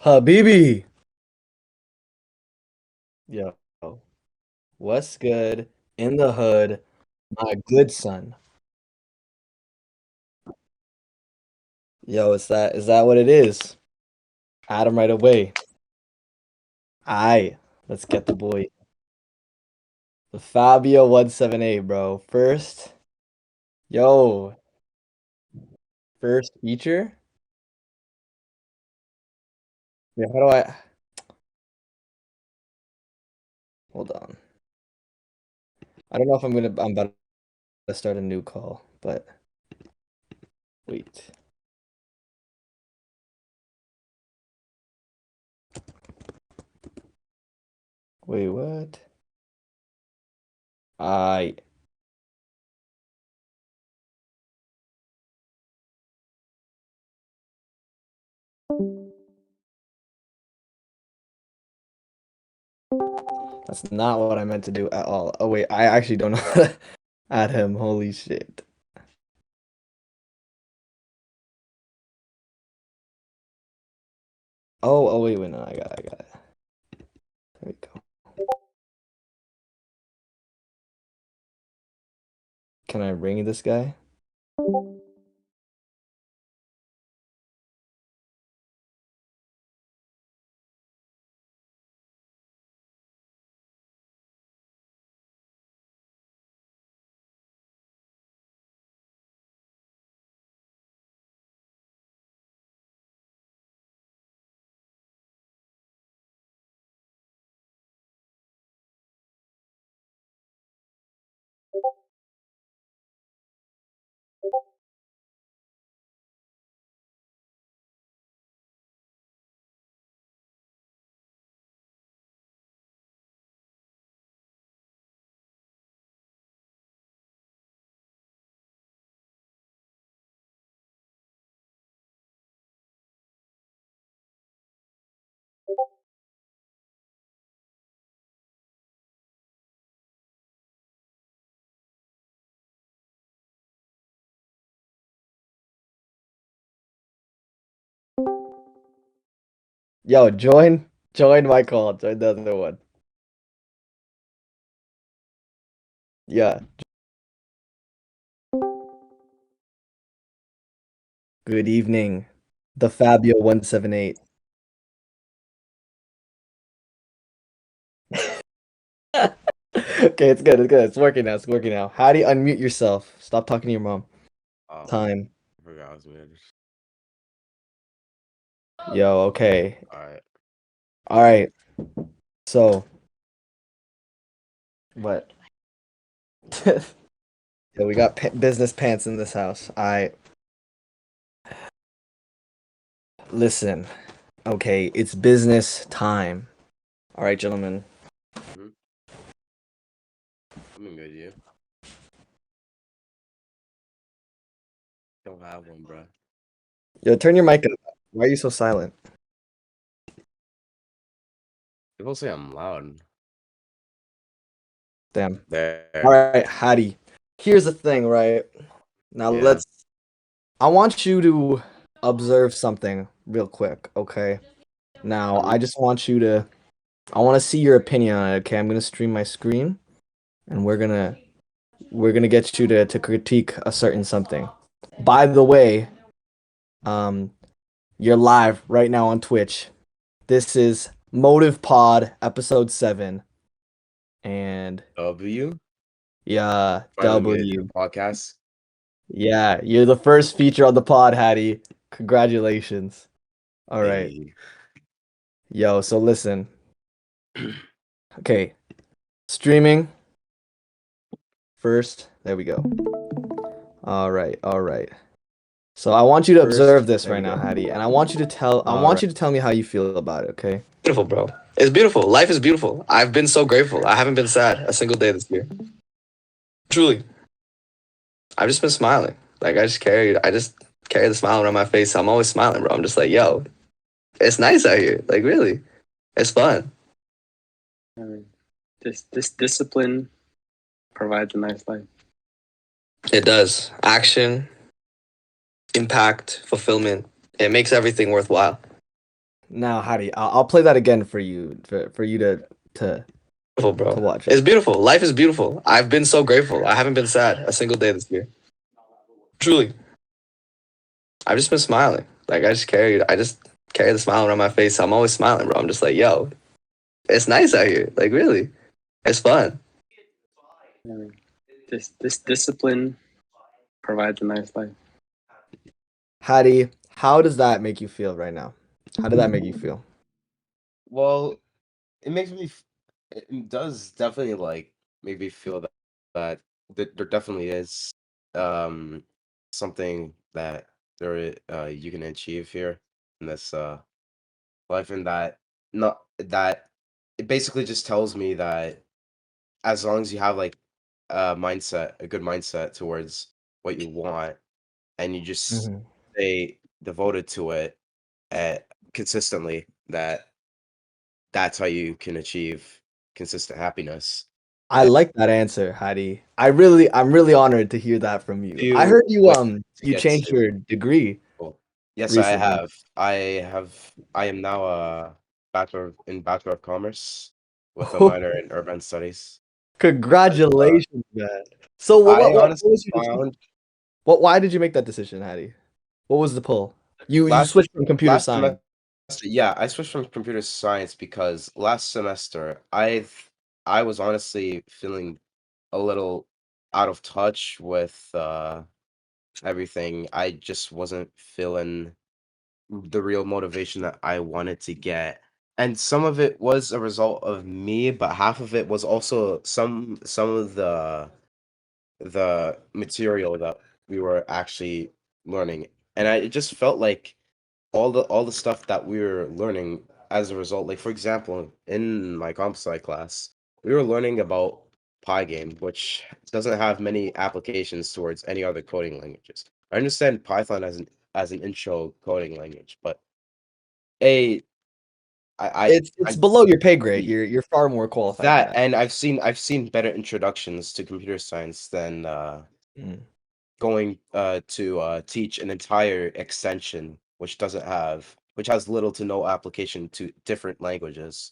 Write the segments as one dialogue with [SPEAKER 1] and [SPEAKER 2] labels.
[SPEAKER 1] Habibi. Yo, what's good in the hood, my good son? Yo, is that what it is? Add him right away. Aye, let's get the boy. The Fabio178, bro. Yo, first feature? Wait, how do I hold on? I don't know if I'm about to start a new call, but wait. Wait, what? I That's not what I meant to do at all. Oh wait, I actually don't know how to add him. Holy shit. Oh, wait, no, I got it. There we go. Can I ring this guy? Yo, join my call. Join the other one. Yeah. Good evening. The Fabio178. Okay, it's good. It's good. It's working now. It's working now. How do you unmute yourself? Stop talking to your mom.
[SPEAKER 2] Oh,
[SPEAKER 1] Time.
[SPEAKER 2] I forgot I was muted.
[SPEAKER 1] Yo, okay.
[SPEAKER 2] Alright.
[SPEAKER 1] All right. So, what? Yeah, we got business pants in this house. I listen. Okay, it's business time. All right, gentlemen.
[SPEAKER 2] Mm-hmm. I'm in good, you. Don't have one, bro.
[SPEAKER 1] Yo, turn your mic up. Why are you so silent?
[SPEAKER 2] People say I'm loud.
[SPEAKER 1] Damn. All
[SPEAKER 2] There.
[SPEAKER 1] right, Hattie. Here's the thing, right? Now
[SPEAKER 2] Yeah.
[SPEAKER 1] I want you to observe something real quick, okay? Now,
[SPEAKER 2] Mhm.
[SPEAKER 1] I want to see your opinion on it, okay? I'm gonna stream my screen, and we're gonna get you to critique a certain something. By the way, um, you're live right now on Twitch. This is motvpod episode 7, and
[SPEAKER 2] W.
[SPEAKER 1] yeah,
[SPEAKER 2] Finally made it to the
[SPEAKER 1] W.
[SPEAKER 2] podcast.
[SPEAKER 1] Yeah, you're the first feature on the pod, Hattie. Congratulations. All right.
[SPEAKER 2] Hey.
[SPEAKER 1] Yo, so listen. Okay. Streaming first. There we go. All right. All right. So I want you to
[SPEAKER 2] First,
[SPEAKER 1] observe this
[SPEAKER 2] there
[SPEAKER 1] right
[SPEAKER 2] we
[SPEAKER 1] now,
[SPEAKER 2] go.
[SPEAKER 1] Hattie, and I
[SPEAKER 2] All
[SPEAKER 1] want
[SPEAKER 2] right.
[SPEAKER 1] you to tell me how you feel about it, okay?
[SPEAKER 3] Beautiful, bro. It's beautiful. Life is beautiful. I've been so grateful. I haven't been sad a single day this year. Truly. I've just been smiling. I just carry the smile around my face. I'm always smiling, bro. I'm just like, yo, it's nice out here. Like, really. It's fun.
[SPEAKER 4] I mean, this discipline provides a nice life.
[SPEAKER 3] It does. Action, impact, fulfillment. It makes everything worthwhile.
[SPEAKER 1] Now, Hadi, I'll play that again for you for you to
[SPEAKER 3] Beautiful, bro.
[SPEAKER 1] to watch
[SPEAKER 3] It's
[SPEAKER 1] it.
[SPEAKER 3] beautiful. Life is beautiful. I've been so grateful. I haven't been sad a single day this year. Truly. I've just been smiling. Like I just carry the smile around my face. I'm always smiling, bro. I'm just like, yo, it's nice out here. Like really. It's fun.
[SPEAKER 4] This discipline provides a nice life.
[SPEAKER 1] Hadi, how does that make you feel right now? How did that make you feel?
[SPEAKER 2] Well, it makes me. It does definitely like make me feel that there definitely is um something that you can achieve here in this life, and that not that it basically just tells me that as long as you have like a good mindset towards what you want, and you just
[SPEAKER 1] Mhm.
[SPEAKER 2] stay devoted to it consistently, that's how you can achieve consistent happiness.
[SPEAKER 1] I like that answer, Hadi. I'm really honored to hear that from you.
[SPEAKER 2] Do
[SPEAKER 1] I heard
[SPEAKER 2] you
[SPEAKER 1] you
[SPEAKER 2] wish to
[SPEAKER 1] you
[SPEAKER 2] get
[SPEAKER 1] changed
[SPEAKER 2] to?
[SPEAKER 1] your degree
[SPEAKER 2] Well, yes, I
[SPEAKER 1] recently.
[SPEAKER 2] have. I am now a Bachelor of Commerce with a minor in Urban Studies. Because
[SPEAKER 1] Congratulations, man. So
[SPEAKER 2] I
[SPEAKER 1] what
[SPEAKER 2] honestly
[SPEAKER 1] was your decision?
[SPEAKER 2] found
[SPEAKER 1] Why did you make that decision, Hadi? What was the pull? You
[SPEAKER 2] last
[SPEAKER 1] switched from computer
[SPEAKER 2] last
[SPEAKER 1] science.
[SPEAKER 2] semester, yeah, I switched from computer science because last semester I was honestly feeling a little out of touch with everything. I just wasn't feeling the real motivation that I wanted to get. And some of it was a result of me, but half of it was also some of the material that we were actually learning. And it just felt like all the stuff that we were learning as a result, like for example, in my comp sci class, we were learning about Pygame, which doesn't have many applications towards any other coding languages. I understand Python as an intro coding language, but a
[SPEAKER 1] It's
[SPEAKER 2] I
[SPEAKER 1] below your pay grade.
[SPEAKER 2] the
[SPEAKER 1] You're far more qualified for
[SPEAKER 2] that
[SPEAKER 1] that.
[SPEAKER 2] and I've seen better introductions to computer science than
[SPEAKER 1] Mm.
[SPEAKER 2] going to teach an entire extension which has little to no application to different languages.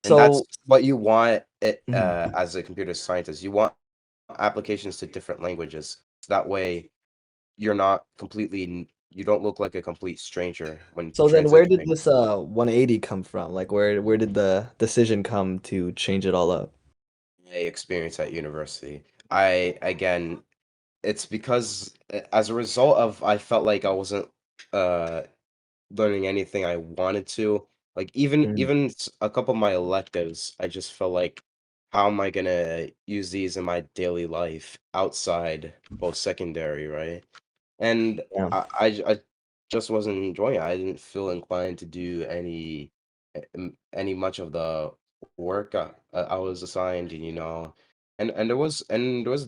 [SPEAKER 2] And that's
[SPEAKER 1] So,
[SPEAKER 2] what you want
[SPEAKER 1] mhm.
[SPEAKER 2] as a computer scientist. You want applications to different languages. So that way you don't look like a complete stranger when
[SPEAKER 1] So then where did
[SPEAKER 2] transitioning.
[SPEAKER 1] this 180 come from? Like where did the decision come to change it all up?
[SPEAKER 2] My experience at university. I again it's because as a result of I felt like I wasn't uh learning anything I wanted to. Like
[SPEAKER 1] Mm.
[SPEAKER 2] a couple of my electives, I just felt like, how am I gonna use these in my daily life outside post secondary, right? And
[SPEAKER 1] Yeah.
[SPEAKER 2] I just wasn't enjoying it. I didn't feel inclined to do any much of the work I was assigned, and there was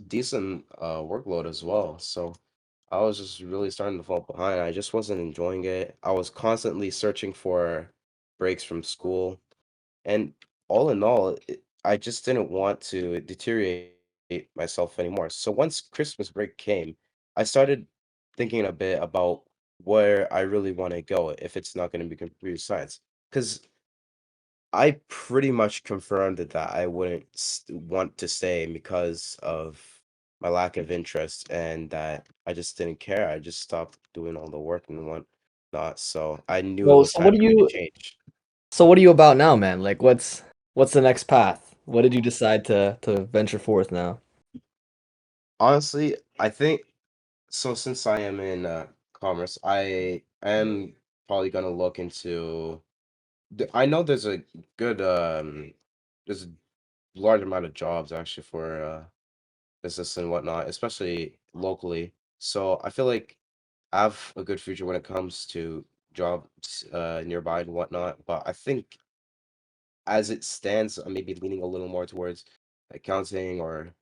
[SPEAKER 2] decent workload as well. So I was just really starting to fall behind. I just wasn't enjoying it. I was constantly searching for breaks from school. And all in all, I just didn't want to deteriorate myself anymore. So once Christmas break came, I started thinking a bit about where I really want to go if it's not going to be computer science. Because I pretty much confirmed that I wouldn't want to stay because of my lack of interest and that I just didn't care. I just stopped doing all the work and whatnot. So I knew it
[SPEAKER 1] Well,
[SPEAKER 2] was time for me to change.
[SPEAKER 1] so what are you about now, man? Like what's the next path? What did you decide to venture forth now?
[SPEAKER 2] Honestly, I think so. Since I am in commerce, I am probably gonna look into. I know good there's a large amount of jobs actually for business and whatnot, especially locally. So I feel like I have a good future when it comes to jobs nearby and whatnot. But I think as it stands, I'm maybe leaning a little more towards accounting or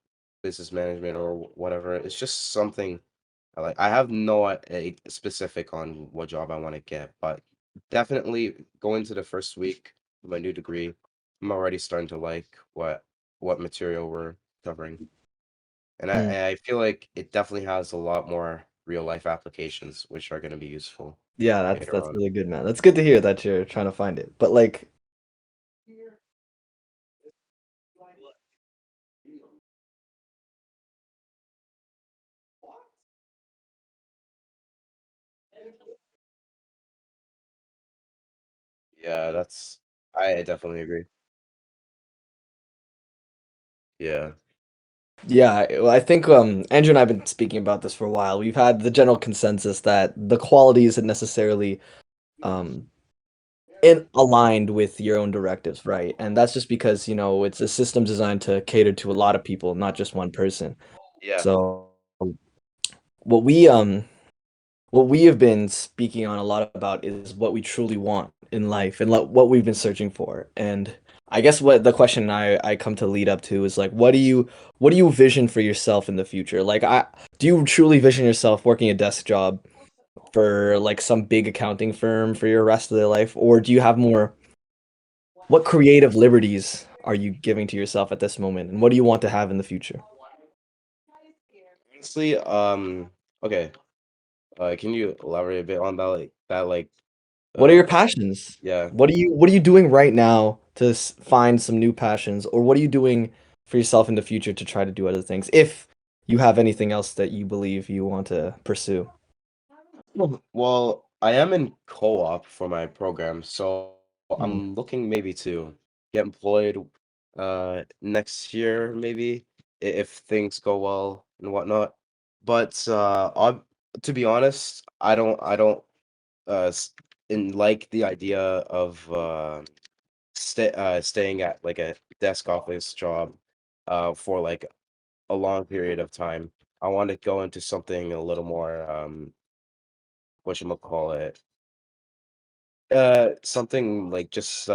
[SPEAKER 2] business management or whatever. It's just something I have no a specific on what job I want to get, but definitely going to the first week of my new degree, I'm already starting to like what material we're covering. And
[SPEAKER 1] Hmm.
[SPEAKER 2] I feel like it definitely has a lot more real life applications, which are going to be useful
[SPEAKER 1] Yeah,
[SPEAKER 2] later
[SPEAKER 1] that's
[SPEAKER 2] on.
[SPEAKER 1] really good, man. That's good to hear that you're trying to find it. But like,
[SPEAKER 2] Yeah, that's I definitely agree. Yeah.
[SPEAKER 1] yeah, well, I think Andrew and I have been speaking about this for a while. We've had the general consensus that the quality isn't necessarily um in aligned with your own directives, right? And that's just because, it's a system designed to cater to a lot of people, not just one person.
[SPEAKER 2] Yeah.
[SPEAKER 1] So what we um what we have been speaking on a lot about is what we truly want in life and what we've been searching for. And I guess what the question I come to lead up to is like, what do you vision for yourself in the future? Like, do you truly vision yourself working a desk job for like some big accounting firm for your rest of their life, or do you have more? What creative liberties are you giving to yourself at this moment, and what do you want to have in the future?
[SPEAKER 2] Honestly, okay. Can you elaborate a bit on that?
[SPEAKER 1] What are your
[SPEAKER 2] Uh,
[SPEAKER 1] passions?
[SPEAKER 2] yeah.
[SPEAKER 1] What are you doing right now to find some new passions, or what are you doing for yourself in the future to try to do other things? If you have anything else that you believe you want to pursue.
[SPEAKER 2] Well, I am in co-op for my program, so
[SPEAKER 1] Mm.
[SPEAKER 2] I'm looking maybe to get employed next year, maybe if things go well and whatnot. But to be honest, I don't uh s- like the idea of staying at like a desk office job for like a long period of time. I want to go into something a little more whatchamacallit, something like just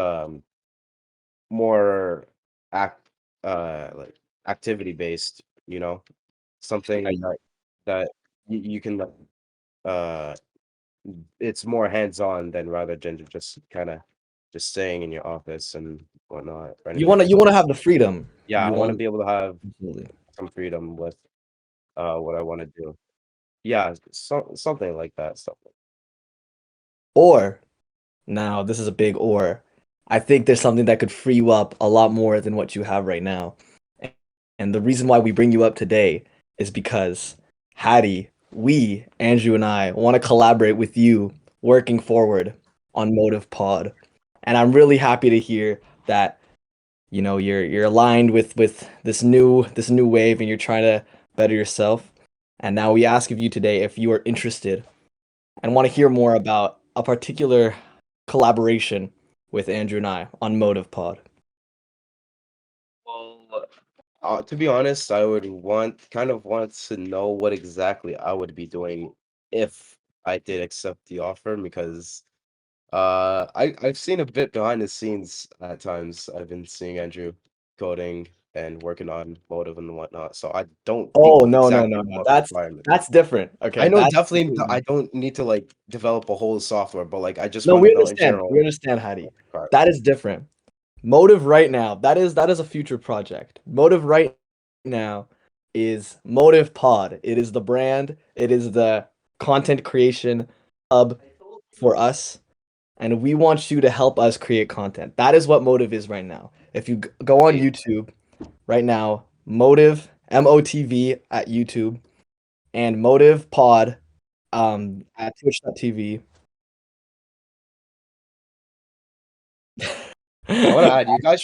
[SPEAKER 2] more act like activity based, something
[SPEAKER 1] Right.
[SPEAKER 2] that you can uh it's more hands on than rather than just kind of just staying in your office and whatnot, running
[SPEAKER 1] You
[SPEAKER 2] your
[SPEAKER 1] want to you want to
[SPEAKER 2] business.
[SPEAKER 1] have the freedom.
[SPEAKER 2] Yeah,
[SPEAKER 1] You
[SPEAKER 2] I want to
[SPEAKER 1] want
[SPEAKER 2] be able to have
[SPEAKER 1] absolutely.
[SPEAKER 2] some freedom with what I want to do. Yeah, something like that. Something.
[SPEAKER 1] Or now, this is a big or. I think there's something that could free you up a lot more than what you have right now. And the reason why we bring you up today is because Hattie, we, Andrew and I, want to collaborate with you working forward on Motive Pod. And I'm really happy to hear that, you're aligned with this new wave and you're trying to better yourself. And now we ask of you today if you are interested and want to hear more about a particular collaboration with Andrew and I on Motive Pod.
[SPEAKER 2] Well, to be honest, I would want to know what exactly I would be doing if I did accept the offer because I've seen a bit behind the scenes at times. I've been seeing Andrew coding and working on motive and whatnot, so I don't
[SPEAKER 1] Oh, no, no,
[SPEAKER 2] exactly
[SPEAKER 1] no,
[SPEAKER 2] know
[SPEAKER 1] no.
[SPEAKER 2] what
[SPEAKER 1] That's
[SPEAKER 2] requirements.
[SPEAKER 1] that's different.
[SPEAKER 2] I
[SPEAKER 1] Okay,
[SPEAKER 2] know
[SPEAKER 1] that's
[SPEAKER 2] definitely
[SPEAKER 1] completely.
[SPEAKER 2] I don't need to like develop a whole software, but like I just
[SPEAKER 1] No,
[SPEAKER 2] want
[SPEAKER 1] we
[SPEAKER 2] to know in
[SPEAKER 1] understand. We
[SPEAKER 2] general
[SPEAKER 1] understand, Hattie.
[SPEAKER 2] requirements.
[SPEAKER 1] That is different. Motive right now, that is a future project. Motive right now is Motive Pod. It is the brand, it is the content creation hub for us, and we want you to help us create content. That is what Motive is right now. If you go on
[SPEAKER 2] Wait,
[SPEAKER 1] YouTube right now, Motive MOTV at YouTube and Motive Pod at twitch.tv.
[SPEAKER 2] I want to add, you guys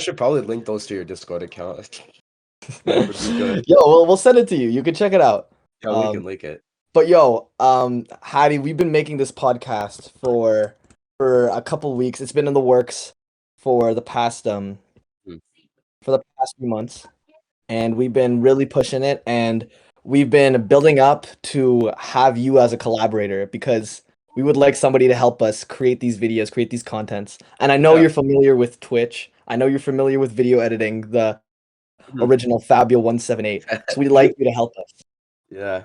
[SPEAKER 2] should probably link those to your Discord account. Would be good.
[SPEAKER 1] Yo, we'll send it to you. You can check it out.
[SPEAKER 2] Yeah, link it,
[SPEAKER 1] Um,
[SPEAKER 2] link it.
[SPEAKER 1] but yo, Hattie, we've been making this podcast for a couple weeks. It's been in the works for the past
[SPEAKER 2] Hmm.
[SPEAKER 1] for the past few months, and we've been really pushing it, and we've been building up to have you as a collaborator because we would like somebody to help us create these videos, create these contents. And I know
[SPEAKER 2] Yeah.
[SPEAKER 1] you're familiar with Twitch. I know you're familiar with video editing, the
[SPEAKER 2] Mhm.
[SPEAKER 1] original Fabio178. So we'd like you to help us.
[SPEAKER 2] Yeah.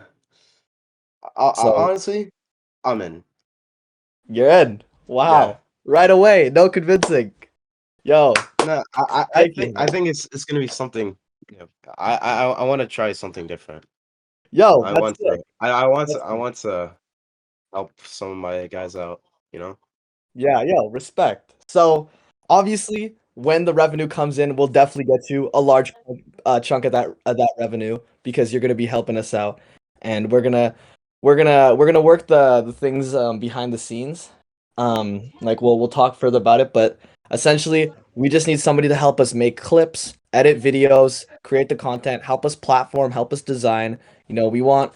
[SPEAKER 2] I
[SPEAKER 1] So
[SPEAKER 2] honestly, I'm in.
[SPEAKER 1] you're in.
[SPEAKER 2] Yeah.
[SPEAKER 1] Wow. Right away. No convincing. Yo,
[SPEAKER 2] No, I
[SPEAKER 1] thank
[SPEAKER 2] think
[SPEAKER 1] you.
[SPEAKER 2] I think it's gonna be something. Yeah, I want to try something different.
[SPEAKER 1] Yo,
[SPEAKER 2] I
[SPEAKER 1] that's
[SPEAKER 2] want
[SPEAKER 1] sick.
[SPEAKER 2] to. I want
[SPEAKER 1] That's
[SPEAKER 2] to. I
[SPEAKER 1] sick.
[SPEAKER 2] want to help some of my guys out. You know.
[SPEAKER 1] Yeah, yo, respect. So obviously, when the revenue comes in, we'll definitely get to a large chunk of that revenue because you're gonna be helping us out, and we're gonna work the things behind the scenes. Like we'll talk further about it, but essentially, we just need somebody to help us make clips, edit videos, create the content, help us platform, help us design. We want.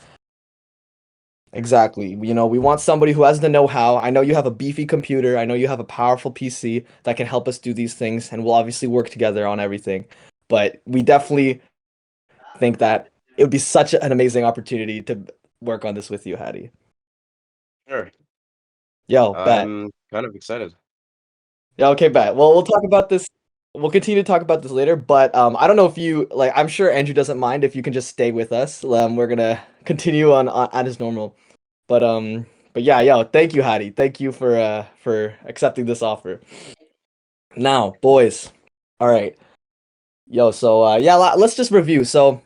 [SPEAKER 1] Exactly. We want somebody who has the know-how. I know you have a beefy computer. I know you have a powerful PC that can help us do these things, and we'll obviously work together on everything. But we definitely think that it would be such an amazing opportunity to work on this with you, Hattie.
[SPEAKER 2] Sure.
[SPEAKER 1] Yo, bet.
[SPEAKER 2] I'm kind of excited.
[SPEAKER 1] Yeah, okay, bet. Well, we'll talk about this. We'll continue to talk about this later, but I don't know if you like. I'm sure Andrew doesn't mind if you can just stay with us. We're gonna continue on as normal. But yeah, yo, thank you, Hattie. Thank you for accepting this offer. Now, boys. All right. Yo, so yeah, let's just review. So,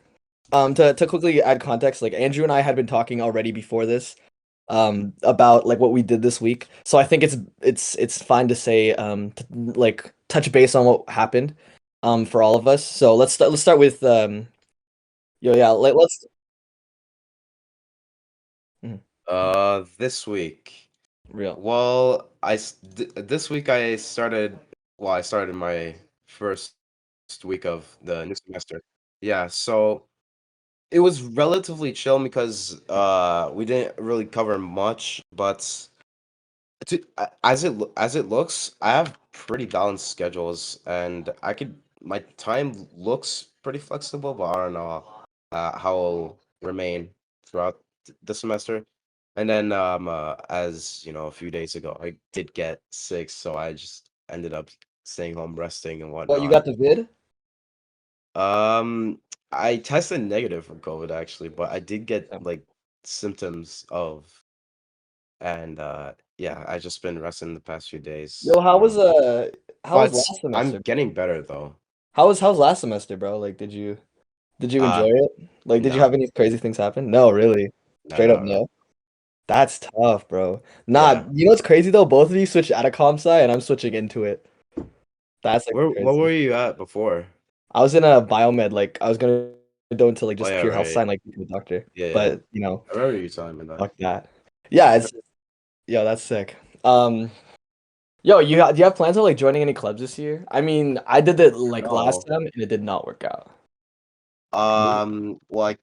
[SPEAKER 1] to quickly add context, like Andrew and I had been talking already before this about like what we did this week. So I think it's fine to say like touch base on what happened for all of us. So let's start with yo, yeah, let's Mhm.
[SPEAKER 2] This week.
[SPEAKER 1] Real.
[SPEAKER 2] Well, this week I started. Well, I started my first week of the new semester. Yeah, so it was relatively chill because we didn't really cover much, but as it looks, I have pretty balanced schedules, and my time looks pretty flexible, but I don't know how I'll remain throughout the semester. And then as you know, a few days ago, I did get sick, so I just ended up staying home resting and
[SPEAKER 1] What you
[SPEAKER 2] whatnot.
[SPEAKER 1] got the vid?
[SPEAKER 2] Um, I tested negative for COVID actually, but I did get
[SPEAKER 1] Yeah.
[SPEAKER 2] like symptoms of, and yeah, I just been resting the past few days,
[SPEAKER 1] Yo,
[SPEAKER 2] you know.
[SPEAKER 1] how was
[SPEAKER 2] But
[SPEAKER 1] last
[SPEAKER 2] I'm
[SPEAKER 1] semester?
[SPEAKER 2] getting better though.
[SPEAKER 1] How's last semester, bro? Like, did you
[SPEAKER 2] Uh,
[SPEAKER 1] enjoy it? Like, did you
[SPEAKER 2] no,
[SPEAKER 1] have any crazy things happen? No, really.
[SPEAKER 2] no,
[SPEAKER 1] Straight up,
[SPEAKER 2] not really.
[SPEAKER 1] no. That's tough, bro. Nah,
[SPEAKER 2] Yeah.
[SPEAKER 1] you know what's crazy though? Both of you switched out of comp sci and I'm switching into it. That's like
[SPEAKER 2] What
[SPEAKER 1] crazy.
[SPEAKER 2] were you at before?
[SPEAKER 1] I was in a biomed, like I was gonna go into like
[SPEAKER 2] Oh
[SPEAKER 1] just
[SPEAKER 2] yeah,
[SPEAKER 1] pure health
[SPEAKER 2] right.
[SPEAKER 1] science, like become a doctor.
[SPEAKER 2] Yeah, yeah.
[SPEAKER 1] But
[SPEAKER 2] I remember you telling me that.
[SPEAKER 1] fuck that. Yeah, it's yo, that's sick. Yo, do you have plans on like joining any clubs this year? I mean, I did it like last
[SPEAKER 2] No.
[SPEAKER 1] time and it did not work out.
[SPEAKER 2] Well,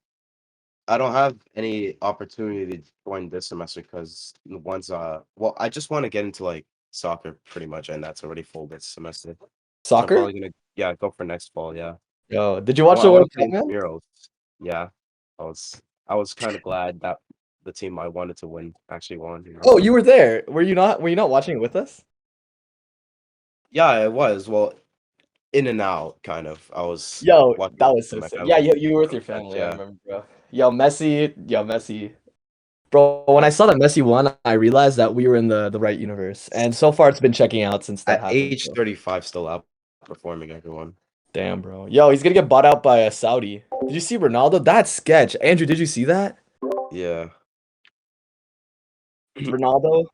[SPEAKER 2] I don't have any opportunity to join this semester because the ones well, I just want to get into like soccer pretty much, and that's already full this semester. So I'm
[SPEAKER 1] Soccer?
[SPEAKER 2] probably gonna, yeah, go for next fall. Yeah.
[SPEAKER 1] Yo, did you watch
[SPEAKER 2] I
[SPEAKER 1] the
[SPEAKER 2] want
[SPEAKER 1] World
[SPEAKER 2] to play
[SPEAKER 1] Cup, man?
[SPEAKER 2] intramurals. Yeah. I was kind of glad that the team I wanted to win actually won, you know.
[SPEAKER 1] Oh, you were there. Were you not watching it with us?
[SPEAKER 2] Yeah, it was. Well, in and out, kind of. I was
[SPEAKER 1] Yo,
[SPEAKER 2] watching
[SPEAKER 1] that
[SPEAKER 2] it
[SPEAKER 1] was
[SPEAKER 2] with
[SPEAKER 1] so
[SPEAKER 2] my
[SPEAKER 1] sick. Yeah,
[SPEAKER 2] family
[SPEAKER 1] you were with
[SPEAKER 2] on
[SPEAKER 1] your
[SPEAKER 2] the bench.
[SPEAKER 1] family. I
[SPEAKER 2] Yeah.
[SPEAKER 1] remember, bro. Yo, Messi. Bro, when I saw that Messi won, I realized that we were in the right universe. And so far, it's been checking out since that
[SPEAKER 2] At
[SPEAKER 1] happened.
[SPEAKER 2] age
[SPEAKER 1] So.
[SPEAKER 2] 35, still outperforming everyone.
[SPEAKER 1] Damn, bro. Yo, he's gonna get bought out by a Saudi. Did you see Ronaldo? That's sketch. Andrew, did you see that?
[SPEAKER 2] Yeah.
[SPEAKER 1] Ronaldo?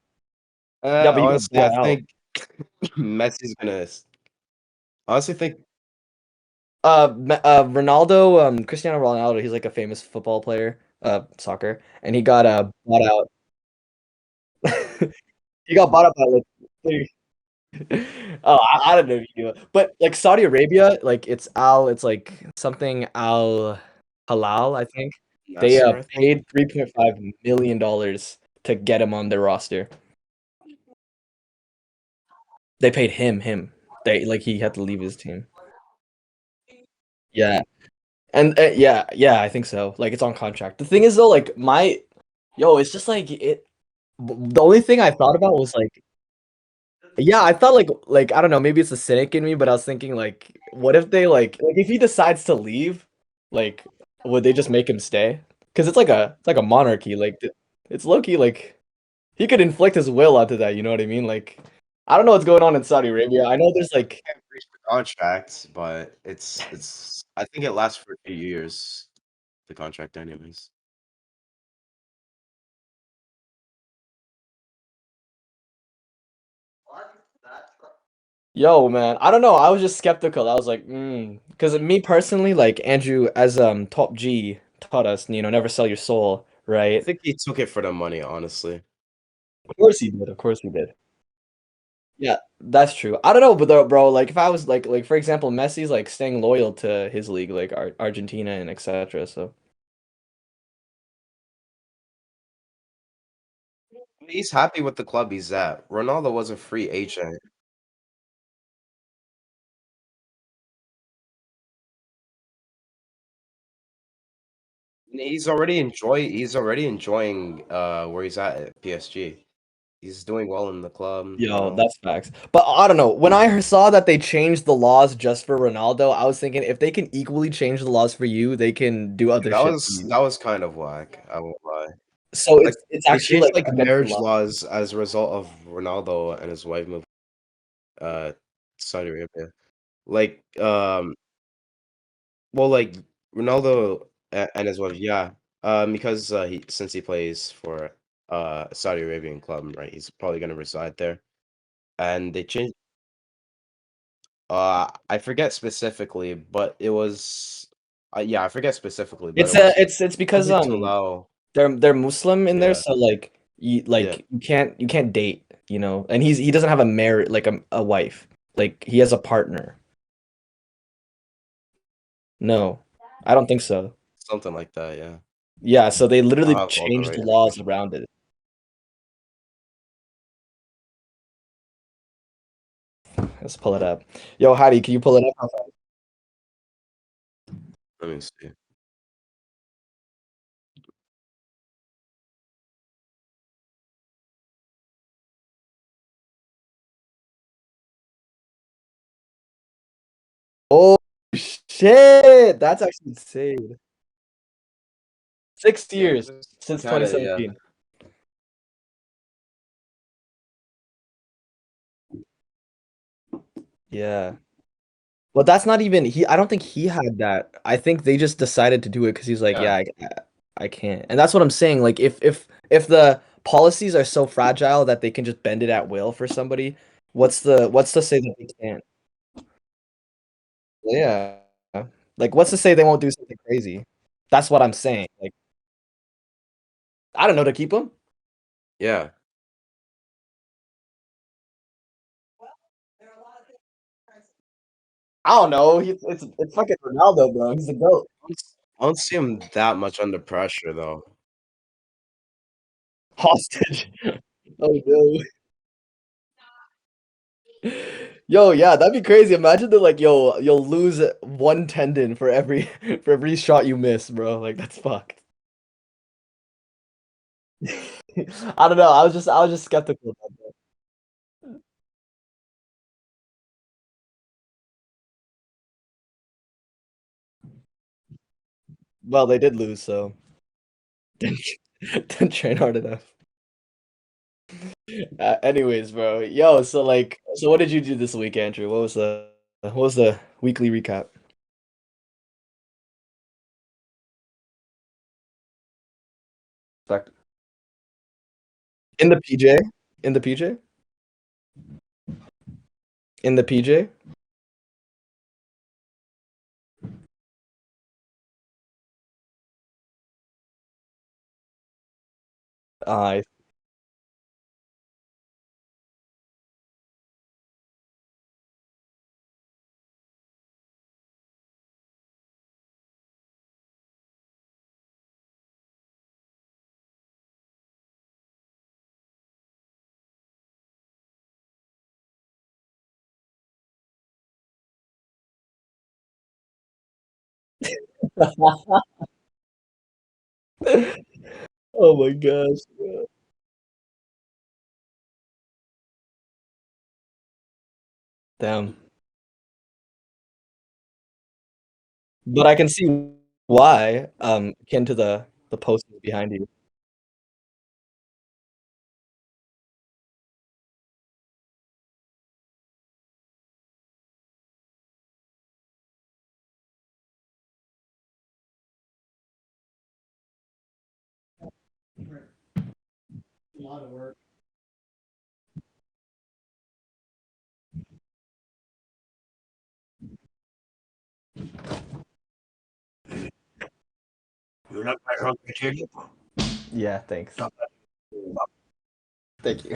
[SPEAKER 1] Yeah, but he got
[SPEAKER 2] Honestly, I
[SPEAKER 1] bought out.
[SPEAKER 2] think Messi's gonna. Honestly, think
[SPEAKER 1] Ronaldo, Cristiano Ronaldo, he's like a famous football player, soccer, and he got bought out. He got bought out by like oh, I don't know if you know, but like Saudi Arabia, like it's like something Al Halal, I think. They
[SPEAKER 2] Nasser, I think.
[SPEAKER 1] paid $3.5 million to get him on their roster. They paid him. They like he had to leave his team. Yeah, and yeah, I think so. Like it's on contract. The thing is though, like it's just like it. The only thing I thought about was like yeah, I thought like I don't know, maybe it's a cynic in me, but I was thinking like, what if they like if he decides to leave, like would they just make him stay? Because it's like a monarchy, like it's low key like he could inflict his will onto that. You know what I mean? Like I don't know what's going on in Saudi Arabia. I know there's like
[SPEAKER 2] Can't breach the contract, but it's. I think it lasts for 2 years. The contract, anyways.
[SPEAKER 1] Yo, man, I don't know. I was just skeptical. I was like, because me personally, like Andrew, as Top G taught us, never sell your soul,
[SPEAKER 2] I
[SPEAKER 1] right?
[SPEAKER 2] think he took it for the money, honestly.
[SPEAKER 1] Of course he did. Of course he did. Yeah, that's true. I don't know, but bro, like if I was like for example, Messi's like staying loyal to his league, like Argentina and etc. So
[SPEAKER 2] He's happy with the club he's at. Ronaldo was a free agent. He's already enjoying where he's at PSG. He's doing well in the club, you
[SPEAKER 1] yo,
[SPEAKER 2] know.
[SPEAKER 1] that's facts. But I don't know. When I saw that they changed the laws just for Ronaldo, I was thinking if they can equally change the laws for you, they can do other shit for you.
[SPEAKER 2] That was kind of whack, I won't lie.
[SPEAKER 1] So
[SPEAKER 2] Like
[SPEAKER 1] it's
[SPEAKER 2] they
[SPEAKER 1] actually
[SPEAKER 2] changed
[SPEAKER 1] like
[SPEAKER 2] like
[SPEAKER 1] against the
[SPEAKER 2] marriage
[SPEAKER 1] law.
[SPEAKER 2] laws as a result of Ronaldo and his wife moving uh Saudi Arabia. Like well like Ronaldo and his wife, yeah. Because he since he plays for a Saudi Arabian club, right? He's probably gonna reside there. And they changed I forget specifically, but it was yeah, I forget specifically, but it was
[SPEAKER 1] It's because
[SPEAKER 2] something to allow
[SPEAKER 1] they're Muslim in there,
[SPEAKER 2] yeah,
[SPEAKER 1] so
[SPEAKER 2] yeah,
[SPEAKER 1] you can't date, and he doesn't have a married like a wife. Like he has a partner. No, I don't think so.
[SPEAKER 2] something like that, yeah.
[SPEAKER 1] Yeah, so they literally
[SPEAKER 2] I'll have all the
[SPEAKER 1] changed
[SPEAKER 2] right
[SPEAKER 1] the laws
[SPEAKER 2] information.
[SPEAKER 1] around it. Let's pull it up. Yo, Heidi, can you pull it up?
[SPEAKER 2] Let me see.
[SPEAKER 1] Oh shit, that's actually insane. 6
[SPEAKER 2] Yeah,
[SPEAKER 1] years
[SPEAKER 2] just
[SPEAKER 1] since
[SPEAKER 2] look at it, yeah.
[SPEAKER 1] 2017. Yeah. Well, that's not even he. I don't think he had that. I think they just decided to do it because he's like,
[SPEAKER 2] Yeah.
[SPEAKER 1] yeah, I can't. And that's what I'm saying. Like, if the policies are so fragile that they can just bend it at will for somebody, what's to say that they can't? Yeah. Like, what's to say they won't do something crazy? That's what I'm saying. Like, I don't know to keep him.
[SPEAKER 2] Yeah.
[SPEAKER 1] I don't know. It's fucking Ronaldo, bro. He's the goat.
[SPEAKER 2] I don't see him that much under pressure though.
[SPEAKER 1] Hostage. Oh no. Yo, yeah, that'd be crazy. Imagine that, like, yo, you'll lose one tendon for every for every shot you miss, bro. Like, that's fucked. I don't know. I was just skeptical about that. Well, they did lose, so didn't didn't train hard enough. Anyways, bro. Yo, so like, so what did you do this week, Andrew? What was the weekly recap? Back in the PJ? In the PJ? In the PJ? I Oh my gosh. Damn. But I can see why, akin to the posters behind you. A lot of work. Yeah, thanks. Thank you.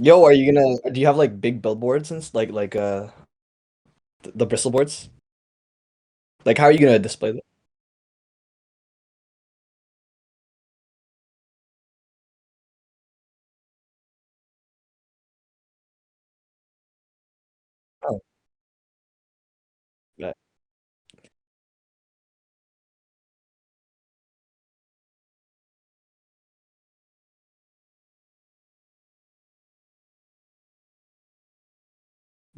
[SPEAKER 1] Yo, are you gonna do you have like big billboards and the Bristol boards? Like how are you gonna display them? Oh, yeah.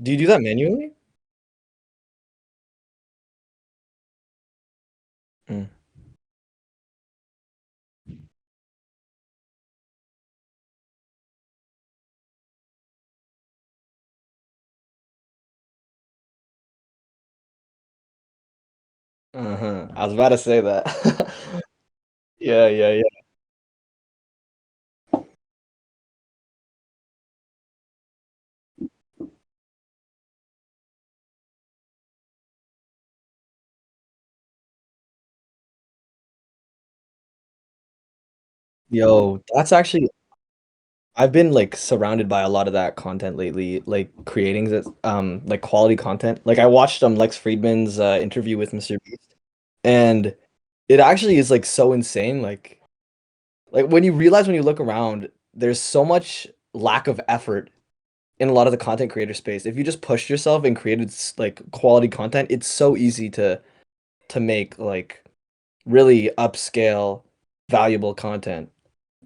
[SPEAKER 1] Do you do that manually? Mm. Uh-huh. I was about to say that. Yeah, yeah, yeah. Yo, that's actually I've been like surrounded by a lot of that content lately, like creating this like quality content. Like I watched Lex Friedman's interview with Mr. Beast, and it actually is like so insane. Like when you realize when you look around, there's so much lack of effort in a lot of the content creator space. If you just pushed yourself and created like quality content, it's so easy to make like really upscale, valuable content.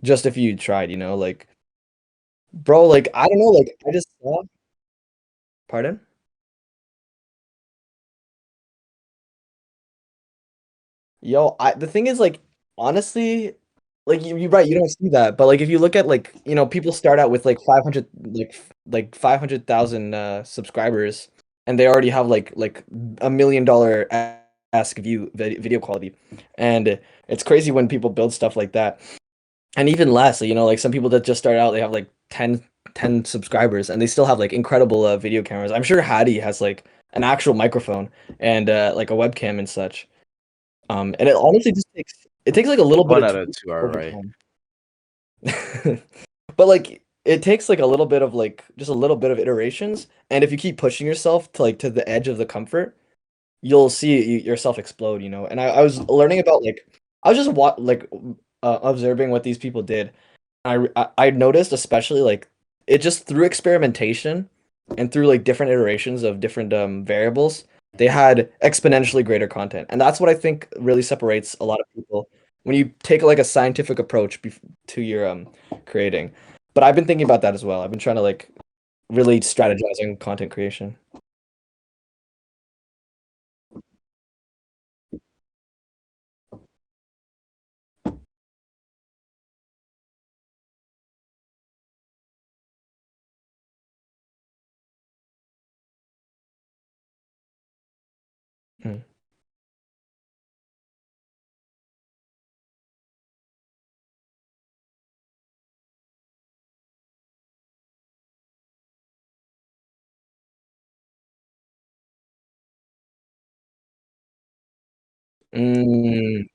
[SPEAKER 1] Just if you tried, like bro, like I don't know, like I just saw. Pardon? Yo, the thing is like honestly, like you're right, you don't see that, but like if you look at like people start out with like 500 like 500,000 subscribers, and they already have like $1 million ask view video quality, and it's crazy when people build stuff like that, and even less. Like some people that just start out, they have like 10 subscribers, and they still have like incredible video cameras. I'm sure Hattie has like an actual microphone and like a webcam and such. And it honestly just takes like a little bit
[SPEAKER 2] One
[SPEAKER 1] of
[SPEAKER 2] out of
[SPEAKER 1] tweak
[SPEAKER 2] two are
[SPEAKER 1] over
[SPEAKER 2] right.
[SPEAKER 1] time. But like it takes like a little bit of like just a little bit of iterations, and if you keep pushing yourself to like to the edge of the comfort, you'll see yourself explode. And I was learning about like I was just observing what these people did. I noticed especially like it just through experimentation and through like different iterations of different variables, they had exponentially greater content. And that's what I think really separates a lot of people when you take like a scientific approach to your creating. But I've been thinking about that as well. I've been trying to like really strategize on content creation. Mm. Mm.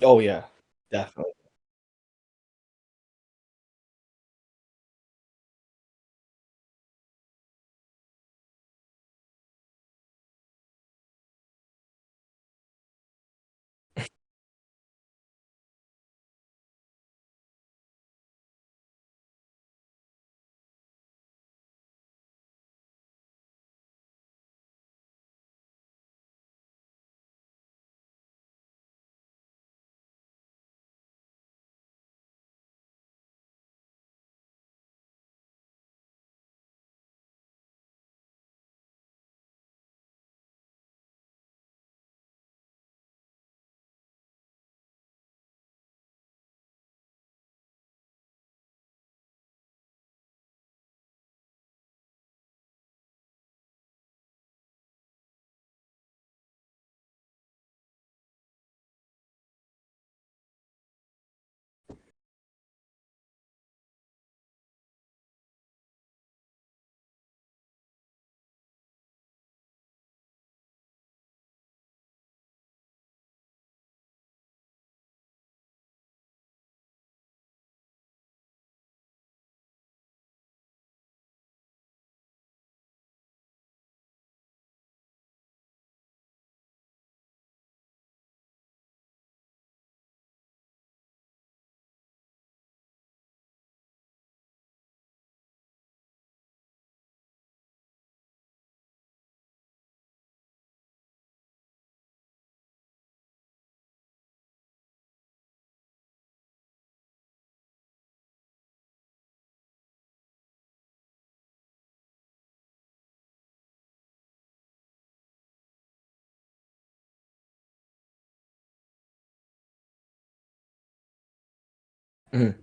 [SPEAKER 1] Oh yeah, definitely. Mhm.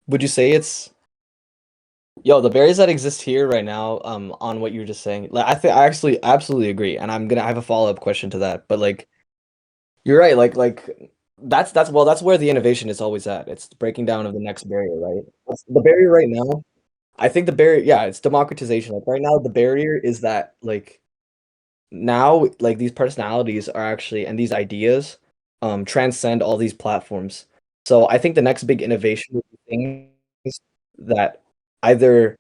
[SPEAKER 1] Would you say it's Yo, the barriers that exist here right now, on what you were just saying, like I think I actually absolutely agree, and I have a follow-up question to that. But like you're right, that's well, that's where the innovation is always at. It's the breaking down of the next barrier, right? The barrier right now, I think the barrier, yeah, it's democratization. Like right now, the barrier is that like now like these personalities are actually and these ideas transcend all these platforms. So I think the next big innovation would be things that either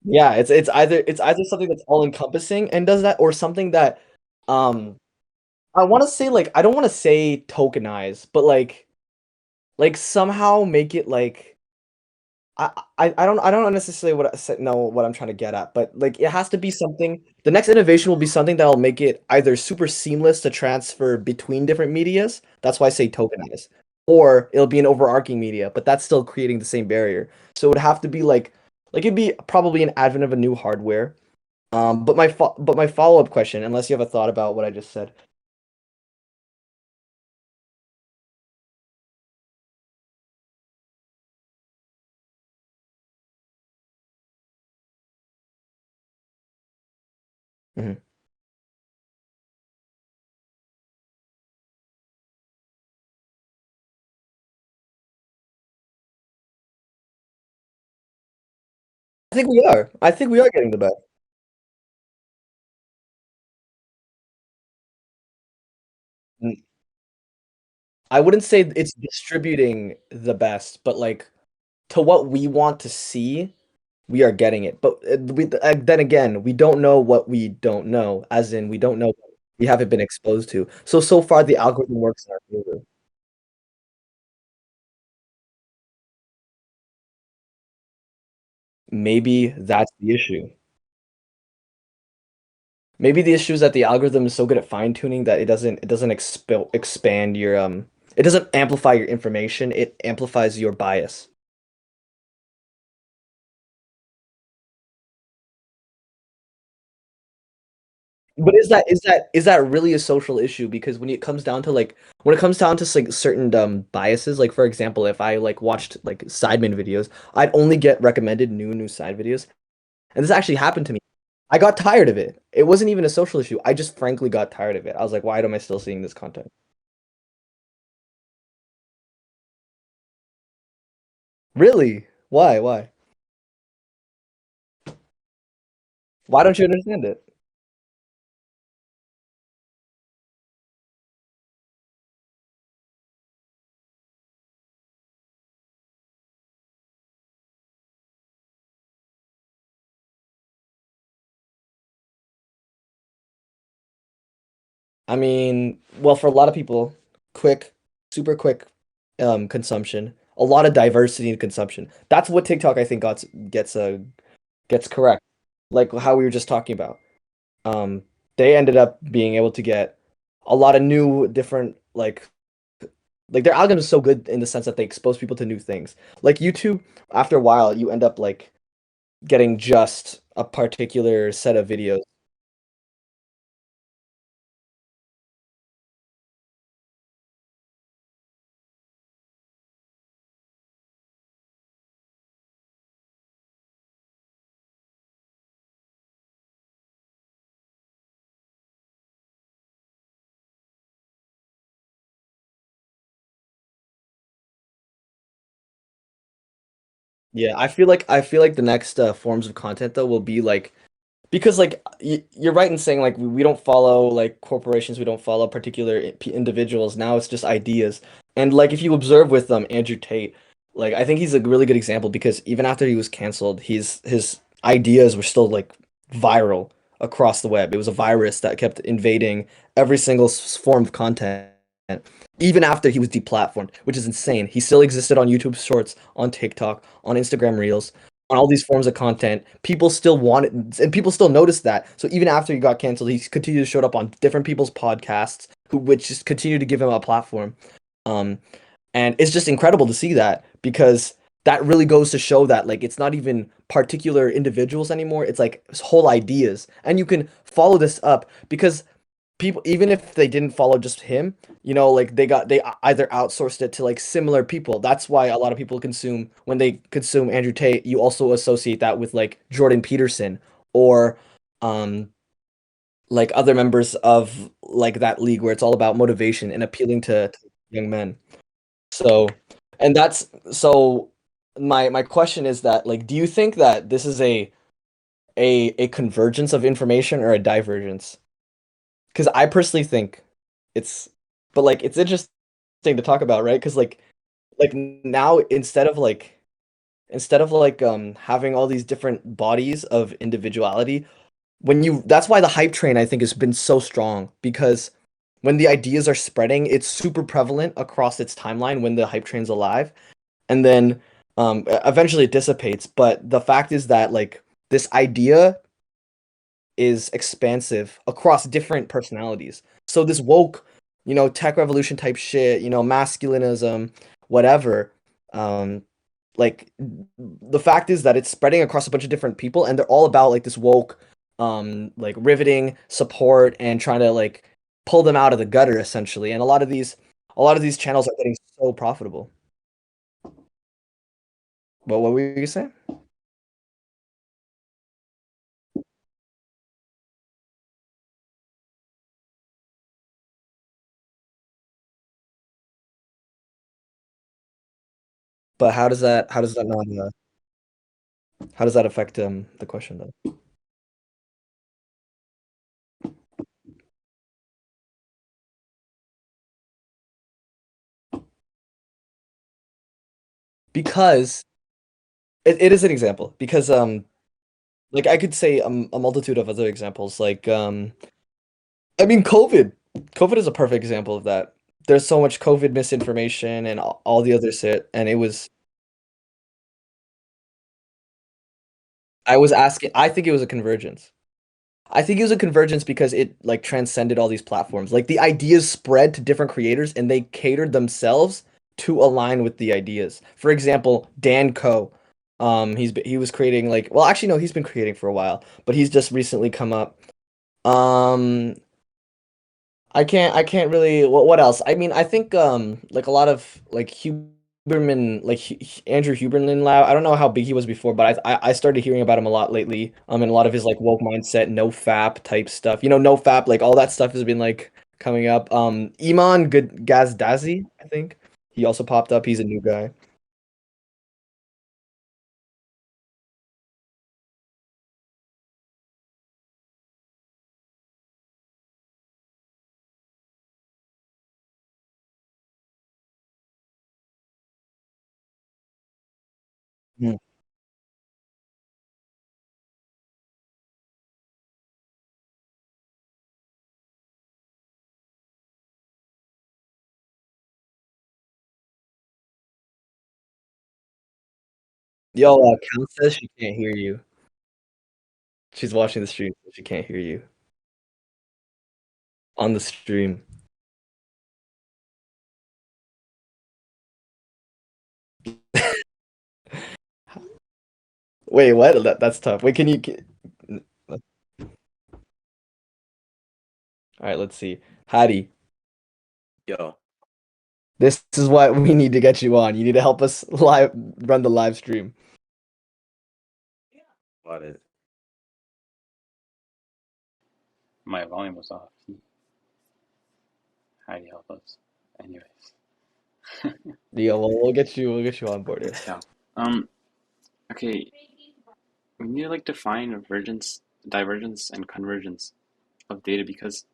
[SPEAKER 1] yeah, it's either something that's all encompassing and does that, or something that um I want to say like I don't want to say tokenize, but somehow make it like I don't necessarily know what I'm trying to get at, but like it has to be something. The next innovation will be something that'll make it either super seamless to transfer between different medias. That's why I say tokenize, or it'll be an overarching media, but that's still creating the same barrier. So it would have to be like it'd be probably an advent of a new hardware. But my follow-up question, unless you have a thought about what I just said. Mhm. I think we are. I think we are getting the best. Mm, I wouldn't say it's distributing the best, but like to what we want to see, we are getting it. But then again, we don't know what we don't know, as in we don't know what we haven't been exposed to. So far the algorithm works in our favor. Maybe that's the issue. Maybe the issue is that the algorithm is so good at fine tuning that it doesn't expand your it doesn't amplify your information, it amplifies your bias. But is that really a social issue? Because when it comes down to like certain biases, like for example, if I like watched like Sidemen videos, I'd only get recommended new side videos. And this actually happened to me. I got tired of it. It wasn't even a social issue. I just frankly got tired of it. I was like, why am I still seeing this content? Really? Why? Why? Why don't you understand it? I mean, well, for a lot of people, quick, super quick consumption, a lot of diversity in consumption. That's what TikTok I think gets correct. Like how we were just talking about. Um, they ended up being able to get a lot of new different like their algorithm is so good in the sense that they expose people to new things. Like YouTube, after a while, you end up like getting just a particular set of videos. Yeah, I feel like the next forms of content though will be like because like you're right in saying like we don't follow like corporations, we don't follow particular individuals. Now it's just ideas. And like if you observe with Andrew Tate, like I think he's a really good example because even after he was canceled, his ideas were still like viral across the web. It was a virus that kept invading every single form of content. Even after he was deplatformed, which is insane. He still existed on YouTube Shorts, on TikTok, on Instagram Reels, on all these forms of content. People still want it, and people still noticed that. So even after he got canceled, he continued to show up on different people's podcasts, which just continued to give him a platform. Um, and it's just incredible to see that because that really goes to show that like it's not even particular individuals anymore. It's like whole ideas, and you can follow this up because people, even if they didn't follow just him, you know, like they either outsourced it to like similar people. That's why a lot of people consume when they consume Andrew Tate, you also associate that with like Jordan Peterson or um like other members of like that league where it's all about motivation and appealing to young men. So, and that's so my question is that like do you think that this is a convergence of information or a divergence? Because I personally think it's, but like it's interesting to talk about, right? Because like now instead of like having all these different bodies of individuality, when you that's why the hype train I think has been so strong because when the ideas are spreading, it's super prevalent across its timeline when the hype train's alive, and then eventually it dissipates. But the fact is that like this idea is expansive across different personalities. So this woke, you know, tech revolution type shit, you know, masculinism, whatever. Um, like the fact is that it's spreading across a bunch of different people, and they're all about like this woke, like riveting support and trying to like pull them out of the gutter essentially. And a lot of these channels are getting so profitable. But what were you saying? But how does that not how does that affect the question though? Because it is an example because like I could say a multitude of other examples like I mean COVID is a perfect example of that. There's so much COVID misinformation and all the other shit, and it was I was asking, I think it was a convergence. I think it was a convergence because it like transcended all these platforms. Like the ideas spread to different creators and they catered themselves to align with the ideas. For example, Dan Coe, he was creating like, well actually no, he's been creating for a while, but he's just recently come up. Um I can't really what else? I mean, I think like a lot of like Huberman like Andrew Huberman Lau. I don't know how big he was before, but I started hearing about him a lot lately. And a lot of his like woke mindset, no fap type stuff. You know, no fap, like all that stuff has been like coming up. Iman Good Gazdazi, I think. He also popped up. He's a new guy. Hmm. Yo, Cal says she can't hear you. She's watching the stream, so she can't hear you on the stream. Wait, what? That's tough. Wait, all right, let's see. Hadi,
[SPEAKER 2] Yo,
[SPEAKER 1] this is what we need to get you on. You need to help us live run the live stream.
[SPEAKER 2] about it.
[SPEAKER 4] My volume was off. How do you help us? Anyways,
[SPEAKER 1] Yeah, well, we'll get you on board here.
[SPEAKER 4] yeah. Um, Okay, we need to like define divergence, and convergence of data because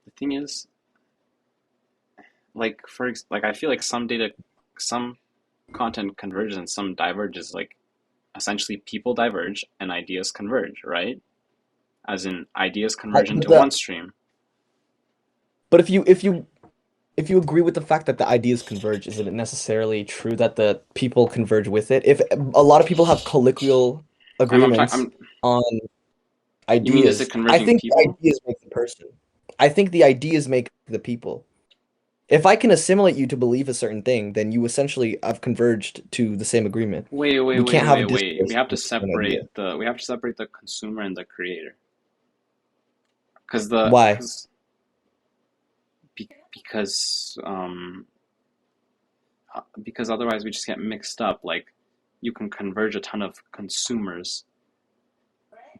[SPEAKER 4] the thing is, like like I feel like some data, some content converges and some diverges. Like essentially, people diverge and ideas converge, right? As in, ideas
[SPEAKER 1] I,
[SPEAKER 4] converge
[SPEAKER 1] but
[SPEAKER 4] into
[SPEAKER 1] the
[SPEAKER 4] one stream.
[SPEAKER 1] but if you agree with the fact that the ideas converge, isn't it necessarily true that the people converge with it? If a lot of people have colloquial
[SPEAKER 4] I'm talking.
[SPEAKER 1] agreements
[SPEAKER 4] I'm.
[SPEAKER 1] on
[SPEAKER 4] You mean is it
[SPEAKER 1] ideas, I
[SPEAKER 4] converging
[SPEAKER 1] think the
[SPEAKER 4] people?
[SPEAKER 1] ideas make the person. I think the ideas make the people. If I can assimilate you to believe a certain thing, then you essentially have converged to the same agreement.
[SPEAKER 4] Wait, wait,
[SPEAKER 1] We
[SPEAKER 4] wait,
[SPEAKER 1] can't have a
[SPEAKER 4] wait, wait.
[SPEAKER 1] discourse
[SPEAKER 4] We have to
[SPEAKER 1] with an idea.
[SPEAKER 4] separate the consumer and the creator. Because the
[SPEAKER 1] Why?
[SPEAKER 4] because because otherwise we just get mixed up. Like you can converge a ton of consumers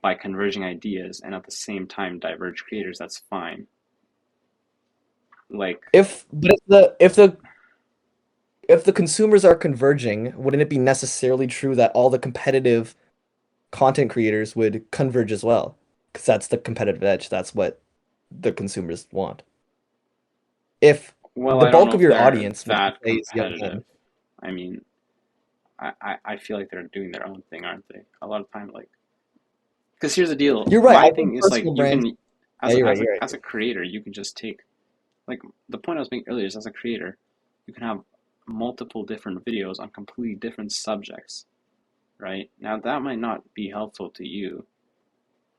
[SPEAKER 4] by converging ideas, and at the same time diverge creators. That's fine. Like
[SPEAKER 1] If the consumers are converging, wouldn't it be necessarily true that all the competitive content creators would converge as well? Because that's the competitive edge. That's what the consumers want. If
[SPEAKER 4] well,
[SPEAKER 1] the
[SPEAKER 4] I don't
[SPEAKER 1] bulk
[SPEAKER 4] know
[SPEAKER 1] of
[SPEAKER 4] if
[SPEAKER 1] your
[SPEAKER 4] they're
[SPEAKER 1] audience, which you
[SPEAKER 4] that
[SPEAKER 1] say is young
[SPEAKER 4] competitive.
[SPEAKER 1] men,
[SPEAKER 4] I mean, I feel like they're doing their own thing, aren't they? A lot of time, like because here's the deal.
[SPEAKER 1] you're right.
[SPEAKER 4] My
[SPEAKER 1] I think
[SPEAKER 4] thing is like
[SPEAKER 1] personal
[SPEAKER 4] you
[SPEAKER 1] brands.
[SPEAKER 4] can
[SPEAKER 1] Yeah, you're right. You're right.
[SPEAKER 4] as a creator, you can just take like the point I was making earlier is as a creator, you can have multiple different videos on completely different subjects, right? Now that might not be helpful to you,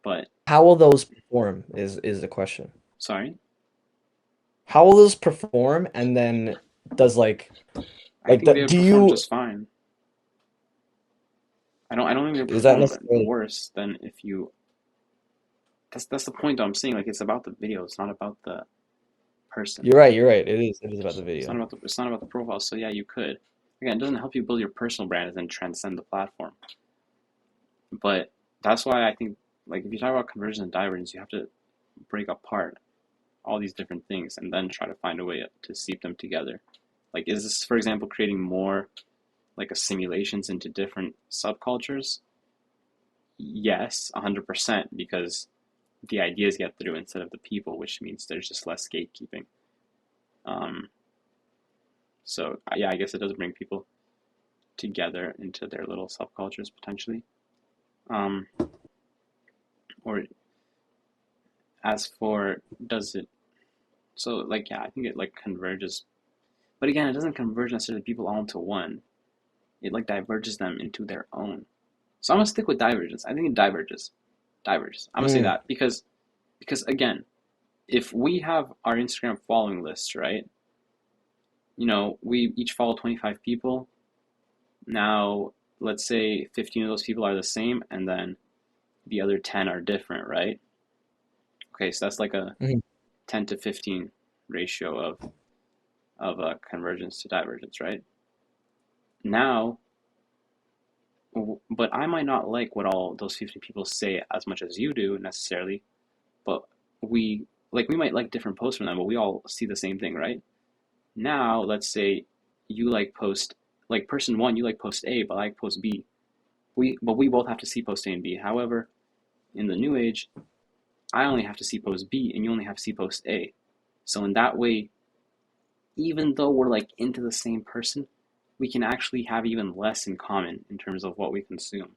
[SPEAKER 4] but
[SPEAKER 1] How will those perform is the question.
[SPEAKER 4] sorry,
[SPEAKER 1] How will those perform? And then does
[SPEAKER 4] I think
[SPEAKER 1] the
[SPEAKER 4] they would
[SPEAKER 1] do
[SPEAKER 4] perform
[SPEAKER 1] you
[SPEAKER 4] just fine. I don't think they would
[SPEAKER 1] is that
[SPEAKER 4] perform
[SPEAKER 1] necessarily?
[SPEAKER 4] worse than if you. That's the point I'm saying. Like it's about the video. It's not about the person.
[SPEAKER 1] You're right. You're right. It is about the
[SPEAKER 4] It's
[SPEAKER 1] video.
[SPEAKER 4] not about the profile. So yeah, you could. Again, it doesn't help you build your personal brand and then transcend the platform. But that's why I think like if you talk about conversion and divergence, you have to break apart all these different things and then try to find a way to seep them together. Like is this, for example, creating more like assimilations into different subcultures? Yes, 100%, because the ideas get through instead of the people, which means there's just less gatekeeping. Um, so yeah, I guess it does bring people together into their little subcultures potentially. Um, or as for does it so like yeah, I think it like converges, but again, it doesn't converge necessarily people all into one. It like diverges them into their own. So I'm gonna stick with divergence. I think it diverges. Diverges. I'm gonna say
[SPEAKER 1] Mm,
[SPEAKER 4] that because again, if we have our Instagram following list, right? You know, we each follow 25 people. Now, let's say 15 of those people are the same, and then the other 10 are different, right? Okay, so that's like a
[SPEAKER 1] mhm.
[SPEAKER 4] 10 to 15 ratio of convergence to divergence, right? Now, but I might not like what all those 50 people say as much as you do necessarily, but we might like different posts from them, but we all see the same thing, right? Now, let's say you like post like person one, you like post A, but I like post B. We both have to see post A and B. However, in the new age, I only have to see post B and you only have to see post A. So in that way, even though we're like into the same person, we can actually have even less in common in terms of what we consume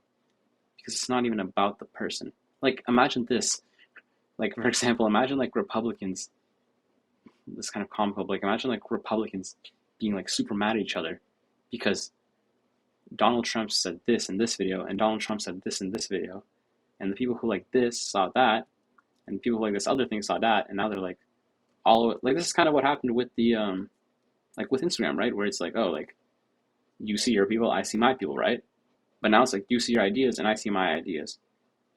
[SPEAKER 4] because it's not even about the person. Like imagine this. Like for example, imagine like Republicans. This kind of comical. But like imagine like Republicans being like super mad at each other because Donald Trump said this in this video and Donald Trump said this in this video, and the people who like this saw that, and people who like this other thing saw that, and now they're like all like this is kind of what happened with the like with Instagram, right? Where it's like, oh, like you see your people, I see my people, right? But now it's like you see your ideas and I see my ideas.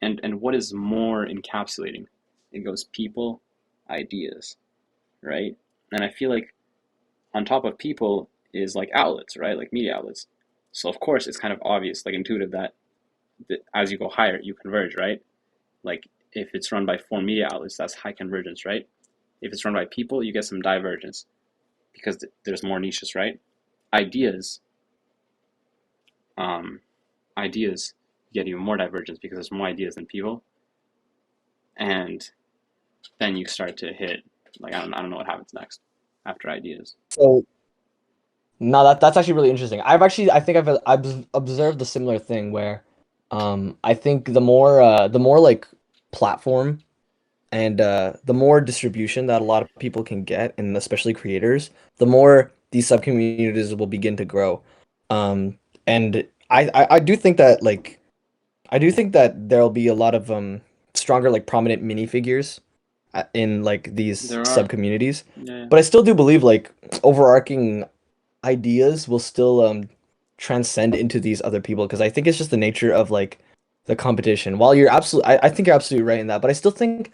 [SPEAKER 4] And what is more encapsulating? It goes people, ideas, right? And I feel like on top of people is like outlets, right? Like media outlets. So of course it's kind of obvious, like intuitive that as you go higher, you converge, right? Like if it's run by 4 media outlets, that's high convergence, right? If it's run by people, you get some divergence because there's more niches, right? Ideas, um, ideas, you get even more divergence because there's more ideas than people, and then you start to hit like I don't know what happens next after ideas.
[SPEAKER 1] So no, that's actually really interesting. I think I've observed a similar thing where, I think the more like platform and the more distribution that a lot of people can get, and especially creators, the more these sub communities will begin to grow. Um, and I do think that I do think that there'll be a lot of stronger like prominent minifigures in like these
[SPEAKER 4] There
[SPEAKER 1] sub
[SPEAKER 4] are,
[SPEAKER 1] communities,
[SPEAKER 4] yeah,
[SPEAKER 1] but I still do believe like overarching ideas will still transcend into these other people because I think it's just the nature of like the competition. While you're I think you're absolutely right in that, but I still think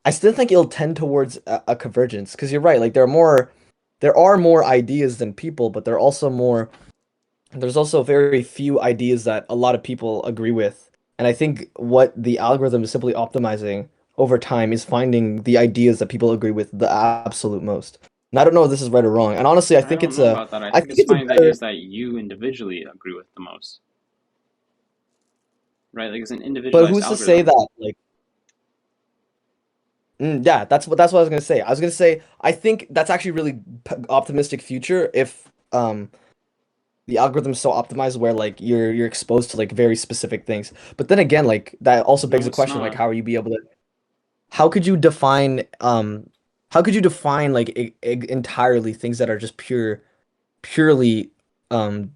[SPEAKER 1] it'll tend towards a convergence because you're right. Like there are more ideas than people, but there's also very few ideas that a lot of people agree with. And I think what the algorithm is simply optimizing over time is finding the ideas that people agree with the absolute most. And I don't know if this is right or wrong. And honestly,
[SPEAKER 4] I don't know about that. I
[SPEAKER 1] I
[SPEAKER 4] think
[SPEAKER 1] think
[SPEAKER 4] it's
[SPEAKER 1] it's a
[SPEAKER 4] finding the
[SPEAKER 1] better.
[SPEAKER 4] ideas that you individually agree with the most, right? Like it's an
[SPEAKER 1] But
[SPEAKER 4] individualized
[SPEAKER 1] who's to say
[SPEAKER 4] algorithm.
[SPEAKER 1] that like yeah, that's what I was gonna say. I was gonna say I think that's actually really optimistic future if the algorithm's so optimized where like you're exposed to like very specific things. But then again, like that also begs
[SPEAKER 4] No,
[SPEAKER 1] the
[SPEAKER 4] it's
[SPEAKER 1] question like
[SPEAKER 4] not.
[SPEAKER 1] how are you be able to how could you define how could you define like entirely things that are just purely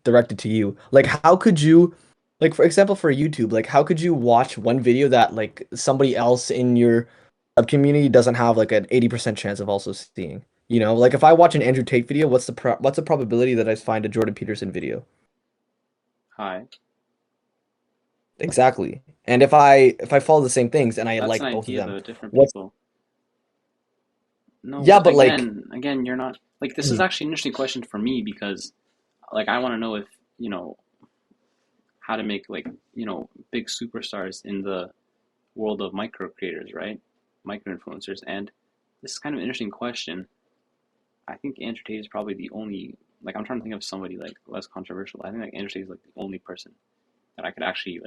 [SPEAKER 1] directed to you? Like how could you like for example for YouTube, like how could you watch one video that like somebody else in your sub community doesn't have like an 80% chance of also seeing? You know, like if I watch an Andrew Tate video, what's the probability that I find a Jordan Peterson video?
[SPEAKER 4] High.
[SPEAKER 1] Exactly. And if I follow the same things and I
[SPEAKER 4] That's an
[SPEAKER 1] like both of
[SPEAKER 4] idea
[SPEAKER 1] them,
[SPEAKER 4] though, different
[SPEAKER 1] what's
[SPEAKER 4] people. No,
[SPEAKER 1] yeah,
[SPEAKER 4] but
[SPEAKER 1] but like
[SPEAKER 4] again, you're not like this is
[SPEAKER 1] mm,
[SPEAKER 4] actually an interesting question for me because like I want to know if, you know, how to make like, you know, big superstars in the world of micro creators, right? Micro influencers. And this is kind of an interesting question. I think Andrew Tate is probably the only like I'm trying to think of somebody like less controversial. I think like Andrew Tate is like the only person that I could actually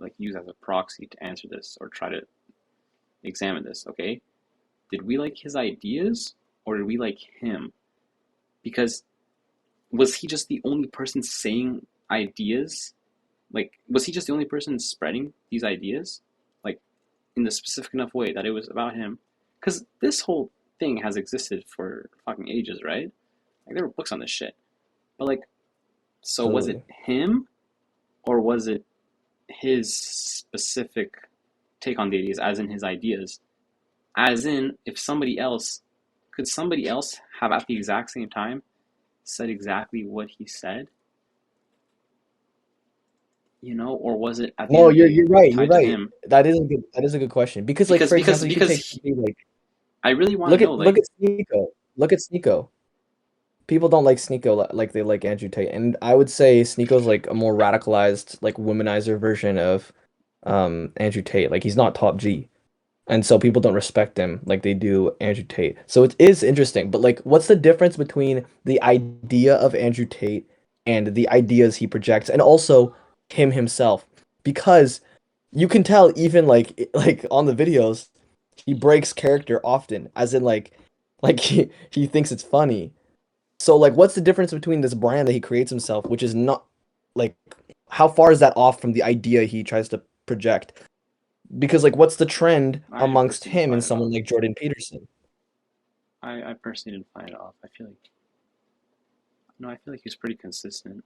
[SPEAKER 4] like use as a proxy to answer this or try to examine this, okay? Did we like his ideas or did we like him? Because was he just the only person saying ideas? Like, was he just the only person spreading these ideas? Like, in the specific enough way that it was about him? Because this whole thing has existed for fucking ages, right? Like, there were books on this shit. But, like, so was it
[SPEAKER 1] absolutely.
[SPEAKER 4] him or was it his specific take on the ideas, as in his ideas? As in, if somebody else, could somebody else have at the exact same time said exactly what he said, you know, or was it at the end
[SPEAKER 1] No,
[SPEAKER 4] of the day
[SPEAKER 1] you're right. You're
[SPEAKER 4] tied to
[SPEAKER 1] right.
[SPEAKER 4] him?
[SPEAKER 1] That is a good question. Because like
[SPEAKER 4] Because
[SPEAKER 1] for
[SPEAKER 4] because
[SPEAKER 1] example, you could
[SPEAKER 4] because
[SPEAKER 1] take
[SPEAKER 4] he,
[SPEAKER 1] somebody like
[SPEAKER 4] I really want to know,
[SPEAKER 1] look
[SPEAKER 4] like,
[SPEAKER 1] at Sneeko. Look at Sneeko. People don't like Sneeko like they like Andrew Tate. And I would say Sneeko's like a more radicalized, like womanizer version of Andrew Tate. Like he's not top G. And so people don't respect him like they do Andrew Tate. So it is interesting. But like what's the difference between the idea of Andrew Tate and the ideas he projects and also him himself? Because you can tell even like on the videos, he breaks character often, as in like he thinks it's funny. So like what's the difference between this brand that he creates himself, which is not like how far is that off from the idea he tries to project? Because like what's the trend
[SPEAKER 4] I
[SPEAKER 1] amongst
[SPEAKER 4] personally didn't
[SPEAKER 1] him and
[SPEAKER 4] find it
[SPEAKER 1] someone
[SPEAKER 4] off.
[SPEAKER 1] like Jordan Peterson?
[SPEAKER 4] I personally didn't find it off. I feel like, no, I feel like he's pretty consistent.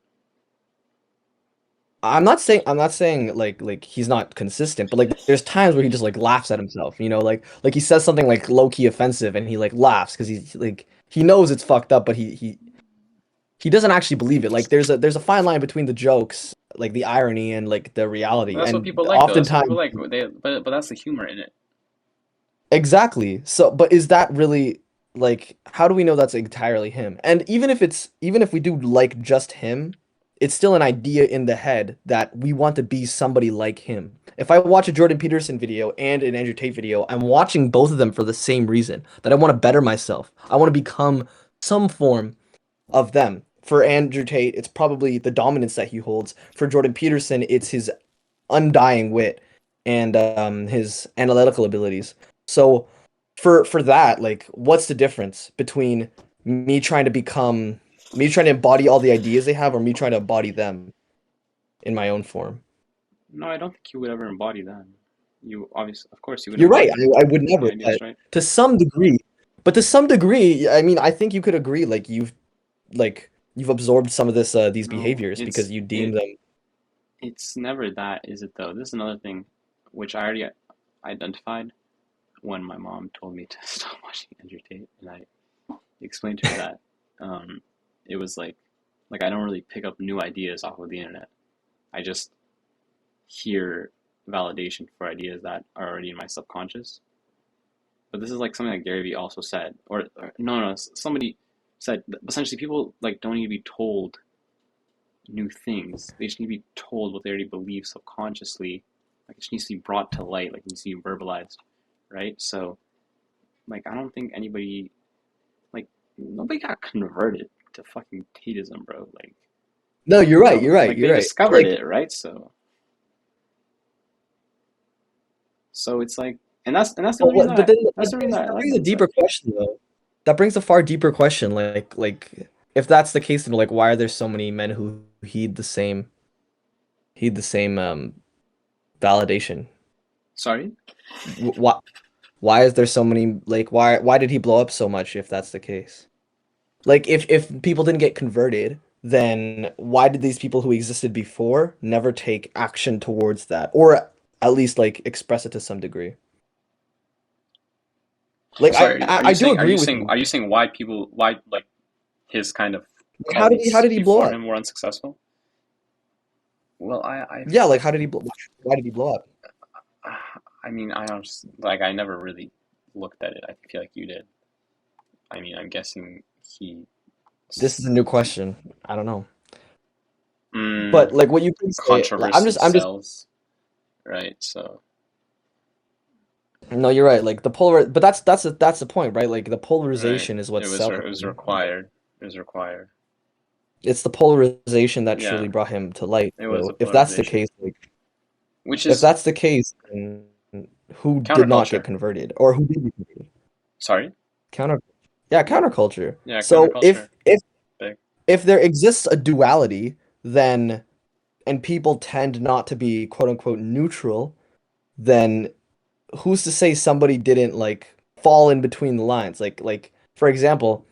[SPEAKER 1] I'm not saying like he's not consistent, but like there's times where he just like laughs at himself, you know, like he says something like low key offensive and he like laughs because he's like he knows it's fucked up, but he doesn't actually believe it. Like there's a fine line between the jokes, like the irony and like the
[SPEAKER 4] But
[SPEAKER 1] reality.
[SPEAKER 4] that's what
[SPEAKER 1] And
[SPEAKER 4] people like, though. That's what people
[SPEAKER 1] oftentimes
[SPEAKER 4] like. But that's the humor in it.
[SPEAKER 1] exactly. So but is that really like how do we know that's entirely him? And even if we do like just him, it's still an idea in the head that we want to be somebody like him. If I watch a Jordan Peterson video and an Andrew Tate video, I'm watching both of them for the same reason, that I want to better myself. I want to become some form of them. For Andrew Tate, it's probably the dominance that he holds. For Jordan Peterson, it's his undying wit and his analytical abilities. So for that, like, what's the difference between me trying to become me trying to embody all the ideas they have, or me trying to embody them in my own form?
[SPEAKER 4] No, I don't think you would ever embody them. You obviously, of course, you would
[SPEAKER 1] You're right.
[SPEAKER 4] embody
[SPEAKER 1] I would
[SPEAKER 4] the
[SPEAKER 1] never,
[SPEAKER 4] ideas,
[SPEAKER 1] but
[SPEAKER 4] right?
[SPEAKER 1] to some degree, I mean, I think you could agree, like you've absorbed some of these
[SPEAKER 4] No,
[SPEAKER 1] behaviors because you deem them.
[SPEAKER 4] it's never that, is it though? This is another thing which I already identified when my mom told me to stop watching Andrew Tate, and I explained to her that it was like I don't really pick up new ideas off of the internet. I just hear validation for ideas that are already in my subconscious. But this is like something that Gary Vee also said, or no, somebody said essentially people like don't need to be told new things. They just need to be told what they already believe subconsciously. Like it just needs to be brought to light, like it needs to be verbalized, right? So like I don't think anybody like nobody got converted to fucking Tatism, bro. Like
[SPEAKER 1] No, you're right.
[SPEAKER 4] no,
[SPEAKER 1] You're right.
[SPEAKER 4] like
[SPEAKER 1] You're
[SPEAKER 4] they
[SPEAKER 1] right.
[SPEAKER 4] discovered
[SPEAKER 1] Like,
[SPEAKER 4] it, right? So it's like, and that's the only reason
[SPEAKER 1] but
[SPEAKER 4] that
[SPEAKER 1] then
[SPEAKER 4] that's the reason that I
[SPEAKER 1] that
[SPEAKER 4] like
[SPEAKER 1] brings a
[SPEAKER 4] him. It's
[SPEAKER 1] deeper
[SPEAKER 4] like,
[SPEAKER 1] question, though. That brings a far deeper question. Like if that's the case, then like why are there so many men who heed the same validation?
[SPEAKER 4] sorry.
[SPEAKER 1] Why is there so many, like, why did he blow up so much if that's the case? Like if people didn't get converted, then why did these people who existed before never take action towards that, or at least like express it to some degree? Like
[SPEAKER 4] Sorry, are you
[SPEAKER 1] I do
[SPEAKER 4] saying
[SPEAKER 1] agree with you.
[SPEAKER 4] why like his kind of
[SPEAKER 1] Like, how
[SPEAKER 4] colleagues
[SPEAKER 1] did he blow
[SPEAKER 4] before
[SPEAKER 1] up?
[SPEAKER 4] him were unsuccessful? Well,
[SPEAKER 1] Yeah, like how did he why did he blow up?
[SPEAKER 4] I mean, I don't like I never really looked at it. I feel like you did. I mean, I'm guessing he
[SPEAKER 1] This is a new question. I don't know.
[SPEAKER 4] mm,
[SPEAKER 1] But like what you can say, like,
[SPEAKER 4] controversy
[SPEAKER 1] I'm just
[SPEAKER 4] sells, right? So
[SPEAKER 1] no, you're right. Like the polar, but that's the point, right? Like the
[SPEAKER 4] right,
[SPEAKER 1] polarization is what's
[SPEAKER 4] it was
[SPEAKER 1] selling.
[SPEAKER 4] required. It was required.
[SPEAKER 1] It's the polarization that
[SPEAKER 4] Yeah,
[SPEAKER 1] truly brought him to light.
[SPEAKER 4] it was
[SPEAKER 1] So
[SPEAKER 4] a
[SPEAKER 1] if that's the
[SPEAKER 4] polarization,
[SPEAKER 1] case, like
[SPEAKER 4] which
[SPEAKER 1] if
[SPEAKER 4] is
[SPEAKER 1] that's the case, then who did not get
[SPEAKER 4] counterculture.
[SPEAKER 1] converted, or who did get converted?
[SPEAKER 4] Sorry.
[SPEAKER 1] Counter, yeah, counterculture.
[SPEAKER 4] Yeah,
[SPEAKER 1] So
[SPEAKER 4] counterculture. Big.
[SPEAKER 1] if there exists a duality, then and people tend not to be quote unquote neutral, then who's to say somebody didn't like fall in between the lines? Like for example,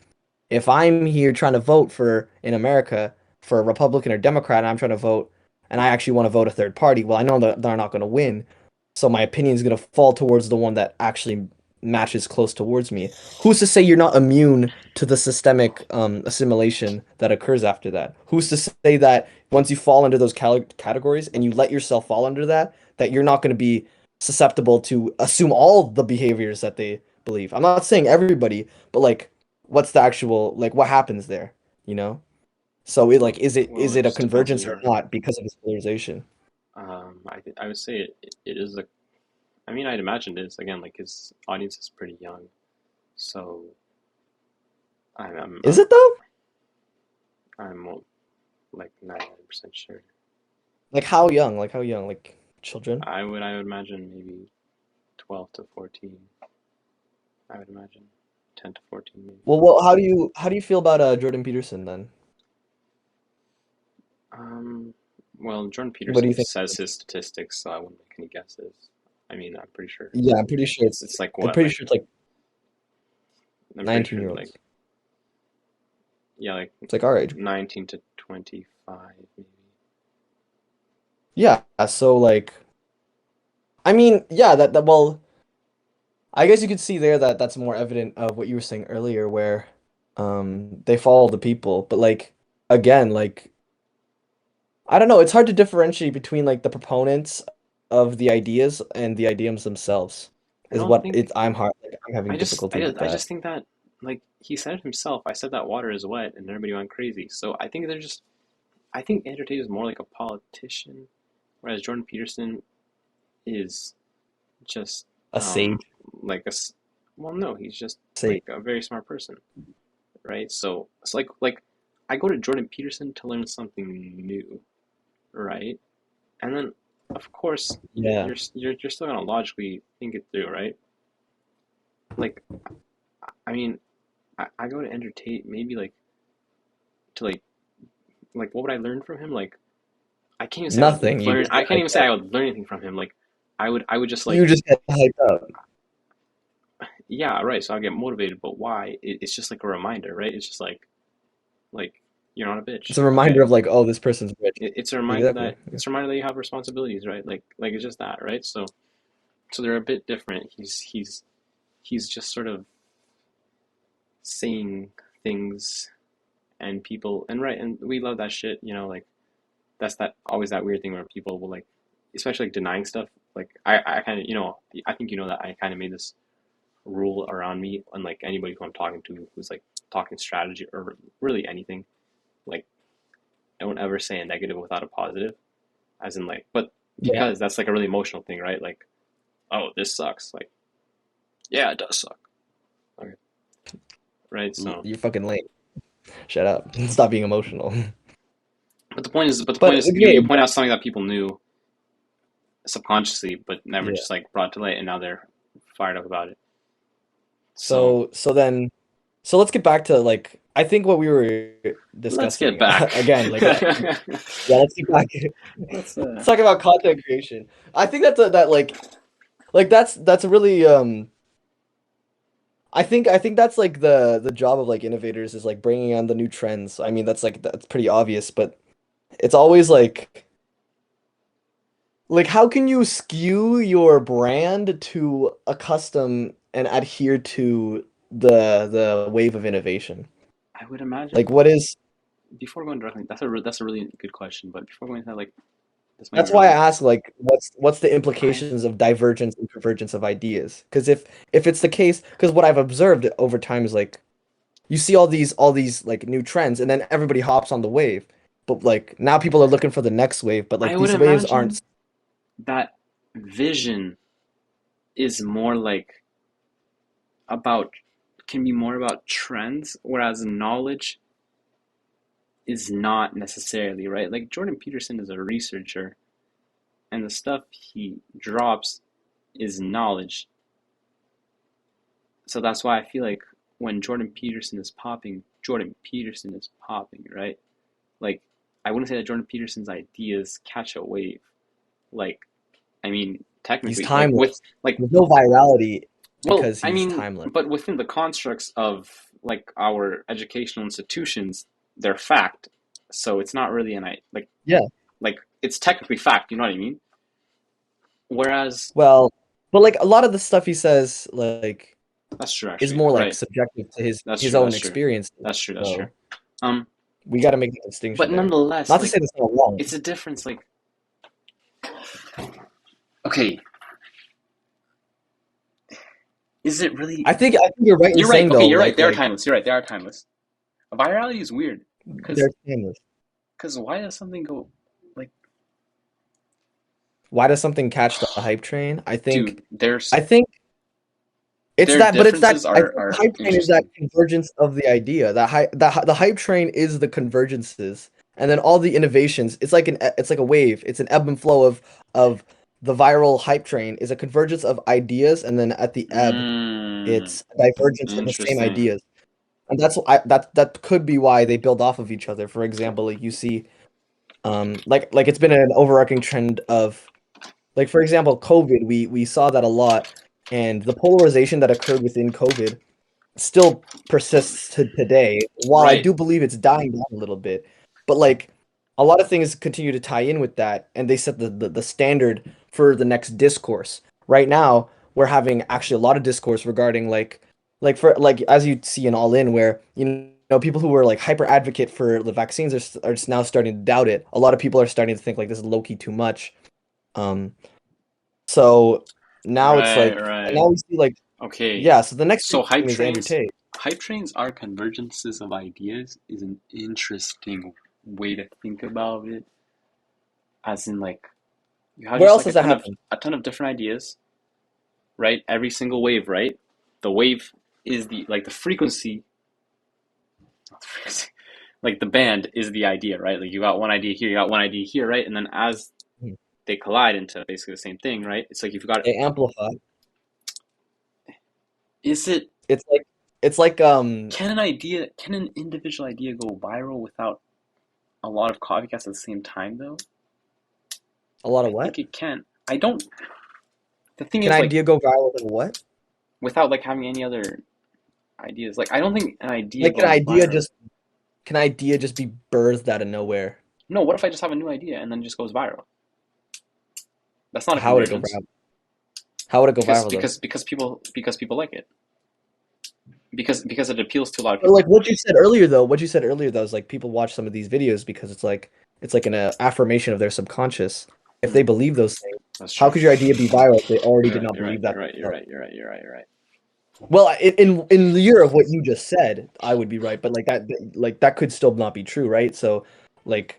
[SPEAKER 1] if I'm here trying to vote for in America for a Republican or Democrat, and I'm trying to vote, and I actually want to vote a third party, well, I know that they're not going to win, so my opinion is going to fall towards the one that actually matches close towards me. Who's to say you're not immune to the systemic assimilation that occurs after that? Who's to say that once you fall under those categories and you let yourself fall under that, that you're not going to be susceptible to assume all the behaviors that they believe? I'm not saying everybody, but like what's the actual, like what happens there, you know? So it like
[SPEAKER 4] Well,
[SPEAKER 1] is
[SPEAKER 4] it
[SPEAKER 1] it a
[SPEAKER 4] just depends on
[SPEAKER 1] convergence or
[SPEAKER 4] your.
[SPEAKER 1] not because of this polarization?
[SPEAKER 4] I would say it is a. I mean, I'd imagine it is again. Like his audience is pretty young, so
[SPEAKER 1] Is it though?
[SPEAKER 4] I'm like 99% sure.
[SPEAKER 1] Like how young? Like how young? Like children?
[SPEAKER 4] I would imagine maybe 12 to 14. I would imagine 10 to 14 maybe.
[SPEAKER 1] Well, how do you feel about Jordan Peterson then?
[SPEAKER 4] Um, well, Jordan
[SPEAKER 1] What do
[SPEAKER 4] Peterson
[SPEAKER 1] you think?
[SPEAKER 4] says his statistics, so I wouldn't make any guesses. I mean, I'm pretty sure
[SPEAKER 1] Yeah,
[SPEAKER 4] it's like
[SPEAKER 1] I'm
[SPEAKER 4] what
[SPEAKER 1] pretty sure it's like
[SPEAKER 4] I'm pretty sure
[SPEAKER 1] 19-year-olds.
[SPEAKER 4] like yeah, like
[SPEAKER 1] It's like our age.
[SPEAKER 4] 19 to 25 maybe.
[SPEAKER 1] Yeah, so like I mean, yeah, that well, I guess you could see there that that's more evident of what you were saying earlier where they follow the people, but like again, like I don't know, it's hard to differentiate between like the proponents of the ideas and the idioms themselves.
[SPEAKER 4] I
[SPEAKER 1] Is
[SPEAKER 4] don't
[SPEAKER 1] what
[SPEAKER 4] think
[SPEAKER 1] it I'm having difficulty with
[SPEAKER 4] I
[SPEAKER 1] that.
[SPEAKER 4] just think that like he said it himself. I said that water is wet, and everybody went crazy. So I think they're just. I think Andrew Tate is more like a politician, whereas Jordan Peterson is just
[SPEAKER 1] A
[SPEAKER 4] um
[SPEAKER 1] sage,
[SPEAKER 4] like well no, he's just
[SPEAKER 1] sage.
[SPEAKER 4] like a very smart person, right? So it's like I go to Jordan Peterson to learn something new, right? And then, of course,
[SPEAKER 1] Yeah.
[SPEAKER 4] you're still gonna logically think it through, right? Like, I mean, I go to entertain maybe like to like what would I learn from him? Like, I can't even say I
[SPEAKER 1] Nothing.
[SPEAKER 4] would
[SPEAKER 1] You
[SPEAKER 4] learn.
[SPEAKER 1] just
[SPEAKER 4] I
[SPEAKER 1] get
[SPEAKER 4] can't even
[SPEAKER 1] hyped
[SPEAKER 4] say
[SPEAKER 1] up.
[SPEAKER 4] I would learn anything from him. Like, I would just
[SPEAKER 1] You
[SPEAKER 4] like,
[SPEAKER 1] just get hyped up.
[SPEAKER 4] yeah, right. So I get motivated, but why? It's just like a reminder, right? It's just like you're not a
[SPEAKER 1] It's
[SPEAKER 4] bitch.
[SPEAKER 1] a reminder
[SPEAKER 4] Okay.
[SPEAKER 1] of like, oh, this person's rich.
[SPEAKER 4] It's a reminder
[SPEAKER 1] Exactly.
[SPEAKER 4] that you have responsibilities, right? Like it's just that, right? So they're a bit different. He's just sort of saying things and people and right and we love that shit, you know, like that's that always that weird thing where people will like especially like denying stuff. Like I kind of you know I think you know that I kind of made this rule around me on like anybody who I'm talking to who's like talking strategy or really anything. Like don't ever say a negative without a positive, as in like but
[SPEAKER 1] Yeah.
[SPEAKER 4] because that's like a really emotional thing, right? Like oh this sucks. Like yeah it does suck. Okay. Right. So
[SPEAKER 1] You're fucking lame. Shut up. Stop being emotional.
[SPEAKER 4] but the
[SPEAKER 1] But
[SPEAKER 4] point is you
[SPEAKER 1] okay.
[SPEAKER 4] point out something that people knew subconsciously but never
[SPEAKER 1] Yeah.
[SPEAKER 4] just like brought to light and now they're fired up about it. So
[SPEAKER 1] So let's get back to like I think what we were
[SPEAKER 4] let's get
[SPEAKER 1] discussing
[SPEAKER 4] back.
[SPEAKER 1] again. Like yeah, let's get back.
[SPEAKER 4] let's
[SPEAKER 1] Let's talk about content creation. I think that like that's a really I think that's like the job of like innovators is like bringing on the new trends. I mean that's pretty obvious, but it's always like how can you skew your brand to accustom and adhere to the wave of innovation?
[SPEAKER 4] I would imagine
[SPEAKER 1] Like what is
[SPEAKER 4] before going directly that's a really good question but before going to that like this might be
[SPEAKER 1] That's why I
[SPEAKER 4] really
[SPEAKER 1] ask like what's the
[SPEAKER 4] I
[SPEAKER 1] implications of divergence and convergence of ideas? Because if it's the case, because what I've observed over time is like you see all these like new trends and then everybody hops on the wave. But like now people are looking for the next wave, but like
[SPEAKER 4] I would
[SPEAKER 1] these waves
[SPEAKER 4] imagine
[SPEAKER 1] aren't
[SPEAKER 4] that vision is more like about can be more about trends whereas knowledge is not necessarily right like Jordan Peterson is a researcher and the stuff he drops is knowledge. So that's why I feel like when Jordan Peterson is popping, right? Like, I wouldn't say that Jordan Peterson's ideas catch a wave. Like, I mean,
[SPEAKER 1] he's
[SPEAKER 4] technically, like with
[SPEAKER 1] timeless.
[SPEAKER 4] like,
[SPEAKER 1] There's no virality
[SPEAKER 4] well,
[SPEAKER 1] because
[SPEAKER 4] I
[SPEAKER 1] he's
[SPEAKER 4] mean,
[SPEAKER 1] timeless.
[SPEAKER 4] but within the constructs of like our educational institutions, they're fact. So it's not really
[SPEAKER 1] Yeah.
[SPEAKER 4] like it's technically fact. You know what I mean? Whereas
[SPEAKER 1] Well, but like a lot of the stuff he says like
[SPEAKER 4] that's true,
[SPEAKER 1] is
[SPEAKER 4] actually.
[SPEAKER 1] more like
[SPEAKER 4] Right?
[SPEAKER 1] subjective to his
[SPEAKER 4] That's
[SPEAKER 1] his
[SPEAKER 4] true.
[SPEAKER 1] own
[SPEAKER 4] That's true.
[SPEAKER 1] experience.
[SPEAKER 4] That's true. That's true.
[SPEAKER 1] So
[SPEAKER 4] Um,
[SPEAKER 1] we got to make the
[SPEAKER 4] but
[SPEAKER 1] distinction there.
[SPEAKER 4] nonetheless,
[SPEAKER 1] Not to say
[SPEAKER 4] like
[SPEAKER 1] that's not wrong.
[SPEAKER 4] it's a difference. Like, okay, is it really?
[SPEAKER 1] I think you're right in
[SPEAKER 4] You're right.
[SPEAKER 1] saying
[SPEAKER 4] Okay,
[SPEAKER 1] though,
[SPEAKER 4] you're right. They are
[SPEAKER 1] like
[SPEAKER 4] timeless. You're right. They are timeless. Virality is weird
[SPEAKER 1] they're timeless.
[SPEAKER 4] because why does something go like,
[SPEAKER 1] Why does something catch the hype train? I think
[SPEAKER 4] dude? There's
[SPEAKER 1] I think it's
[SPEAKER 4] their
[SPEAKER 1] that, but it's that
[SPEAKER 4] differences
[SPEAKER 1] I think the
[SPEAKER 4] are
[SPEAKER 1] hype train is that
[SPEAKER 4] interesting.
[SPEAKER 1] convergence of the idea. The hype train is the convergences, and then all the innovations. It's like a wave. It's an ebb and flow of the viral hype train is a convergence of ideas, and then at the ebb,
[SPEAKER 4] Mm,
[SPEAKER 1] it's a divergence of the same
[SPEAKER 4] interesting.
[SPEAKER 1] ideas. And that could be why they build off of each other. For example, like you see, like it's been an overarching trend of like for example, COVID. We saw that a lot, and the polarization that occurred within COVID still persists to today. While I
[SPEAKER 4] Right.
[SPEAKER 1] do believe it's dying down a little bit, but like a lot of things continue to tie in with that, and they set the standard for the next discourse. Right now, we're having actually a lot of discourse regarding like for like as you see in All In, where you know people who were like hyper advocate for the vaccines are just now starting to doubt it. A lot of people are starting to think like this is low key too much. Um, so now it's
[SPEAKER 4] Right.
[SPEAKER 1] like, and
[SPEAKER 4] Right.
[SPEAKER 1] now we see like,
[SPEAKER 4] Okay.
[SPEAKER 1] yeah. So the next big
[SPEAKER 4] So hype
[SPEAKER 1] thing is Andrew
[SPEAKER 4] trains.
[SPEAKER 1] Tate.
[SPEAKER 4] Hype trains are convergences of ideas. Is an interesting way to think about it. As in, like you have
[SPEAKER 1] Where
[SPEAKER 4] just
[SPEAKER 1] else
[SPEAKER 4] like
[SPEAKER 1] does that happen?
[SPEAKER 4] a ton of different ideas, right? Every single wave, right? The wave is the like the frequency, not the frequency, like the band is the idea, right? Like you got one idea here, you got one idea here, right? And then as
[SPEAKER 1] Mhm.
[SPEAKER 4] they collide into basically the same thing, right? It's like you've got,
[SPEAKER 1] They amplify.
[SPEAKER 4] is it,
[SPEAKER 1] It's like
[SPEAKER 4] can an individual idea go viral without a lot of copycats at the same time, though?
[SPEAKER 1] a lot of
[SPEAKER 4] I
[SPEAKER 1] what?
[SPEAKER 4] think it can. I don't. The thing
[SPEAKER 1] Can
[SPEAKER 4] is, like,
[SPEAKER 1] idea go viral with what?
[SPEAKER 4] without like having any other ideas, like, I don't think an idea
[SPEAKER 1] Like
[SPEAKER 4] going viral.
[SPEAKER 1] can idea just be birthed out of nowhere?
[SPEAKER 4] No, what if I just have a new idea and then it just goes viral? That's not a
[SPEAKER 1] How would it go
[SPEAKER 4] convergence.
[SPEAKER 1] viral? How would it go
[SPEAKER 4] Because
[SPEAKER 1] viral though?
[SPEAKER 4] because people like it. Because it appeals to a lot of
[SPEAKER 1] But
[SPEAKER 4] people.
[SPEAKER 1] like what you said earlier though is like people watch some of these videos because it's like an affirmation of their subconscious. If they believe those things,
[SPEAKER 4] That's true.
[SPEAKER 1] how could your idea be viral if they already did not
[SPEAKER 4] You're right.
[SPEAKER 1] believe that?
[SPEAKER 4] You're right.
[SPEAKER 1] Well, in the year of what you just said, I would be right, but like that could still not be true, right? So, like,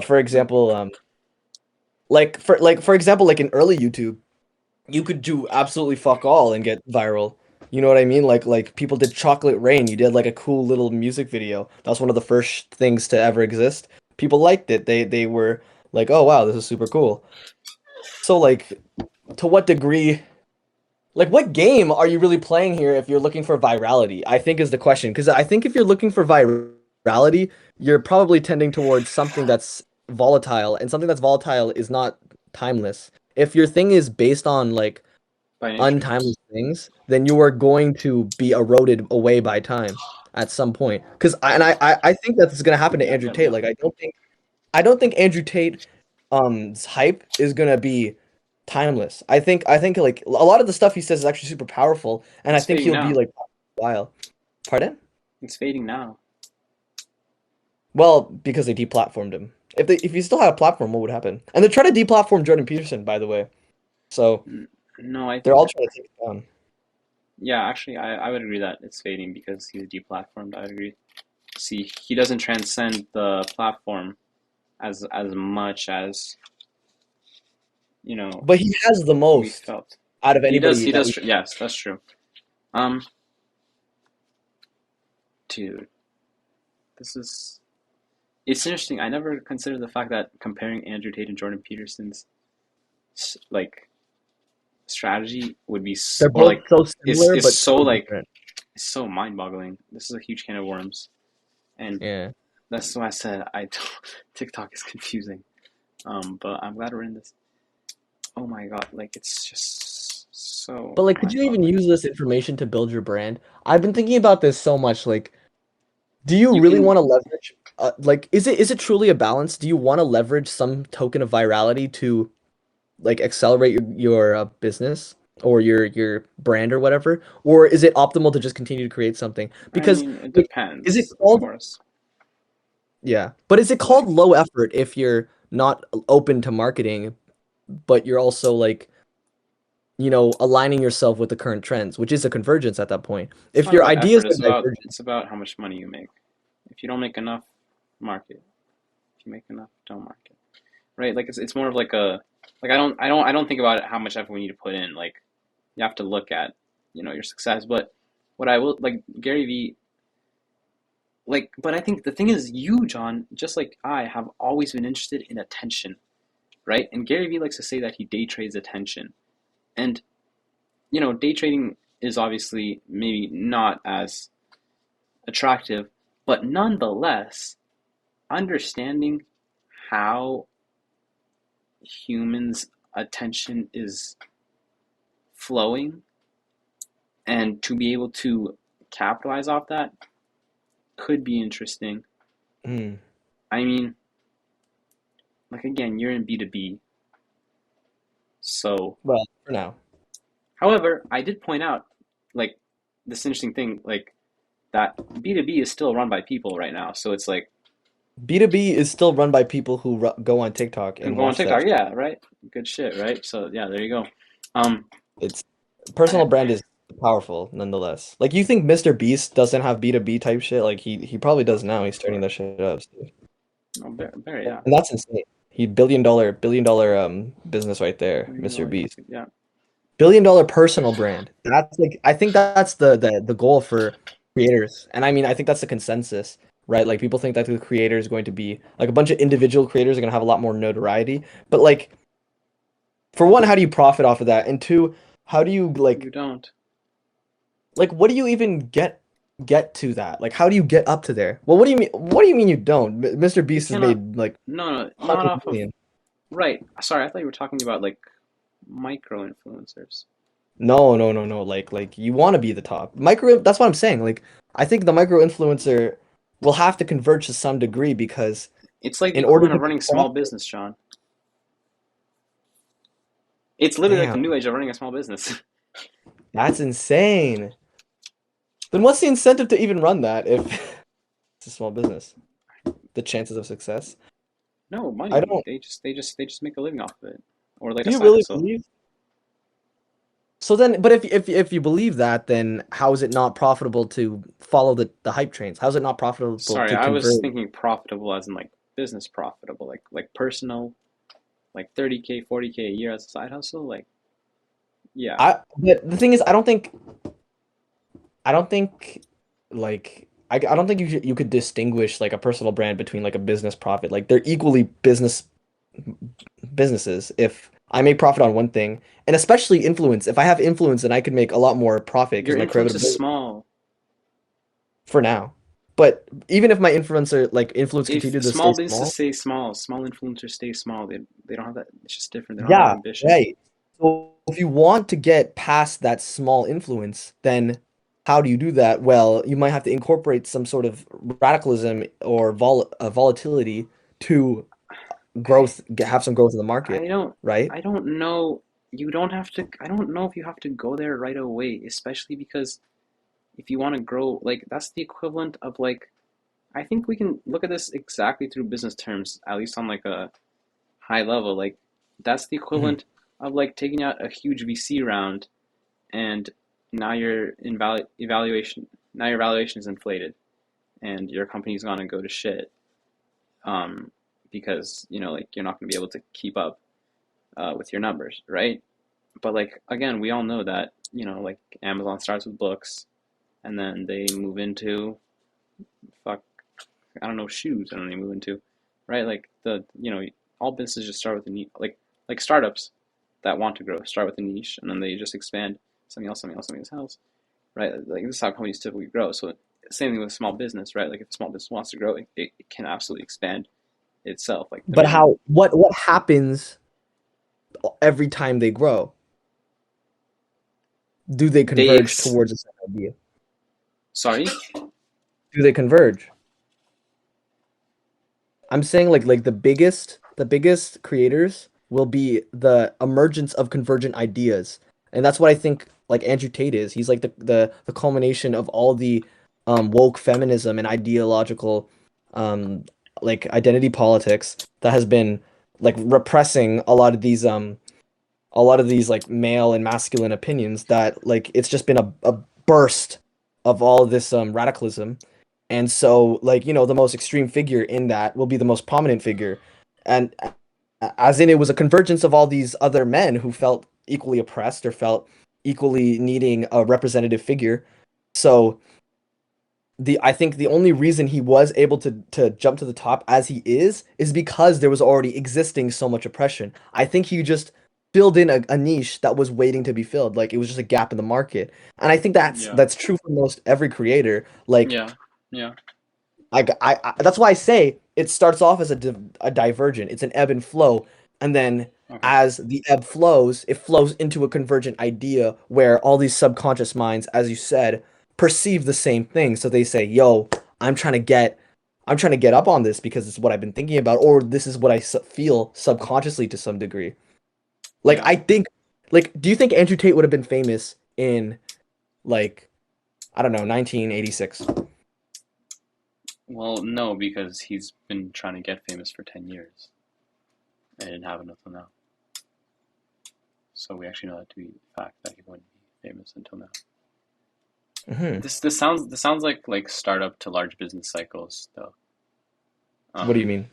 [SPEAKER 1] for example, for example, like in early YouTube, you could do absolutely fuck all and get viral. You know what I mean? Like people did Chocolate Rain. You did like a cool little music video. That was one of the first things to ever exist. People liked it. They were like, "Oh wow, this is super cool." So like, to what degree? Like, what game are you really playing here if you're looking for virality? I think is the question. Because I think if you're looking for virality, you're probably tending towards something that's volatile, and something that's volatile is not timeless. If your thing is based on like
[SPEAKER 4] By nature.
[SPEAKER 1] untimely things, then you are going to be eroded away by time at some point. Because I think that's going to happen to Andrew Tate. Like, I don't think Andrew Tate 's hype is gonna be timeless. I think like a lot of the stuff he says is actually super powerful, and I
[SPEAKER 4] It's
[SPEAKER 1] think
[SPEAKER 4] fading
[SPEAKER 1] he'll be
[SPEAKER 4] now.
[SPEAKER 1] like for a while. Pardon?
[SPEAKER 4] It's fading now.
[SPEAKER 1] Well, because they deplatformed him. If he still had a platform, what would happen? And they're trying to deplatform Jordan Peterson, by the way. So
[SPEAKER 4] No, I
[SPEAKER 1] they're
[SPEAKER 4] think
[SPEAKER 1] all trying to take it down.
[SPEAKER 4] yeah, actually, I would agree that it's fading because he's deplatformed. I would agree. See, he doesn't transcend the platform as much as
[SPEAKER 1] But he has the
[SPEAKER 4] we
[SPEAKER 1] most
[SPEAKER 4] felt.
[SPEAKER 1] out of
[SPEAKER 4] He does.
[SPEAKER 1] anybody
[SPEAKER 4] He
[SPEAKER 1] that
[SPEAKER 4] does. Yes, that's true. Um, dude, this is. It's interesting. I never considered the fact that comparing Andrew Tate and Jordan Peterson's like strategy would be
[SPEAKER 1] they're
[SPEAKER 4] or
[SPEAKER 1] both
[SPEAKER 4] like
[SPEAKER 1] so similar
[SPEAKER 4] is
[SPEAKER 1] but
[SPEAKER 4] so
[SPEAKER 1] so
[SPEAKER 4] like
[SPEAKER 1] different.
[SPEAKER 4] it's so mind-boggling. This is a huge can of worms, and
[SPEAKER 1] Yeah.
[SPEAKER 4] that's why I said I don't, TikTok is confusing. But I'm glad we're in this. Oh my god, like it's just so
[SPEAKER 1] But like, could you even
[SPEAKER 4] mind-boggling.
[SPEAKER 1] use this information to build your brand? I've been thinking about this so much. Like, do you
[SPEAKER 4] You
[SPEAKER 1] really
[SPEAKER 4] can
[SPEAKER 1] want to leverage? Like, is it truly a balance? Do you want to leverage some token of virality to like accelerate your business or your brand or whatever, or is it optimal to just continue to create something?
[SPEAKER 4] I
[SPEAKER 1] Because
[SPEAKER 4] mean, it
[SPEAKER 1] like, is it
[SPEAKER 4] depends, of
[SPEAKER 1] called
[SPEAKER 4] course.
[SPEAKER 1] yeah? But is it called
[SPEAKER 4] Like,
[SPEAKER 1] low effort if you're not open to marketing, but you're also like aligning yourself with the current trends, which is a convergence at that point.
[SPEAKER 4] it's
[SPEAKER 1] If
[SPEAKER 4] not
[SPEAKER 1] your
[SPEAKER 4] about
[SPEAKER 1] ideas
[SPEAKER 4] effort,
[SPEAKER 1] are divergent,
[SPEAKER 4] it's about how much money you make. If you don't make enough, market. If you make enough, don't market. Right? Like it's more of like a like I don't think about it how much effort we need to put in. Like you have to look at, your success. But what I will like Gary V like but I think the thing is you, John, just like I have always been interested in attention, right? And Gary V likes to say that he day trades attention. And day trading is obviously maybe not as attractive, but nonetheless, understanding how humans' attention is flowing and to be able to capitalize off that could be interesting.
[SPEAKER 1] hmm,
[SPEAKER 4] I mean, like again, you're in B2B. So,
[SPEAKER 1] well, for now,
[SPEAKER 4] however, I did point out like this interesting thing, like that B2B is still run by people right now. So it's like
[SPEAKER 1] B2B is still run by people who go on TikTok
[SPEAKER 4] who
[SPEAKER 1] and
[SPEAKER 4] go on
[SPEAKER 1] watch that.
[SPEAKER 4] TikTok, yeah, right? Good shit, right? So yeah, there you go. Um,
[SPEAKER 1] It's
[SPEAKER 4] I,
[SPEAKER 1] personal brand is powerful nonetheless. Like you think Mr. Beast doesn't have B2B type shit? Like he probably does now. He's starting that shit up.
[SPEAKER 4] no, very,
[SPEAKER 1] And
[SPEAKER 4] yeah,
[SPEAKER 1] that's insane. He billion dollar business right there, Mr. Beast.
[SPEAKER 4] yeah.
[SPEAKER 1] $1 billion personal brand. That's like I think that's the goal for creators. And I mean I think that's the consensus. right? Like people think that the creator is going to be like a bunch of individual creators are going to have a lot more notoriety, but like for one, how do you profit off of that? And two, how do you
[SPEAKER 4] You don't.
[SPEAKER 1] like what do you even get to that? Like how do you get up to there? Well, what do you mean? What do you mean you don't? Mr.
[SPEAKER 4] You
[SPEAKER 1] Beast has
[SPEAKER 4] cannot.
[SPEAKER 1] made like
[SPEAKER 4] No, not
[SPEAKER 1] 100
[SPEAKER 4] off of.
[SPEAKER 1] million.
[SPEAKER 4] Right. Sorry, I thought you were talking about like micro influencers.
[SPEAKER 1] No, no, no, no. Like you want to be the top. Micro, that's what I'm saying. Like I think the micro influencer will have to converge to some degree because
[SPEAKER 4] It's like the
[SPEAKER 1] in order
[SPEAKER 4] equivalent
[SPEAKER 1] to
[SPEAKER 4] of
[SPEAKER 1] be
[SPEAKER 4] running small
[SPEAKER 1] profitable,
[SPEAKER 4] business, Sean. It's literally like the
[SPEAKER 1] damn,
[SPEAKER 4] new age of running a small business.
[SPEAKER 1] that's insane. Then what's the incentive to even run that if it's a small business? The chances of success?
[SPEAKER 4] No
[SPEAKER 1] I
[SPEAKER 4] money.
[SPEAKER 1] don't.
[SPEAKER 4] They just make a living off of it, or like
[SPEAKER 1] Do
[SPEAKER 4] a
[SPEAKER 1] you
[SPEAKER 4] side
[SPEAKER 1] really
[SPEAKER 4] hustle.
[SPEAKER 1] believe? So then, but if you believe that, then how is it not profitable to follow the hype trains? How is it not profitable
[SPEAKER 4] Sorry,
[SPEAKER 1] to
[SPEAKER 4] I was
[SPEAKER 1] convert?
[SPEAKER 4] thinking profitable as in like business profitable, like personal, like 30K, 40K a year as a side hustle. Like, yeah,
[SPEAKER 1] But the thing is, I don't think like I don't think you could distinguish like a personal brand between like a business profit. Like they're equally businesses. If I make profit on one thing, and especially influence, if I have influence, then I could make a lot more profit because
[SPEAKER 4] your
[SPEAKER 1] my
[SPEAKER 4] influence is
[SPEAKER 1] credibility
[SPEAKER 4] small.
[SPEAKER 1] for now. But even if my influencer like influence
[SPEAKER 4] If
[SPEAKER 1] continued to stay
[SPEAKER 4] small businesses
[SPEAKER 1] small,
[SPEAKER 4] stay small, small influencers stay small. They don't have that. It's just different. They don't have that
[SPEAKER 1] yeah,
[SPEAKER 4] ambition.
[SPEAKER 1] right. So if you want to get past that small influence, then how do you do that? Well, you might have to incorporate some sort of radicalism or volatility to have some growth in the
[SPEAKER 4] I
[SPEAKER 1] market,
[SPEAKER 4] don't
[SPEAKER 1] right?
[SPEAKER 4] I don't know. You don't have to. I don't know if you have to go there right away, especially because if you want to grow, like that's the equivalent of like I think we can look at this exactly through business terms, at least on like a high level. Like that's the
[SPEAKER 1] Mhm.
[SPEAKER 4] equivalent of like taking out a huge VC round and now your evaluation now your valuation is inflated and your company's gonna go to shit um, because like you're not gonna be able to keep up with your numbers, right? But like again, we all know that like Amazon starts with books and then they move into fuck I don't know shoes. I don't know they move into right like the all businesses just start with a niche like startups that want to grow start with a niche and then they just expand something else, right? Like this is how companies typically grow. So same thing with small business, right? Like if a small business wants to grow, it can absolutely expand itself. Like the
[SPEAKER 1] But
[SPEAKER 4] main
[SPEAKER 1] how what happens every time they grow? Do they
[SPEAKER 4] they
[SPEAKER 1] converge
[SPEAKER 4] ex
[SPEAKER 1] towards a certain idea?
[SPEAKER 4] sorry
[SPEAKER 1] Do they converge? I'm saying like the biggest creators will be the emergence of convergent ideas. And that's what I think like Andrew Tate is. He's like the culmination of all the woke feminism and ideological um like identity politics that has been like repressing a lot of these like male and masculine opinions that like it's just been a burst of all of this radicalism. And so like the most extreme figure in that will be the most prominent figure, and as in it was a convergence of all these other men who felt equally oppressed or felt equally needing a representative figure. So I think the only reason he was able to jump to the top as he is because there was already existing so much oppression. I think he just filled in a niche that was waiting to be filled. Like it was just a gap in the market. And I think that's
[SPEAKER 4] yeah
[SPEAKER 1] that's true for most every creator. Like
[SPEAKER 4] yeah yeah
[SPEAKER 1] that's why I say it starts off as a divergent. It's an ebb and flow, and then
[SPEAKER 4] okay
[SPEAKER 1] as the ebb flows, it flows into a convergent idea where all these subconscious minds, as you said, perceive the same thing. So they say, "Yo, I'm trying to get, I'm trying to get up on this because it's what I've been thinking about, or this is what I feel subconsciously to some degree." Like
[SPEAKER 4] yeah
[SPEAKER 1] I think, like, do you think Andrew Tate would have been famous in like I don't know, 1986?
[SPEAKER 4] well no because he's been trying to get famous for 10 years and didn't have enough until now, so we actually know that to be a fact that he wouldn't be famous until now.
[SPEAKER 1] Hmm.
[SPEAKER 4] This sounds like startup to large business cycles though.
[SPEAKER 1] What do you
[SPEAKER 4] um
[SPEAKER 1] mean?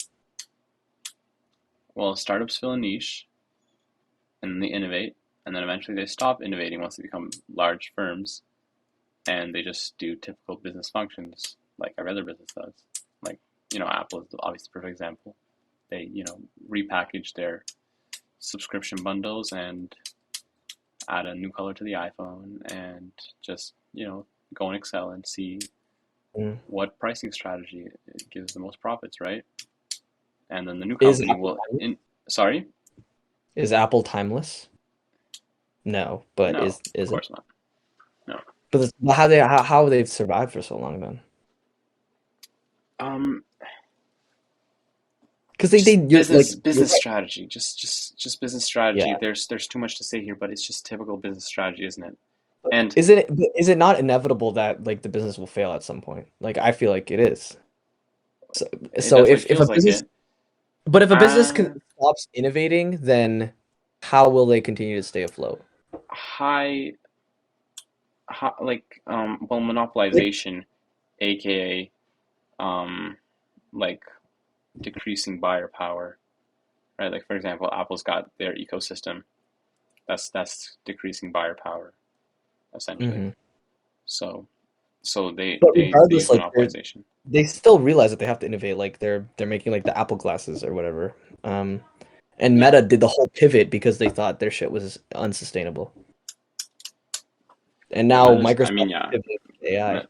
[SPEAKER 4] well, startups fill a niche and then they innovate, and then eventually they stop innovating once they become large firms, and they just do typical business functions like every other business does. Like, Apple is obviously the perfect example. They, repackage their subscription bundles and add a new color to the iPhone and just, go in Excel and see
[SPEAKER 1] Mm.
[SPEAKER 4] what pricing strategy it gives the most profits, right? And then the new
[SPEAKER 1] Is
[SPEAKER 4] company
[SPEAKER 1] Apple
[SPEAKER 4] will sorry?
[SPEAKER 1] is Apple timeless? No, but
[SPEAKER 4] No, of
[SPEAKER 1] is it?
[SPEAKER 4] course not. No.
[SPEAKER 1] But how they've survived for so long then?
[SPEAKER 4] Um,
[SPEAKER 1] Because
[SPEAKER 4] just
[SPEAKER 1] you're like you're
[SPEAKER 4] business
[SPEAKER 1] right.
[SPEAKER 4] strategy. Just business strategy.
[SPEAKER 1] Yeah.
[SPEAKER 4] There's too much to say here, but it's just typical business strategy, isn't it? And
[SPEAKER 1] Is it not inevitable that like the business will fail at some point? Like I feel like it is. So,
[SPEAKER 4] it
[SPEAKER 1] so
[SPEAKER 4] definitely
[SPEAKER 1] if a
[SPEAKER 4] feels like
[SPEAKER 1] business
[SPEAKER 4] it.
[SPEAKER 1] but if a business
[SPEAKER 4] Uh,
[SPEAKER 1] stops innovating, then how will they continue to stay afloat?
[SPEAKER 4] high, well,
[SPEAKER 1] Like,
[SPEAKER 4] monopolization, aka, um, like decreasing buyer power, right? Like for example, Apple's got their ecosystem. That's decreasing buyer power, essentially.
[SPEAKER 1] mhm.
[SPEAKER 4] So they
[SPEAKER 1] But
[SPEAKER 4] they use
[SPEAKER 1] regardless, like
[SPEAKER 4] monopolization.
[SPEAKER 1] they still realize that they have to innovate. Like they're making like the Apple glasses or whatever. And
[SPEAKER 4] Yeah,
[SPEAKER 1] Meta did the whole pivot because they thought their shit was unsustainable. And
[SPEAKER 4] yeah.
[SPEAKER 1] now
[SPEAKER 4] I mean,
[SPEAKER 1] Microsoft
[SPEAKER 4] yeah,
[SPEAKER 1] pivoted to AI.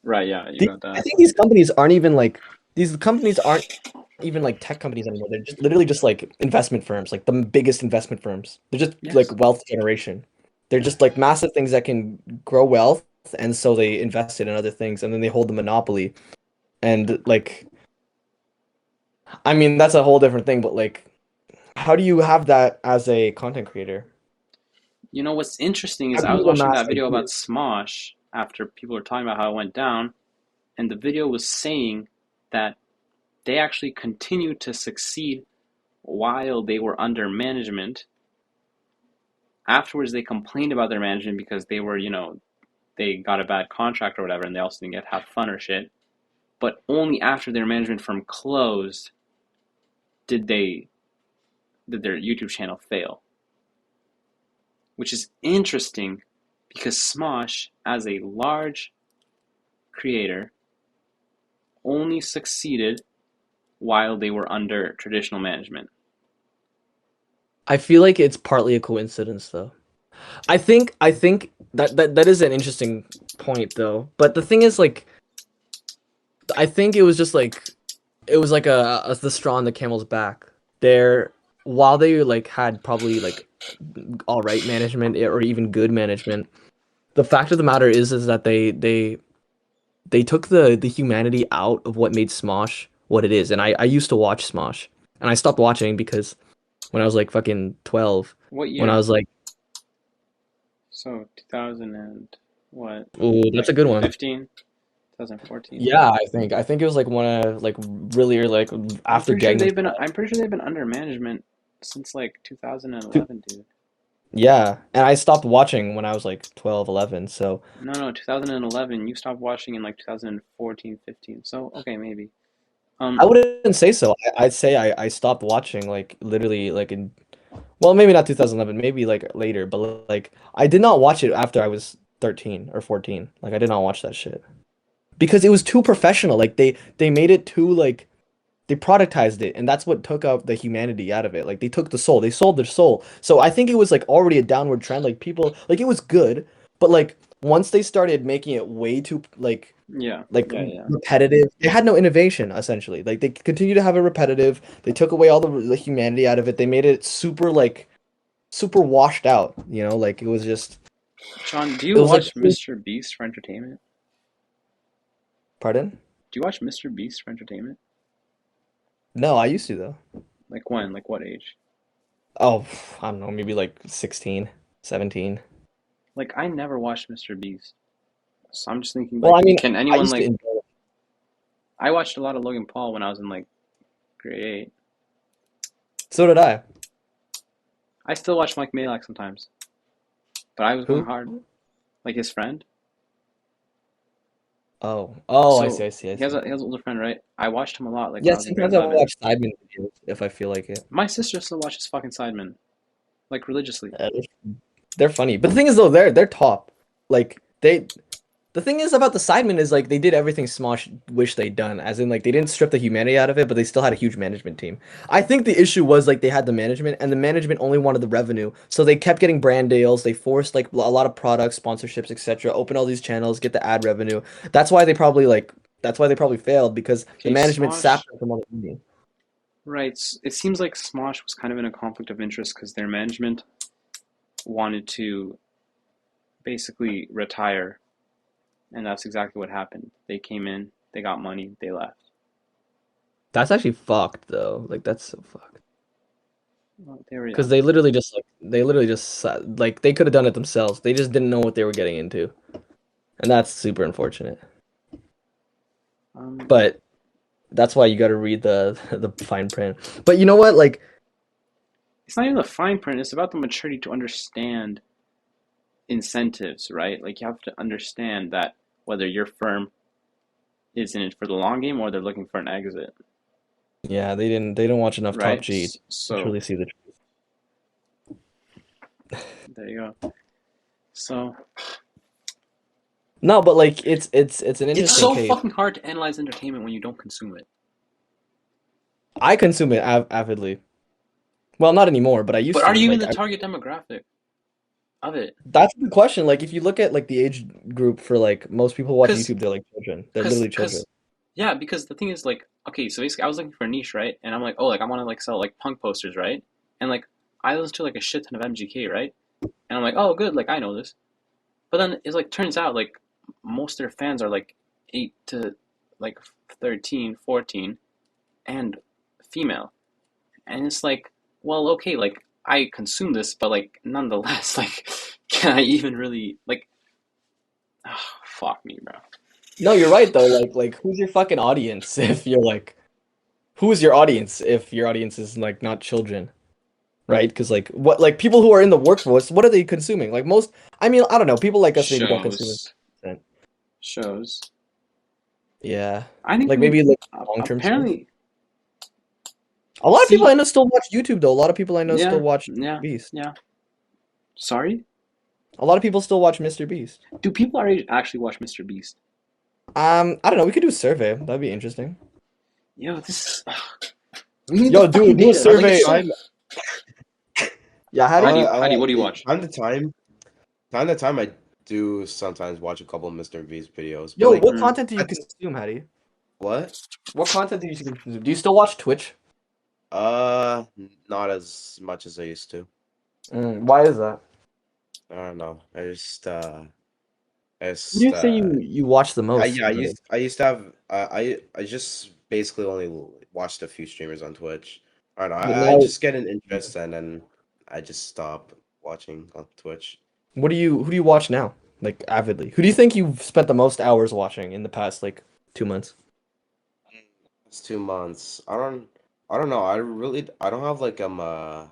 [SPEAKER 4] right. Yeah, you got
[SPEAKER 1] I
[SPEAKER 4] that.
[SPEAKER 1] think these companies aren't even like these companies aren't even like tech companies anymore. They're just literally just like investment firms, like the biggest investment firms. They're just like
[SPEAKER 4] Yes.
[SPEAKER 1] wealth generation. They're just like massive things that can grow wealth, and so they invest it in other things, and then they hold the monopoly. And like, I mean, that's a whole different thing. But like, how do you have that as a content creator?
[SPEAKER 4] What's interesting is
[SPEAKER 1] How
[SPEAKER 4] I
[SPEAKER 1] can
[SPEAKER 4] was
[SPEAKER 1] you
[SPEAKER 4] watching
[SPEAKER 1] amass
[SPEAKER 4] that video about
[SPEAKER 1] ideas?
[SPEAKER 4] Smosh after people were talking about how it went down, and the video was saying that they actually continued to succeed while they were under management. Afterwards, they complained about their management because they were, they got a bad contract or whatever, and they also didn't get to have fun or shit. But only after their management firm closed did their YouTube channel fail, which is interesting because Smosh, as a large creator, only succeeded while they were under traditional management.
[SPEAKER 1] I feel like it's partly a coincidence, though. I think that is an interesting point, though. But the thing is, like, I think it was just like it was like the straw on the camel's back. There, while they like had probably like all right management or even good management, the fact of the matter is that they took the humanity out of what made Smosh what it is. And I used to watch Smosh, and I stopped watching because when I was like fucking 12,
[SPEAKER 4] What
[SPEAKER 1] when I
[SPEAKER 4] year?
[SPEAKER 1] was like,
[SPEAKER 4] So 2000 and what?
[SPEAKER 1] ooh, that's
[SPEAKER 4] Like
[SPEAKER 1] a good one.
[SPEAKER 4] 15, 2014.
[SPEAKER 1] Yeah, I think it was like one of like really or like after Gangnam Style.
[SPEAKER 4] I'm pretty sure they've been under management since like 2011, dude.
[SPEAKER 1] Yeah, and I stopped watching when I was like 12, 11. So
[SPEAKER 4] No, 2011. You stopped watching in like 2014, 15. So okay, maybe.
[SPEAKER 1] I
[SPEAKER 4] Um,
[SPEAKER 1] wouldn't say so. I'd say I stopped watching like literally like in well maybe not 2011, maybe like later, but like I did not watch it after I was 13 or 14. Like I did not watch that shit because it was too professional. Like they made it too like they productized it, and that's what took out the humanity out of it. Like they took the soul, they sold their soul. So I think it was like already a downward trend. Like people, like it was good, but like once they started making it way too
[SPEAKER 4] yeah,
[SPEAKER 1] like
[SPEAKER 4] yeah.
[SPEAKER 1] repetitive, they had no innovation essentially. Like they continue to have it repetitive. They took away all the humanity out of it. They made it super like super washed out. Like it was just
[SPEAKER 4] John, do
[SPEAKER 1] it
[SPEAKER 4] you
[SPEAKER 1] was like
[SPEAKER 4] watch Mr. Beast for entertainment?
[SPEAKER 1] pardon?
[SPEAKER 4] Do you watch Mr. Beast for entertainment?
[SPEAKER 1] No, I used to though.
[SPEAKER 4] Like when? Like what age?
[SPEAKER 1] Oh, I don't know, maybe like 16, 17.
[SPEAKER 4] Like I never watched Mr. Beast. So I'm just thinking
[SPEAKER 1] Well,
[SPEAKER 4] like,
[SPEAKER 1] I mean,
[SPEAKER 4] can
[SPEAKER 1] I
[SPEAKER 4] anyone
[SPEAKER 1] used to
[SPEAKER 4] like?
[SPEAKER 1] enjoy it.
[SPEAKER 4] I watched a lot of Logan Paul when I was in like grade 8.
[SPEAKER 1] So did I.
[SPEAKER 4] I still watch Mike Malak sometimes, but I was going
[SPEAKER 1] Who?
[SPEAKER 4] hard. Like his friend.
[SPEAKER 1] Oh, I see,
[SPEAKER 4] So
[SPEAKER 1] I see, I see.
[SPEAKER 4] he has an older friend, right? I watched him a lot, like when
[SPEAKER 1] Yeah,
[SPEAKER 4] I was in grade
[SPEAKER 1] sometimes I
[SPEAKER 4] 11.
[SPEAKER 1] watch Sidemen videos if I feel like it.
[SPEAKER 4] My sister still watches fucking Sidemen, like religiously.
[SPEAKER 1] They're funny, but the thing is though, they're top. Like The thing is about the Sidemen is like they did everything Smosh wished they'd done, as in like they didn't strip the humanity out of it, but they still had a huge management team. I think the issue was like they had the management, and the management only wanted the revenue, so they kept getting brand deals. They forced like a lot of products, sponsorships, etc. Open all these channels, get the ad revenue. That's why they probably like that's why they probably failed because the
[SPEAKER 4] Okay,
[SPEAKER 1] management
[SPEAKER 4] Smosh.
[SPEAKER 1] sapped them from all the money.
[SPEAKER 4] Right. It seems like Smosh was kind of in a conflict of interest because their management wanted to basically retire, and that's exactly what happened. They came in, they got money, they left.
[SPEAKER 1] That's actually fucked though. Like that's so fucked.
[SPEAKER 4] Well, they were
[SPEAKER 1] Because
[SPEAKER 4] young.
[SPEAKER 1] they literally just like they could have done it themselves. They just didn't know what they were getting into, and that's super unfortunate.
[SPEAKER 4] Um,
[SPEAKER 1] But that's why you got to read the fine print. But you know what? Like
[SPEAKER 4] it's not even the fine print, it's about the maturity to understand incentives, right? Like you have to understand that whether your firm is in it for the long game or they're looking for an exit,
[SPEAKER 1] yeah, they didn't watch enough Top
[SPEAKER 4] right?
[SPEAKER 1] G to
[SPEAKER 4] So
[SPEAKER 1] truly see the truth.
[SPEAKER 4] there you go. So
[SPEAKER 1] No, but like it's an
[SPEAKER 4] it's
[SPEAKER 1] interesting
[SPEAKER 4] so
[SPEAKER 1] case.
[SPEAKER 4] fucking hard to analyze entertainment when you don't consume it.
[SPEAKER 1] I consume it avidly. Well, not anymore, but I used
[SPEAKER 4] But are
[SPEAKER 1] to.
[SPEAKER 4] you in
[SPEAKER 1] Like
[SPEAKER 4] the target demographic of it?
[SPEAKER 1] that's the question. Like if you look at like the age group for like most people who watch
[SPEAKER 4] Because
[SPEAKER 1] YouTube, they're like children. They're
[SPEAKER 4] Cause,
[SPEAKER 1] literally children.
[SPEAKER 4] cause, yeah, because the thing is, like, okay, so basically, I was looking for a niche, right? And I'm like, oh, like, I want to like sell like punk posters, right? And like, I listen to like a shit ton of MGK, right? And I'm like, oh, good, like I know this. But then it's like turns out like most of their fans are like 8 to like 13, 14, and female, and it's like, well, okay, like I consume this, but like nonetheless, like, can I even really like? Oh, fuck me, bro.
[SPEAKER 1] No, you're right though. Like who's your fucking audience if you're like who is your audience if your audience is like not children? Right? Because like people who are in the workforce, what are they consuming? Like most, I mean, I don't know. People like us maybe don't consume
[SPEAKER 4] Shows,
[SPEAKER 1] it.
[SPEAKER 4] shows.
[SPEAKER 1] Yeah,
[SPEAKER 4] I think
[SPEAKER 1] like maybe like long term stuff.
[SPEAKER 4] apparently,
[SPEAKER 1] A lot of people I
[SPEAKER 4] see,
[SPEAKER 1] know still watch YouTube though. A lot of people I know still
[SPEAKER 4] yeah,
[SPEAKER 1] watch
[SPEAKER 4] yeah,
[SPEAKER 1] Beast.
[SPEAKER 4] yeah. Sorry?
[SPEAKER 1] A lot of people still watch Mr. Beast.
[SPEAKER 4] Do people our age actually watch Mr. Beast?
[SPEAKER 1] I don't know. We could do a survey. That'd be interesting.
[SPEAKER 4] Yo, this is. We need the
[SPEAKER 1] Yo,
[SPEAKER 4] fucking
[SPEAKER 1] do a
[SPEAKER 4] data. Like,
[SPEAKER 1] survey.
[SPEAKER 4] it's so.
[SPEAKER 1] Yeah, how do you?
[SPEAKER 4] Hadi, what do you watch?
[SPEAKER 2] Time to time, I do sometimes watch a couple of Mr. V's videos. But
[SPEAKER 1] Yo,
[SPEAKER 2] like,
[SPEAKER 1] what
[SPEAKER 4] Mm.
[SPEAKER 1] content do you
[SPEAKER 2] that's
[SPEAKER 1] consume, Hattie?
[SPEAKER 2] what?
[SPEAKER 1] What content do you consume? Do you still watch Twitch?
[SPEAKER 2] Not as much as I used to.
[SPEAKER 1] Why is that?
[SPEAKER 2] I don't know.
[SPEAKER 1] Who do you say you watch the most?
[SPEAKER 2] I used to have I just basically only watched a few streamers on Twitch. I don't know.
[SPEAKER 1] But
[SPEAKER 2] I
[SPEAKER 1] now,
[SPEAKER 2] just get an interest and then I just stop watching on Twitch.
[SPEAKER 1] who do you watch now? Like avidly. Who do you think you've spent the most hours watching in the past like 2 months?
[SPEAKER 2] It's 2 months. I don't know. I don't have like a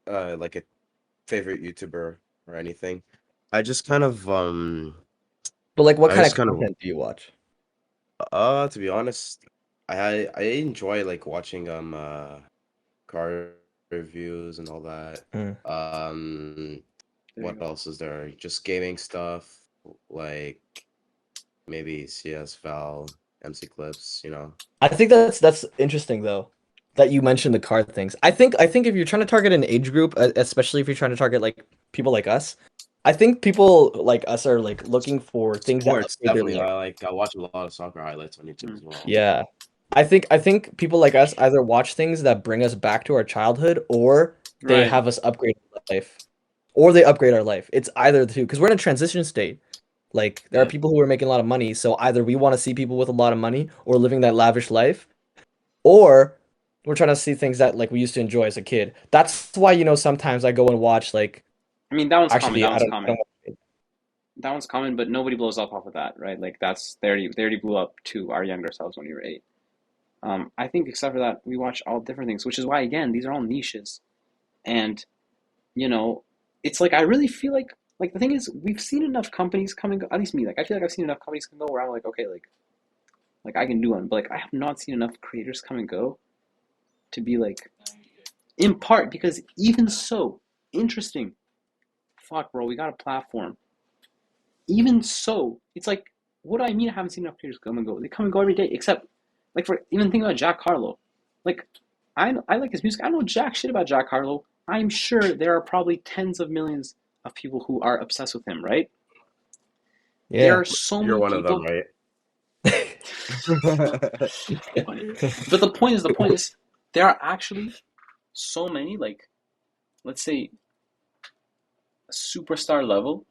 [SPEAKER 2] like a favorite YouTuber or anything. I just kind of
[SPEAKER 1] But like, what
[SPEAKER 2] I
[SPEAKER 1] kind
[SPEAKER 2] just
[SPEAKER 1] of
[SPEAKER 2] kind of
[SPEAKER 1] content do you watch?
[SPEAKER 2] to be honest, I enjoy like watching car reviews and all that.
[SPEAKER 1] Mm.
[SPEAKER 4] There you
[SPEAKER 2] What
[SPEAKER 4] go.
[SPEAKER 2] else is there? Just gaming stuff like maybe CS Val, MC Clips, you know.
[SPEAKER 1] I think that's interesting though, that you mentioned the card things. I think if you're trying to target an age group, especially if you're trying to target like people like us, I think people like us are like looking for things that
[SPEAKER 2] Sports,
[SPEAKER 1] upgrade their
[SPEAKER 2] definitely.
[SPEAKER 1] life.
[SPEAKER 2] I watch a lot of soccer highlights on YouTube
[SPEAKER 4] Mm.
[SPEAKER 2] as well.
[SPEAKER 1] Yeah. I think people like us either watch things that bring us back to our childhood or they
[SPEAKER 4] Right.
[SPEAKER 1] have us upgrade our life. Or they upgrade our life. It's either the two because we're in a transition state. Like there are
[SPEAKER 2] Yeah.
[SPEAKER 1] people who are making a lot of money, so either we want to see people with a lot of money or living that lavish life, or we're trying to see things that like we used to enjoy as a kid. That's why sometimes I go and watch like
[SPEAKER 4] I mean, that one's common.
[SPEAKER 1] actually
[SPEAKER 4] That
[SPEAKER 1] I
[SPEAKER 4] one's
[SPEAKER 1] don't, I
[SPEAKER 4] common.
[SPEAKER 1] don't
[SPEAKER 4] That one's common, but nobody blows up off of that, right? Like they already blew up to our younger selves when we were 8. I think except for that, we watch all different things, which is why again these are all niches, and you know, it's like I really feel like the thing is we've seen enough companies come and go. At least me, like I feel like I've seen enough companies come and go where I'm like, okay, like I can do one, but like I have not seen enough creators come and go to be like in part because even so interesting. Fuck, bro, we got a platform. even so, it's like, what do I mean I haven't seen enough players come and go? They come and go every day, except, like, for even think about Jack Harlow. Like, I like his music. I know jack shit about Jack Harlow. I'm sure there are probably tens of millions of people who are obsessed with him, right? There
[SPEAKER 1] Yeah.
[SPEAKER 4] are so
[SPEAKER 2] You're
[SPEAKER 4] many
[SPEAKER 2] one of them,
[SPEAKER 4] people.
[SPEAKER 2] right?
[SPEAKER 4] But the point is, there are actually so many, like, let's say, superstar level.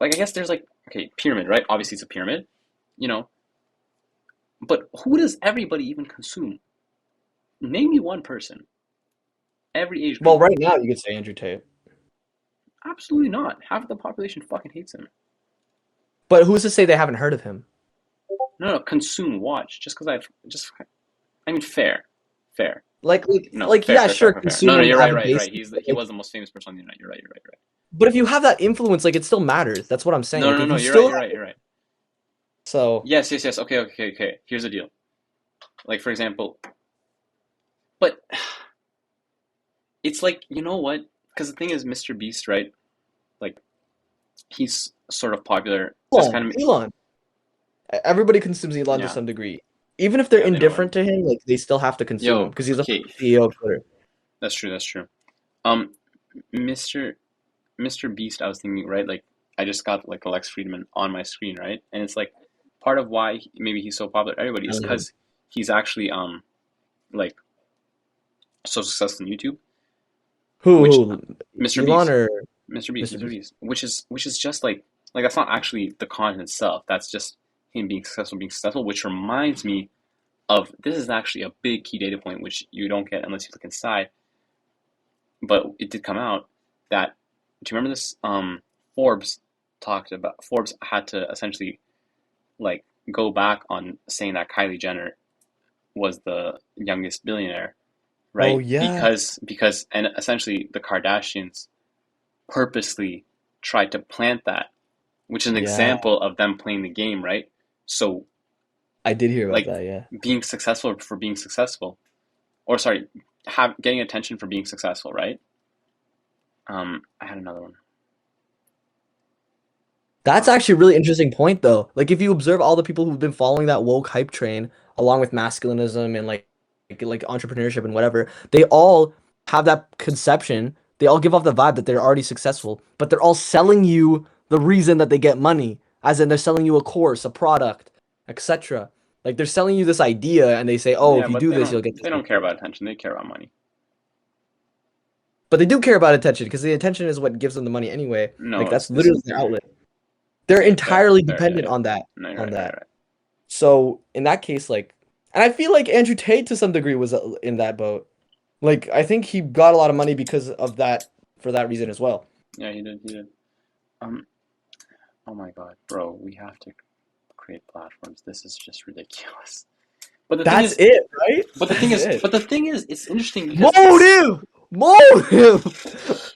[SPEAKER 4] Like, I guess there's like, okay, pyramid, right? Obviously, it's a pyramid, you know. But who does everybody even consume? Name me one person. Every age
[SPEAKER 1] Well,
[SPEAKER 4] group.
[SPEAKER 1] right now you could say Andrew Tate.
[SPEAKER 4] Absolutely not. Half of the population fucking hates him.
[SPEAKER 1] But who's to say they haven't heard of him?
[SPEAKER 4] No, consume, watch. I mean, fair.
[SPEAKER 1] Like,
[SPEAKER 4] No,
[SPEAKER 1] like,
[SPEAKER 4] fair,
[SPEAKER 1] yeah,
[SPEAKER 4] fair, fair,
[SPEAKER 1] sure,
[SPEAKER 4] fair, fair. No,
[SPEAKER 1] consume
[SPEAKER 4] no,
[SPEAKER 1] and
[SPEAKER 4] you're
[SPEAKER 1] have
[SPEAKER 4] right,
[SPEAKER 1] a
[SPEAKER 4] right,
[SPEAKER 1] base.
[SPEAKER 4] right. He was the most famous person on the internet. You're right, you're right, you're right.
[SPEAKER 1] But if you have that influence, like, it still matters. That's what I'm saying.
[SPEAKER 4] No,
[SPEAKER 1] Like,
[SPEAKER 4] no,
[SPEAKER 1] if
[SPEAKER 4] no,
[SPEAKER 1] you
[SPEAKER 4] you're right,
[SPEAKER 1] still
[SPEAKER 4] you're right, you're right.
[SPEAKER 1] so
[SPEAKER 4] Yes. Okay. Here's the deal. Like, for example, but it's like, you know what? Because the thing is, Mr. Beast, right? Like, he's sort of popular. Just kind of,
[SPEAKER 1] Elon. Everybody consumes Elon to
[SPEAKER 4] yeah,
[SPEAKER 1] some degree. Even if they're
[SPEAKER 4] yeah. They know
[SPEAKER 1] indifferent
[SPEAKER 4] him.
[SPEAKER 1] to him, like they still have to consume him
[SPEAKER 4] Yo,
[SPEAKER 1] because he's a
[SPEAKER 4] okay,
[SPEAKER 1] CEO of Twitter.
[SPEAKER 4] that's true. Um, Mr. Mr. Beast, I was thinking, right? Like, I just got like Alex Friedman on my screen, right? And it's like part of why maybe he's so popular to everybody
[SPEAKER 1] I
[SPEAKER 4] is
[SPEAKER 1] don't know.
[SPEAKER 4] because he's actually like so successful on YouTube, which
[SPEAKER 1] Who?
[SPEAKER 4] Mr.
[SPEAKER 1] Elon
[SPEAKER 4] Beast,
[SPEAKER 1] or
[SPEAKER 4] Mr.
[SPEAKER 1] Mr. Beast?
[SPEAKER 4] Beast, which is just like that's not actually the content itself. That's just him being successful. Which reminds me of this is actually a big key data point which you don't get unless you look inside. But it did come out that do you remember this? Forbes had to essentially like go back on saying that Kylie Jenner was the youngest billionaire,
[SPEAKER 1] Oh
[SPEAKER 4] right?
[SPEAKER 1] yeah,
[SPEAKER 4] Because and essentially the Kardashians purposely tried to plant that, which is an
[SPEAKER 1] yeah.
[SPEAKER 4] example of them playing the game, right? So
[SPEAKER 1] I did hear about
[SPEAKER 4] like
[SPEAKER 1] that. Yeah.
[SPEAKER 4] being successful for being successful, or sorry, getting attention for being successful, right? I had another one.
[SPEAKER 1] That's
[SPEAKER 4] Um,
[SPEAKER 1] actually a really interesting point, though. Like, if you observe all the people who've been following that woke hype train, along with masculinism and like entrepreneurship and whatever, they all have that conception. They all give off the vibe that they're already successful, but they're all selling you the reason that they get money, as in they're selling you a course, a product, etc. Like they're selling you this idea, and they say, "Oh,
[SPEAKER 4] yeah,
[SPEAKER 1] if you
[SPEAKER 4] but
[SPEAKER 1] do this, you'll get
[SPEAKER 4] they
[SPEAKER 1] this."
[SPEAKER 4] don't care about attention. They care about money.
[SPEAKER 1] But they do care about attention because the attention is what gives them the money anyway. Like
[SPEAKER 4] No,
[SPEAKER 1] that's
[SPEAKER 4] this
[SPEAKER 1] literally
[SPEAKER 4] is
[SPEAKER 1] their outlet. They're
[SPEAKER 4] okay. Fair,
[SPEAKER 1] entirely
[SPEAKER 4] fair. Yeah,
[SPEAKER 1] dependent
[SPEAKER 4] yeah.
[SPEAKER 1] on that.
[SPEAKER 4] No, you're
[SPEAKER 1] On
[SPEAKER 4] right. You're
[SPEAKER 1] that.
[SPEAKER 4] right.
[SPEAKER 1] So in that case, like, and I feel like Andrew Tate to some degree was in that boat. Like, I think he got a lot of money because of that, for that reason as well.
[SPEAKER 4] Yeah, he did. He did. Um. Oh my God, bro, we have to create platforms. This is just ridiculous. But the thing
[SPEAKER 1] That's
[SPEAKER 4] is,
[SPEAKER 1] it, right?
[SPEAKER 4] but the thing
[SPEAKER 1] That's
[SPEAKER 4] is,
[SPEAKER 1] it.
[SPEAKER 4] but the thing is, it's interesting because
[SPEAKER 1] Motive! Motive!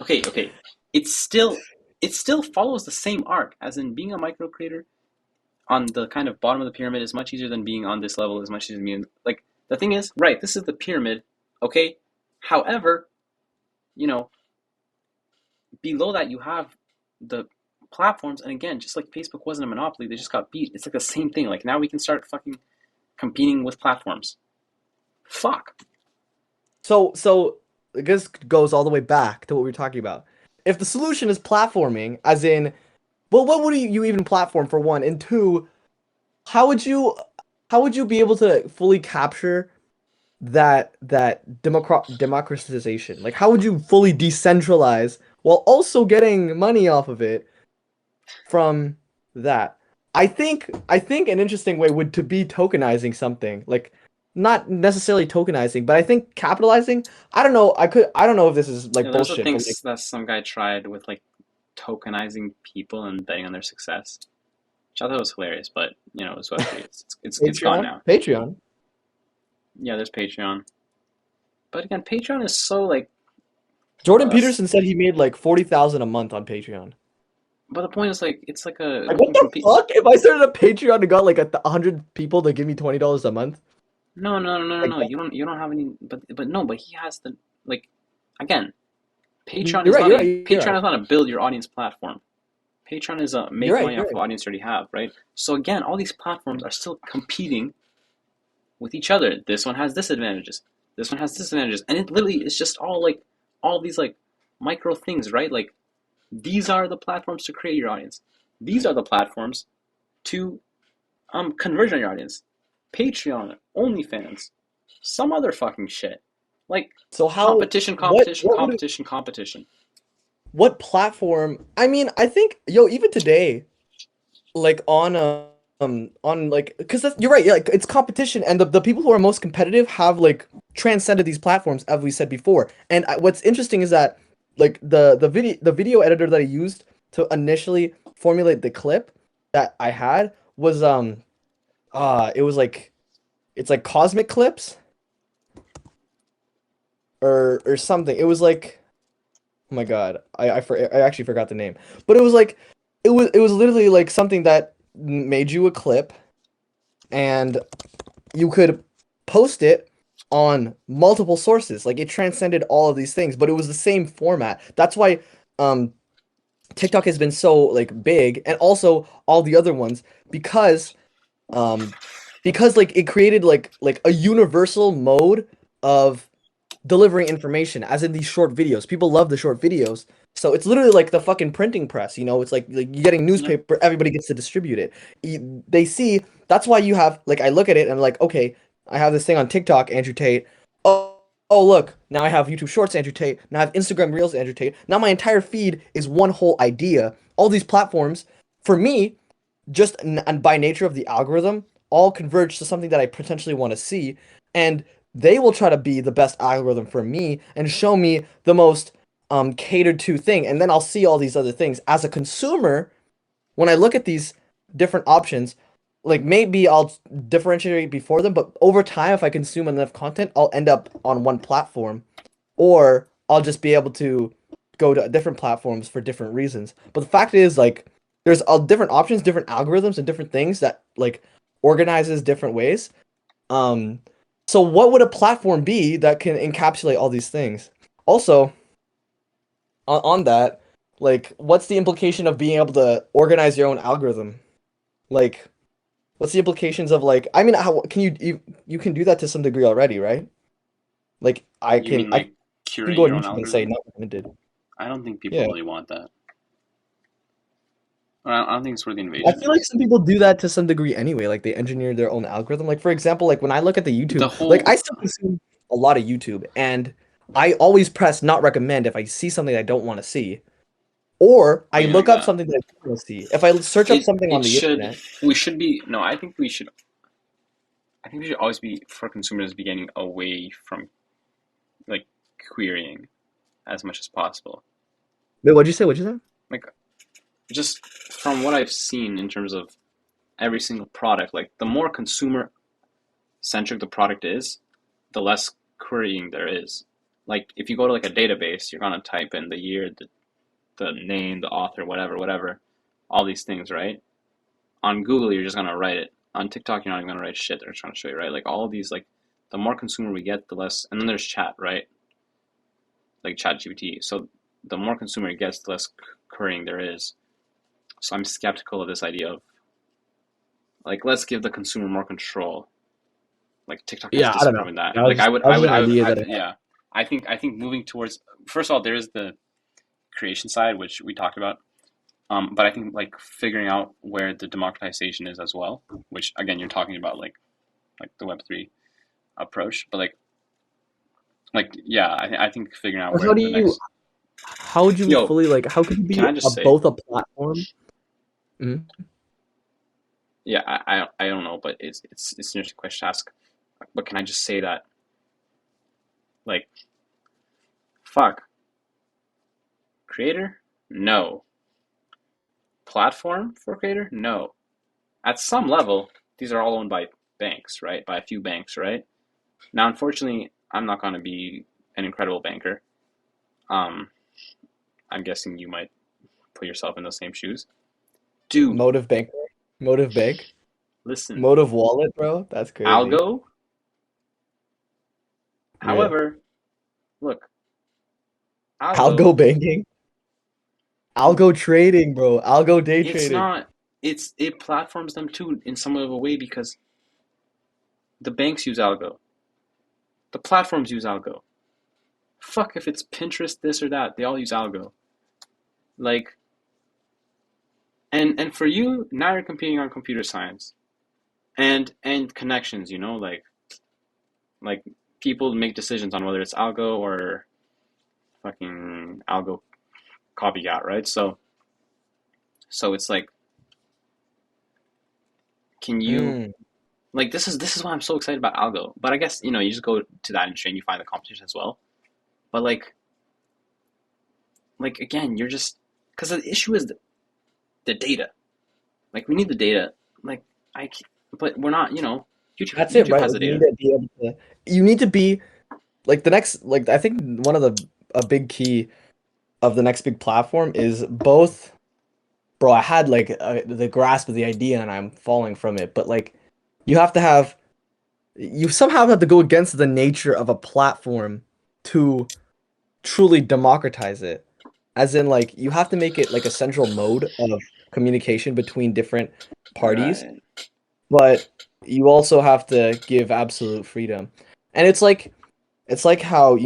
[SPEAKER 4] okay. It still follows the same arc as in being a micro creator on the kind of bottom of the pyramid is much easier than being on this level is much easier than being like the thing is, right, this is the pyramid, okay? However, you know, below that you have the platforms and again, just like Facebook wasn't a monopoly, they just got beat. It's like the same thing. Like now we can start fucking competing with platforms. Fuck.
[SPEAKER 1] So this goes all the way back to what we were talking about. If the solution is platforming, as in, well, what would you even platform for one? And two, how would you how would you be able to fully capture that democratization? Like, how would you fully decentralize while also getting money off of it from that? I think an interesting way would to be tokenizing something. Like, not necessarily tokenizing, but I think capitalizing. I don't know. I don't know if this is like
[SPEAKER 4] Yeah, there's a
[SPEAKER 1] bullshit,
[SPEAKER 4] thing
[SPEAKER 1] but like
[SPEAKER 4] that some guy tried with like tokenizing people and betting on their success. Which I thought was hilarious, but you know, it's Web3. It's gone
[SPEAKER 1] Patreon,
[SPEAKER 4] now.
[SPEAKER 1] Patreon.
[SPEAKER 4] Yeah, there's Patreon. But again, Patreon is so like
[SPEAKER 1] Jordan
[SPEAKER 4] uh,
[SPEAKER 1] Peterson said he made like 40,000 a month on Patreon.
[SPEAKER 4] but the point is like it's like a
[SPEAKER 1] Like,
[SPEAKER 4] you
[SPEAKER 1] what
[SPEAKER 4] can
[SPEAKER 1] the
[SPEAKER 4] compete.
[SPEAKER 1] fuck? If I started a Patreon and got like 100 people to give me $20 a month, like
[SPEAKER 4] No.
[SPEAKER 1] that,
[SPEAKER 4] You don't have any. But no. But he has the like again. Patreon
[SPEAKER 1] You're
[SPEAKER 4] is
[SPEAKER 1] right.
[SPEAKER 4] not
[SPEAKER 1] You're
[SPEAKER 4] a
[SPEAKER 1] right. You're
[SPEAKER 4] Patreon
[SPEAKER 1] right.
[SPEAKER 4] is not a build your audience platform. Patreon is a make
[SPEAKER 1] You're right.
[SPEAKER 4] money
[SPEAKER 1] You're
[SPEAKER 4] off of
[SPEAKER 1] right.
[SPEAKER 4] audience you already have, right? So again, all these platforms are still competing with each other. This one has disadvantages. This one has disadvantages, and it literally is just all these like micro things, right? Like these are the platforms to create your audience. These are the platforms to converge on your audience. Patreon, OnlyFans, some other fucking shit. Like
[SPEAKER 1] So how?
[SPEAKER 4] competition,
[SPEAKER 1] What?
[SPEAKER 4] competition,
[SPEAKER 1] What would?
[SPEAKER 4] competition, competition.
[SPEAKER 1] What platform? I mean, I think even today, like on like because you're right. Yeah, like it's competition, and the people who are most competitive have like transcended these platforms, as we said before. And what's interesting is that like the video editor that I used to initially formulate the clip that I had was it was like it's like Cosmic Clips or something. It was like, oh my God, I actually forgot the name, but it was like it was literally like something that made you a clip, and you could post it on multiple sources. Like it transcended all of these things, but it was the same format. That's why um TikTok has been so like big, and also all the other ones, because um like it created like a universal mode of delivering information, as in these short videos. People love the short videos. So it's literally like the fucking printing press, it's like you're getting
[SPEAKER 4] Yeah.
[SPEAKER 1] newspaper, everybody gets to distribute it. They see, that's why you have, like, I look at it and I'm like, okay, I have this thing on TikTok, Andrew Tate. Oh look, now I have YouTube Shorts, Andrew Tate. Now I have Instagram Reels, Andrew Tate. Now my entire feed is one whole idea. All these platforms, for me, just and by nature of the algorithm, all converge to something that I potentially want to see, and they will try to be the best algorithm for me and show me the most catered to thing, and then I'll see all these other things as a consumer. When I look at these different options, like maybe I'll differentiate before them, but over time, if I consume enough content, I'll end up on one platform, or I'll just be able to go to different platforms for different reasons. But the fact is, like, there's different options, different algorithms, and different things that like organizes different ways. Um, so what would a platform be that can encapsulate all these things? Also, on that, like, what's the implication of being able to organize your own algorithm? Like, what's the implications of, like, I mean, how can you can do that to some degree already, right? Like,
[SPEAKER 4] You mean
[SPEAKER 1] I
[SPEAKER 4] like
[SPEAKER 1] can
[SPEAKER 4] curate
[SPEAKER 1] go on
[SPEAKER 4] your own
[SPEAKER 1] YouTube and say
[SPEAKER 4] algorithm?
[SPEAKER 1] not recommended.
[SPEAKER 4] I don't think people
[SPEAKER 1] Yeah.
[SPEAKER 4] really want that. I don't think it's where the
[SPEAKER 1] I
[SPEAKER 4] invasion
[SPEAKER 1] feel like
[SPEAKER 4] is.
[SPEAKER 1] some people do that to some degree anyway. Like they engineer their own algorithm. Like for example, like when I look at the
[SPEAKER 4] The
[SPEAKER 1] YouTube, like
[SPEAKER 4] whole
[SPEAKER 1] I still consume a lot of YouTube, and I always press not recommend if I see something I don't want to see, or
[SPEAKER 4] oh,
[SPEAKER 1] I
[SPEAKER 4] you like
[SPEAKER 1] look up
[SPEAKER 4] that.
[SPEAKER 1] something that I do want to see. If I search up something on
[SPEAKER 4] It
[SPEAKER 1] the
[SPEAKER 4] should
[SPEAKER 1] internet,
[SPEAKER 4] we should be no, I think we should always be for consumers be getting away from like querying as much as possible.
[SPEAKER 1] wait, what'd you say? What'd you say?
[SPEAKER 4] Like just from what I've seen in terms of every single product, like the more consumer centric the product is, the less querying there is. Like if you go to like a database, you're gonna type in the year, the name, the author, whatever, all these things, right? On Google, you're just gonna write it. On TikTok, you're not even gonna write shit. They're trying to show you, right? Like all of these, like the more consumer we get, the less. And then there's chat, right? Like Chat GPT. So the more consumer it gets, the less querying there is. So I'm skeptical of this idea of like let's give the consumer more control. Like TikTok has
[SPEAKER 1] Yeah, I don't know.
[SPEAKER 4] disproven that.
[SPEAKER 1] That was
[SPEAKER 4] Like
[SPEAKER 1] just that was just an idea that
[SPEAKER 4] yeah. I think moving towards first of all, there is the creation side, which we talked about. But I think like figuring out where the democratization is as well, which again you're talking about like the Web3 approach, but like yeah, I think figuring out where
[SPEAKER 1] how do
[SPEAKER 4] the
[SPEAKER 1] you
[SPEAKER 4] next
[SPEAKER 1] how would you
[SPEAKER 4] yo
[SPEAKER 1] fully, like, how could you
[SPEAKER 4] can
[SPEAKER 1] be
[SPEAKER 4] I just say
[SPEAKER 1] both a platform? Mhm.
[SPEAKER 4] yeah I don't know, but it's an interesting question to ask. But can I just say that like fuck creator no platform for creator no at some level these are all owned by banks, right? By a few banks, right? Now unfortunately I'm not going to be an incredible banker. um I'm guessing you might put yourself in those same shoes. Dude,
[SPEAKER 1] Motive bank, motive bank,
[SPEAKER 4] listen,
[SPEAKER 1] motive wallet, bro. That's crazy.
[SPEAKER 4] algo.
[SPEAKER 1] Yeah.
[SPEAKER 4] However, look,
[SPEAKER 1] Algo
[SPEAKER 4] algo,
[SPEAKER 1] banking, algo trading, bro, algo day
[SPEAKER 4] it's
[SPEAKER 1] trading.
[SPEAKER 4] not. It platforms them too in some of a way because the banks use algo, the platforms use algo. Fuck if it's Pinterest, this or that, they all use algo. Like, and for you now you're competing on computer science and connections. Like people make decisions on whether it's algo or fucking algo copycat, right? So it's like, can you
[SPEAKER 1] Mm.
[SPEAKER 4] like this is why I'm so excited about algo. But I guess you just go to that industry and you find the competition as well. But like again, you're just because the issue is the data. Like we need the data. Like but we're not. YouTube
[SPEAKER 1] That's it,
[SPEAKER 4] YouTube
[SPEAKER 1] right?
[SPEAKER 4] has
[SPEAKER 1] Like
[SPEAKER 4] the
[SPEAKER 1] you need
[SPEAKER 4] data.
[SPEAKER 1] to be able to. You need to be like the next. Like I think one of a big key of the next big platform is both. Bro, I had like the grasp of the idea and I'm falling from it, but like you have to have you somehow have to go against the nature of a platform to truly democratize it. As in, like, you have to make it like a central mode of communication between different parties,
[SPEAKER 4] Right.
[SPEAKER 1] but you also have to give absolute freedom. And it's like how,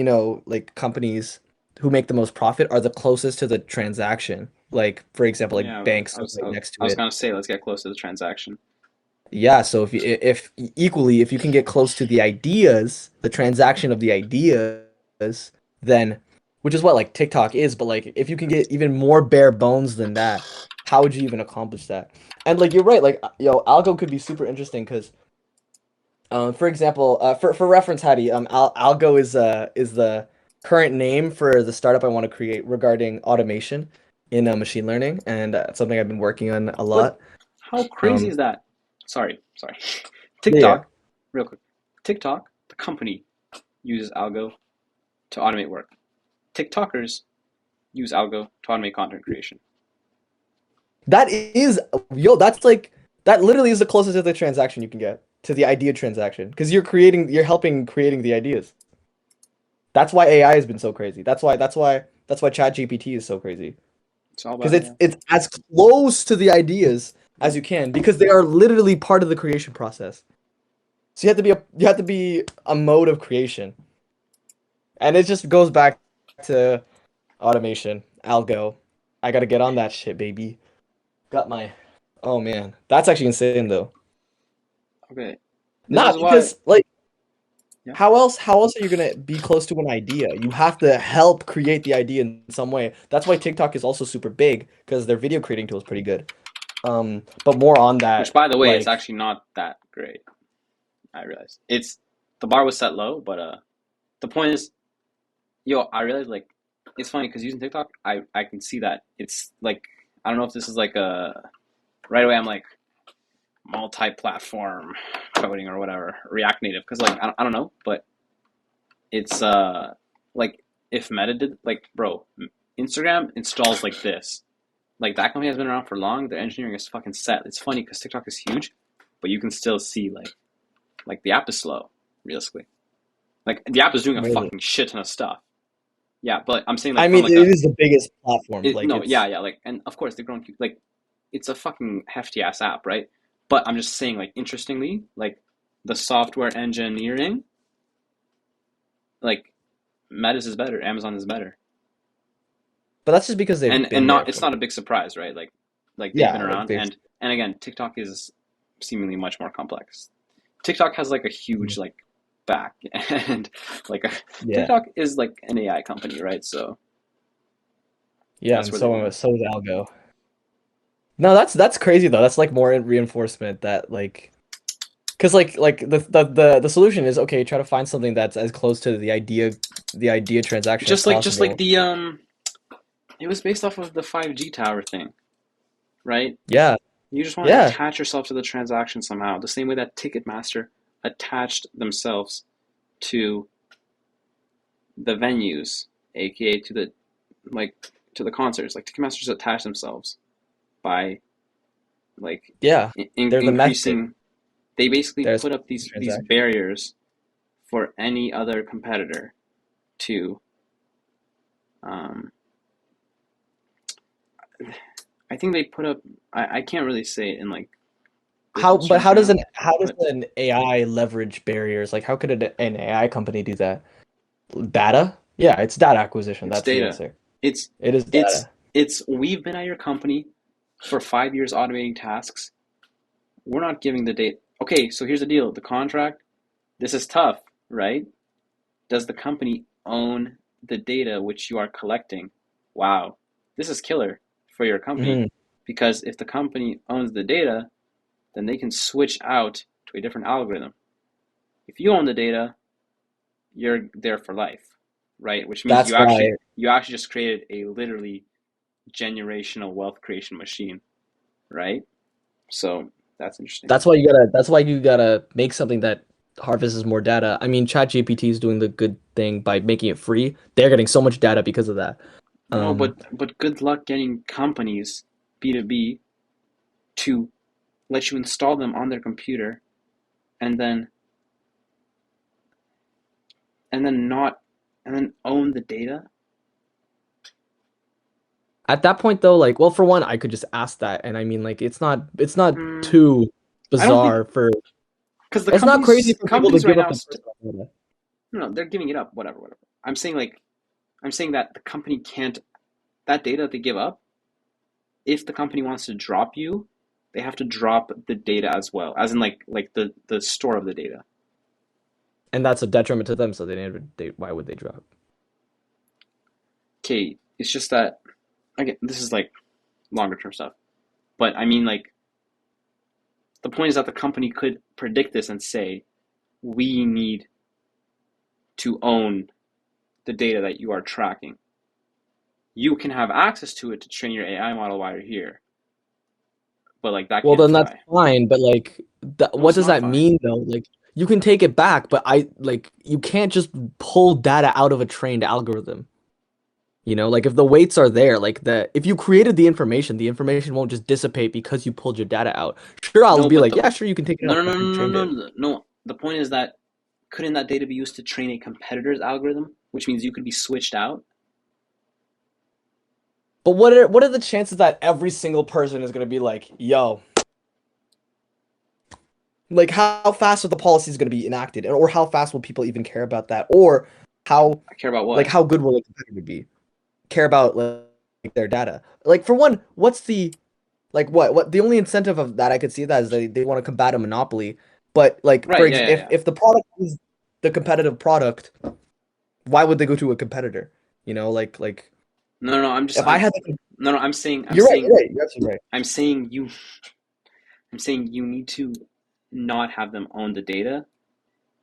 [SPEAKER 1] like companies who make the most profit are the closest to the transaction. Like, for example, like
[SPEAKER 4] Yeah,
[SPEAKER 1] banks
[SPEAKER 4] I
[SPEAKER 1] are
[SPEAKER 4] was I
[SPEAKER 1] right
[SPEAKER 4] was,
[SPEAKER 1] next
[SPEAKER 4] I
[SPEAKER 1] to
[SPEAKER 4] was
[SPEAKER 1] it.
[SPEAKER 4] gonna say let's get close to the transaction.
[SPEAKER 1] Yeah, so if equally if you can get close to the ideas, the transaction of the ideas, then which is what like TikTok is, but like if you can get even more bare bones than that, how would you even accomplish that? And like you're right, like algo could be super interesting because for example, for reference, Hattie, algo is the current name for the startup I want to create regarding automation in machine learning, and it's something I've been working on a
[SPEAKER 4] But
[SPEAKER 1] lot.
[SPEAKER 4] how crazy
[SPEAKER 1] Um,
[SPEAKER 4] is that? Sorry.
[SPEAKER 1] yeah.
[SPEAKER 4] TikTok, real quick. TikTok, the company, uses algo to automate work. TikTokers use algo to automate content creation.
[SPEAKER 1] That is, that's like, that literally is the closest to the transaction you can get to the idea transaction because you're helping creating the ideas. That's why AI has been so crazy. That's why ChatGPT is so crazy
[SPEAKER 4] It's all
[SPEAKER 1] because
[SPEAKER 4] about
[SPEAKER 1] it's
[SPEAKER 4] AI.
[SPEAKER 1] it's as close to the ideas as
[SPEAKER 4] Yep.
[SPEAKER 1] you can because they are literally part of the creation process. So you have to be a mode of creation, and it just goes back to automation, algo. I gotta get on that shit, baby. Got my. Oh man, that's actually insane though.
[SPEAKER 4] Okay. This
[SPEAKER 1] Not
[SPEAKER 4] is why.
[SPEAKER 1] because like
[SPEAKER 4] Yeah.
[SPEAKER 1] how else are you gonna be close to an idea? You have to help create the idea in some way. That's why TikTok is also super big because their video creating tool is pretty good. But more on
[SPEAKER 4] Which,
[SPEAKER 1] that,
[SPEAKER 4] by the way, is
[SPEAKER 1] like
[SPEAKER 4] actually not that great. I realized it's the bar was set low, but the point is, I realized like it's funny because using TikTok, I can see that it's like I don't know if this is like a right away I'm like multi-platform coding or whatever React Native because like I don't know, but it's like if Meta did like bro, Instagram installs like this. Like that company has been around for long. Their engineering is fucking set. It's funny because TikTok is huge, but you can still see like the app is slow, realistically. Like the app is doing a
[SPEAKER 1] really.
[SPEAKER 4] fucking shit ton of stuff. Yeah, but I'm saying
[SPEAKER 1] I
[SPEAKER 4] like from
[SPEAKER 1] mean,
[SPEAKER 4] like
[SPEAKER 1] it
[SPEAKER 4] a
[SPEAKER 1] is the biggest platform. Like
[SPEAKER 4] no,
[SPEAKER 1] it's
[SPEAKER 4] yeah, like and of course they're growing like it's a fucking hefty ass app, right? But I'm just saying like interestingly, like the software engineering, like Metis is better, Amazon is better.
[SPEAKER 1] but that's just because they've
[SPEAKER 4] And
[SPEAKER 1] been there
[SPEAKER 4] not
[SPEAKER 1] for
[SPEAKER 4] it's not a big surprise, right? Like they've been
[SPEAKER 1] yeah, like
[SPEAKER 4] around
[SPEAKER 1] they've
[SPEAKER 4] and again, TikTok is seemingly much more complex. TikTok has like a huge like back and like a,
[SPEAKER 1] yeah.
[SPEAKER 4] TikTok is like an AI company, right? So
[SPEAKER 1] Yeah,
[SPEAKER 4] that's
[SPEAKER 1] and
[SPEAKER 4] where they
[SPEAKER 1] so
[SPEAKER 4] win.
[SPEAKER 1] so is algo. No, that's crazy though. That's like more reinforcement that like because like the solution is okay, try to find something that's as close to the idea transaction as
[SPEAKER 4] Just like
[SPEAKER 1] possible.
[SPEAKER 4] the it was based off of the 5G tower thing, right?
[SPEAKER 1] Yeah,
[SPEAKER 4] You just want to
[SPEAKER 1] yeah,
[SPEAKER 4] attach yourself to the transaction somehow, the same way that Ticketmaster attached themselves to the venues, aka to the like to the concerts. Like Ticketmaster's attached themselves by like
[SPEAKER 1] yeah. They're the method.
[SPEAKER 4] increasing. They basically
[SPEAKER 1] There's
[SPEAKER 4] put up these
[SPEAKER 1] transaction.
[SPEAKER 4] barriers for any other competitor to Um, I think they put up. I can't really say it in like
[SPEAKER 1] How,
[SPEAKER 4] business
[SPEAKER 1] but
[SPEAKER 4] terms right now,
[SPEAKER 1] how does
[SPEAKER 4] but
[SPEAKER 1] an AI leverage barriers? Like, how could an AI company do that? Data? Yeah, it's data acquisition.
[SPEAKER 4] it's
[SPEAKER 1] That's the
[SPEAKER 4] data.
[SPEAKER 1] answer.
[SPEAKER 4] It's
[SPEAKER 1] It is
[SPEAKER 4] it's
[SPEAKER 1] data.
[SPEAKER 4] it's we've been at your company for 5 years automating tasks. We're not giving the data. Okay, so here's the deal. The contract. This is tough, right? Does the company own the data which you are collecting? Wow, this is killer for your company
[SPEAKER 1] Hmm.
[SPEAKER 4] because if the company owns the data, then they can switch out to a different algorithm. If you own the data, you're there for life, right? Which means
[SPEAKER 1] That's why.
[SPEAKER 4] you actually just created a literally generational wealth creation machine, right? So that's interesting.
[SPEAKER 1] That's why you gotta make something that harvests more data. I mean, ChatGPT is doing the good thing by making it free. They're getting so much data because of that.
[SPEAKER 4] No,
[SPEAKER 1] Um,
[SPEAKER 4] but good luck getting companies B2B to let you install them on their computer and then not and then own the data.
[SPEAKER 1] at that point though, like, well, for one, I could just ask that, and I mean, like, it's not
[SPEAKER 4] Mm,
[SPEAKER 1] too
[SPEAKER 4] I don't think
[SPEAKER 1] bizarre for.
[SPEAKER 4] because the
[SPEAKER 1] It's not crazy for people to
[SPEAKER 4] companies right
[SPEAKER 1] give up
[SPEAKER 4] now
[SPEAKER 1] their personal data.
[SPEAKER 4] no, they're giving it up. Whatever. I'm saying that the company can't that data that they give up. If the company wants to drop you, they have to drop the data as well, as in like the store of the data.
[SPEAKER 1] And that's a detriment to them. So why would they drop?
[SPEAKER 4] Okay, it's just that again, this is like longer term stuff. But I mean, like the point is that the company could predict this and say, we need to own the data that you are tracking. You can have access to it to train your AI model while you're here, but like that
[SPEAKER 1] Well,
[SPEAKER 4] can't
[SPEAKER 1] then that's
[SPEAKER 4] fly.
[SPEAKER 1] fine. But like,
[SPEAKER 4] No,
[SPEAKER 1] what
[SPEAKER 4] it's
[SPEAKER 1] does
[SPEAKER 4] not
[SPEAKER 1] that
[SPEAKER 4] fine.
[SPEAKER 1] mean though? Like, you can take it back, but you can't just pull data out of a trained algorithm. You know, like if the weights are there, if you created the information won't just dissipate because you pulled your data out. Sure, I'll
[SPEAKER 4] No,
[SPEAKER 1] be
[SPEAKER 4] but
[SPEAKER 1] like, yeah, sure, you can take it
[SPEAKER 4] no
[SPEAKER 1] out
[SPEAKER 4] no no
[SPEAKER 1] because you
[SPEAKER 4] no
[SPEAKER 1] trained
[SPEAKER 4] no
[SPEAKER 1] it.
[SPEAKER 4] no no. The point is that couldn't that data be used to train a competitor's algorithm, which means you could be switched out?
[SPEAKER 1] But what are the chances that every single person is gonna be like, yo, like how fast are the policies gonna be enacted, or how fast will people even care about that, or how
[SPEAKER 4] I care about
[SPEAKER 1] like
[SPEAKER 4] what?
[SPEAKER 1] how good will a competitor be? Care about like their data. Like for one, what's the what the only incentive of that I could see that is they want to combat a monopoly. But like for
[SPEAKER 4] Right? Yeah, yeah, yeah.
[SPEAKER 1] if the product is the competitive product, why would they go to a competitor? You know,
[SPEAKER 4] No, no, no.
[SPEAKER 1] if I had
[SPEAKER 4] No, no.
[SPEAKER 1] you're right, you're right, you're absolutely right.
[SPEAKER 4] I'm saying you. I'm saying you need to not have them own the data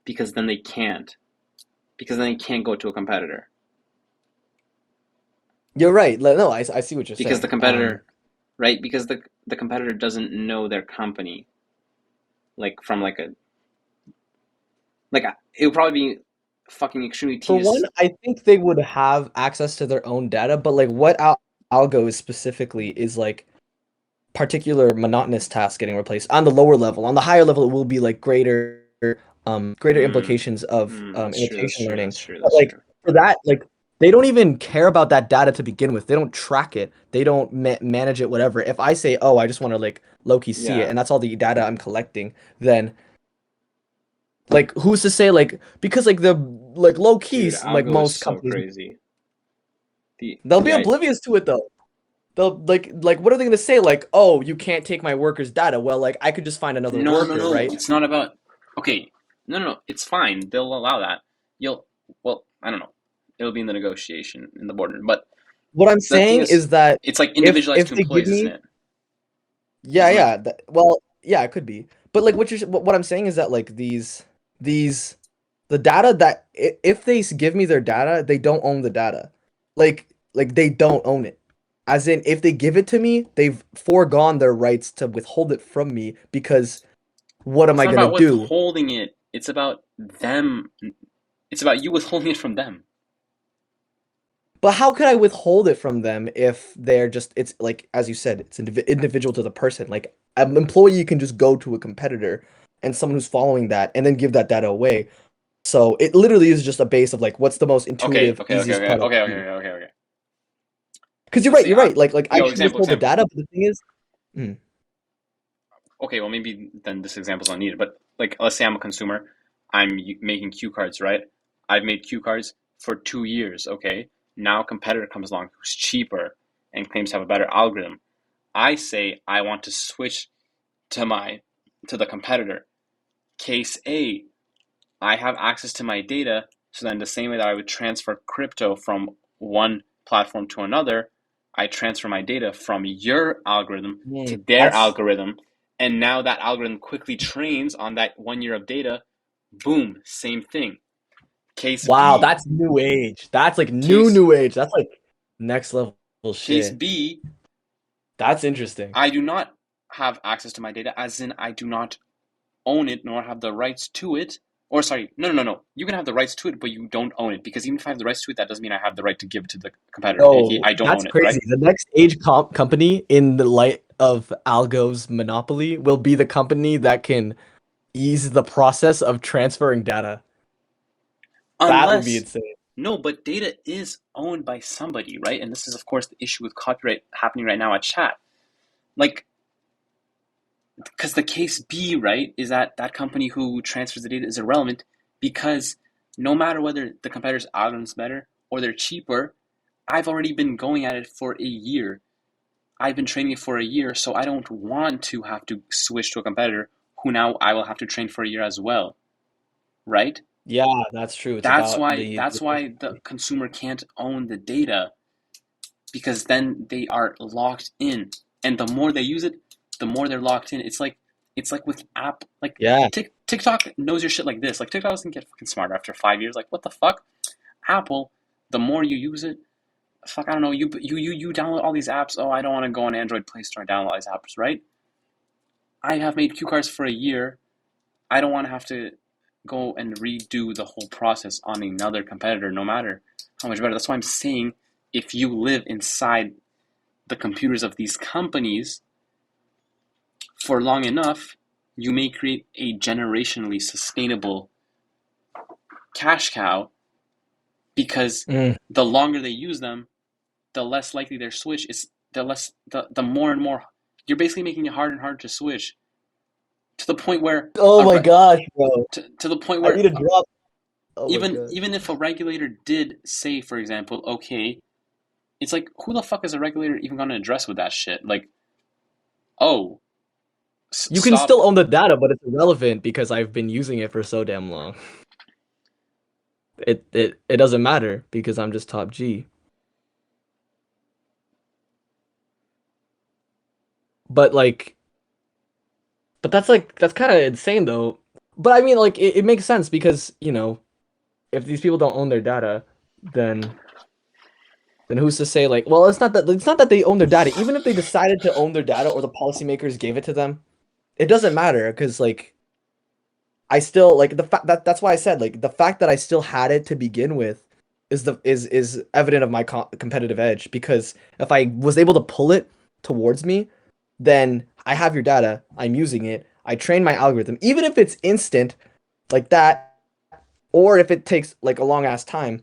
[SPEAKER 4] because then they can't. Because then they can't go to a competitor.
[SPEAKER 1] You're right. No, I see what you're
[SPEAKER 4] Because the
[SPEAKER 1] saying.
[SPEAKER 4] competitor, right? Because the competitor doesn't know their company, like from like a like it would probably be fucking extremely
[SPEAKER 1] For one,
[SPEAKER 4] tedious.
[SPEAKER 1] I think they would have access to their own data, but like what algo is specifically is like particular monotonous tasks getting replaced on the lower level. On the higher level, it will be like greater
[SPEAKER 4] Mm,
[SPEAKER 1] implications of
[SPEAKER 4] that's true. That's
[SPEAKER 1] imitation
[SPEAKER 4] true.
[SPEAKER 1] learning.
[SPEAKER 4] That's true.
[SPEAKER 1] But
[SPEAKER 4] That's
[SPEAKER 1] like
[SPEAKER 4] true.
[SPEAKER 1] for that, like they don't even care about that data to begin with. They don't track it. They don't manage it. Whatever. If I say, oh, I just want to like low key see it,
[SPEAKER 4] Yeah,
[SPEAKER 1] and that's all the data I'm collecting, then like who's to say because like the like low
[SPEAKER 4] dude,
[SPEAKER 1] keys like
[SPEAKER 4] algo is
[SPEAKER 1] most
[SPEAKER 4] so
[SPEAKER 1] companies
[SPEAKER 4] crazy.
[SPEAKER 1] they'll be
[SPEAKER 4] The
[SPEAKER 1] oblivious to it though. They'll like what are they gonna say? Like, oh, you can't take my worker's data. Well, like I could just find another
[SPEAKER 4] No, no,
[SPEAKER 1] worker,
[SPEAKER 4] no.
[SPEAKER 1] right?
[SPEAKER 4] It's not about. Okay, no, no, no. It's fine. They'll allow that. You'll. Well, I don't know. It'll be in the negotiation in the boardroom. But
[SPEAKER 1] What I'm
[SPEAKER 4] the thing
[SPEAKER 1] saying
[SPEAKER 4] is,
[SPEAKER 1] is that
[SPEAKER 4] it's like individualized
[SPEAKER 1] if
[SPEAKER 4] to
[SPEAKER 1] they give
[SPEAKER 4] employees, isn't
[SPEAKER 1] me
[SPEAKER 4] it?
[SPEAKER 1] yeah,
[SPEAKER 4] Isn't like
[SPEAKER 1] yeah, well, yeah, it could be. But like what I'm saying is that like these the data that if they give me their data, they don't own the data. Like they don't own it. As in if they give it to me, they've foregone their rights to withhold it from me because what am
[SPEAKER 4] it's
[SPEAKER 1] I
[SPEAKER 4] not
[SPEAKER 1] gonna
[SPEAKER 4] about
[SPEAKER 1] do?
[SPEAKER 4] withholding it. It's about them. It's about you withholding it from them.
[SPEAKER 1] But how could I withhold it from them if they're just it's like as you said, it's individual to the person. Like an employee can just go to a competitor and someone who's following that and then give that data away. So it literally is just a base of like what's the most
[SPEAKER 4] Okay,
[SPEAKER 1] intuitive,
[SPEAKER 4] okay, okay,
[SPEAKER 1] easiest
[SPEAKER 4] okay,
[SPEAKER 1] product
[SPEAKER 4] okay,
[SPEAKER 1] to
[SPEAKER 4] okay,
[SPEAKER 1] use.
[SPEAKER 4] okay, okay, okay.
[SPEAKER 1] Because
[SPEAKER 4] So
[SPEAKER 1] you're right. Like I
[SPEAKER 4] yo,
[SPEAKER 1] should withhold the data, but the thing is, mm,
[SPEAKER 4] okay, well maybe then this example is not needed, but like let's say I'm a consumer, I'm making cue cards, right? I've made cue cards for 2 years, okay? Now a competitor comes along who's cheaper and claims to have a better algorithm. I say I want to switch to the competitor. Case A, I have access to my data, so then the same way that I would transfer crypto from one platform to another, I transfer my data from your algorithm to their
[SPEAKER 1] that's
[SPEAKER 4] algorithm, and now that algorithm quickly trains on that 1 year of data. Boom, same thing. Case
[SPEAKER 1] wow.
[SPEAKER 4] B,
[SPEAKER 1] That's new age. That's like
[SPEAKER 4] case
[SPEAKER 1] new age. That's like next level
[SPEAKER 4] case
[SPEAKER 1] shit.
[SPEAKER 4] B,
[SPEAKER 1] That's interesting.
[SPEAKER 4] I do not have access to my data, as in I do not own it nor have the rights to it. Or sorry, no. You can have the rights to it, but you don't own it, because even if I have the rights to it, that doesn't mean I have the right to give it to the competitor.
[SPEAKER 1] No,
[SPEAKER 4] I don't
[SPEAKER 1] that's
[SPEAKER 4] own it,
[SPEAKER 1] crazy.
[SPEAKER 4] right?
[SPEAKER 1] The next age company in the light of Algo's monopoly will be the company that can ease the process of transferring data. That would be
[SPEAKER 4] Unless
[SPEAKER 1] insane.
[SPEAKER 4] no, but data is owned by somebody, right? And this is of course the issue with copyright happening right now at chat. Like, because the case B, right, is that that company who transfers the data is irrelevant, because no matter whether the competitor's algorithm is better or they're cheaper, I've already been going at it for a year. I've been training it for a year, so I don't want to have to switch to a competitor who now I will have to train for a year as well, right?
[SPEAKER 1] Yeah, that's true. It's
[SPEAKER 4] That's
[SPEAKER 1] about
[SPEAKER 4] why
[SPEAKER 1] the
[SPEAKER 4] that's why the consumer can't own the data, because then they are locked in, and the more they use it, the more they're locked in. It's like with app, like
[SPEAKER 1] yeah.
[SPEAKER 4] TikTok knows your shit like this. Like TikTok doesn't get fucking smarter after 5 years. Like what the fuck? Apple, the more you use it, fuck, I don't know. You download all these apps. Oh, I don't want to go on Android Play Store and download all these apps, right? I have made cue cards for a year. I don't want to have to go and redo the whole process on another competitor, no matter how much better. That's why I'm saying, if you live inside the computers of these companies for long enough, you may create a generationally sustainable cash cow, because
[SPEAKER 1] Mm.
[SPEAKER 4] the longer they use them, the less likely their switch is. The more and more you're basically making it harder and harder to switch, to the point where
[SPEAKER 1] Oh
[SPEAKER 4] a
[SPEAKER 1] my gosh, bro.
[SPEAKER 4] to the point
[SPEAKER 1] I
[SPEAKER 4] where
[SPEAKER 1] need a drop. Oh my
[SPEAKER 4] even
[SPEAKER 1] god.
[SPEAKER 4] even if a regulator did say, for example, okay, it's like, who the fuck is a regulator even going to address with that shit? Like, oh,
[SPEAKER 1] You can
[SPEAKER 4] stop.
[SPEAKER 1] still own the data, but it's irrelevant because I've been using it for so damn long. It doesn't matter because I'm just top G. But like but that's kind of insane though. But I mean like it makes sense because, if these people don't own their data, then who's to say like, well, it's not that they own their data. Even if they decided to own their data or the policymakers gave it to them, it doesn't matter because like I still like the fact that's why I said like the fact that I still had it to begin with is evident of my competitive edge, because if I was able to pull it towards me, then I have your data, I'm using it, I train my algorithm, even if it's instant like that, or if it takes like a long ass time,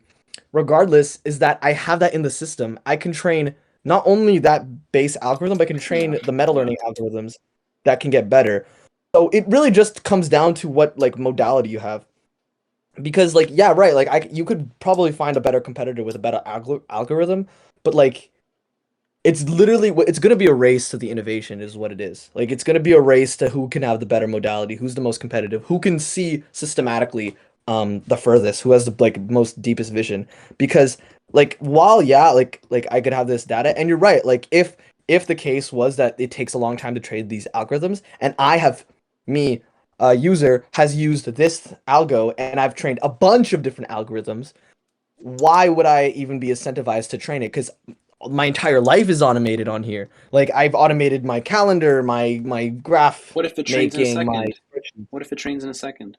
[SPEAKER 1] regardless, is that I have that in the system. I can train not only that base algorithm, but I can
[SPEAKER 4] Yeah,
[SPEAKER 1] train the meta
[SPEAKER 4] yeah.
[SPEAKER 1] learning algorithms that can get better. So it really just comes down to what like modality you have. Because like yeah, right, like you could probably find a better competitor with a better algorithm, but like it's literally it's going to be a race to the innovation is what it is. Like it's going to be a race to who can have the better modality, who's the most competitive, who can see systematically the furthest, who has the like most deepest vision. Because like while yeah, like I could have this data, and you're right, like if the case was that it takes a long time to trade these algorithms, and I have me a user has used this algo and I've trained a bunch of different algorithms, why would I even be incentivized to train it? Because my entire life is automated on here. Like I've automated my calendar, my graph
[SPEAKER 4] What if it trains in a
[SPEAKER 1] making, my.
[SPEAKER 4] second? What if it trains in a second?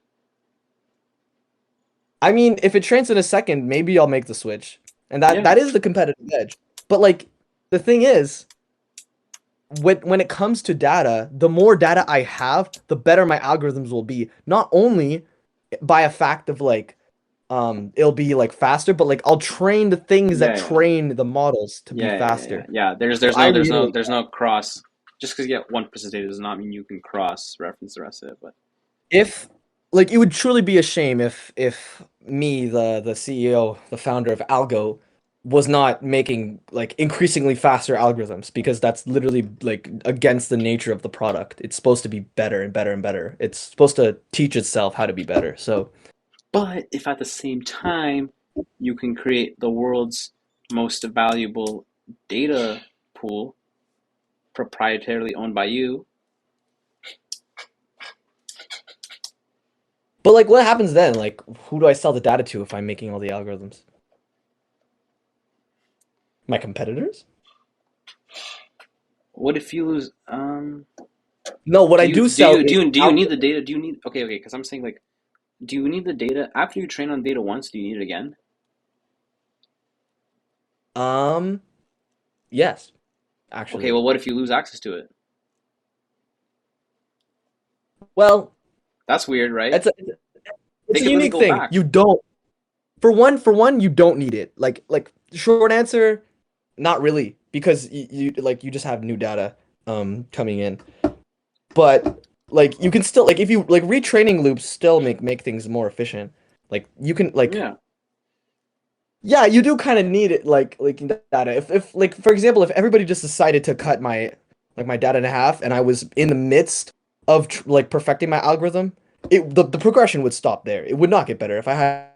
[SPEAKER 1] I mean, if it trains in a second, maybe I'll make the switch, and that
[SPEAKER 4] Yeah.
[SPEAKER 1] that is the competitive edge. But like the thing is, when it comes to data, the more data I have, the better my algorithms will be. Not only by a fact of like it'll be like faster, but like I'll train the things that
[SPEAKER 4] Yeah, yeah,
[SPEAKER 1] train the models to be
[SPEAKER 4] yeah.
[SPEAKER 1] faster.
[SPEAKER 4] Yeah,
[SPEAKER 1] So I reiterate
[SPEAKER 4] there's no cross. Just because you get one person's data does not mean you can cross reference the rest of it. But
[SPEAKER 1] if like it would truly be a shame if me, the CEO, the founder of Algo, was not making like increasingly faster algorithms, because that's literally like against the nature of the product. It's supposed to be better and better and better. It's supposed to teach itself how to be better. So
[SPEAKER 4] if at the same time you can create the world's most valuable data pool, proprietarily owned by you.
[SPEAKER 1] but like what happens then? Like who do I sell the data to if I'm making all the algorithms? My competitors?
[SPEAKER 4] What if you lose?
[SPEAKER 1] No, what I do sell is
[SPEAKER 4] Do you need the
[SPEAKER 1] algorithm.
[SPEAKER 4] data? Do you need okay? Because I'm saying like, do you need the data after you train on data once? Do you need it again?
[SPEAKER 1] Yes,
[SPEAKER 4] Okay,
[SPEAKER 1] actually.
[SPEAKER 4] well, what if you lose access to it?
[SPEAKER 1] Well,
[SPEAKER 4] That's weird, right?
[SPEAKER 1] it's a
[SPEAKER 4] They
[SPEAKER 1] it's a
[SPEAKER 4] could literally
[SPEAKER 1] unique
[SPEAKER 4] go
[SPEAKER 1] thing.
[SPEAKER 4] back.
[SPEAKER 1] You don't for one, you don't need it. Like short answer, not really, because you just have new data coming in. But like you can still like if you like retraining loops still make things more efficient. Like you can like
[SPEAKER 4] Yeah.
[SPEAKER 1] yeah, you do kind of need it like data. If like for example, if everybody just decided to cut my data in half and I was in the midst of like perfecting my algorithm, the progression would stop there. It would not get better if I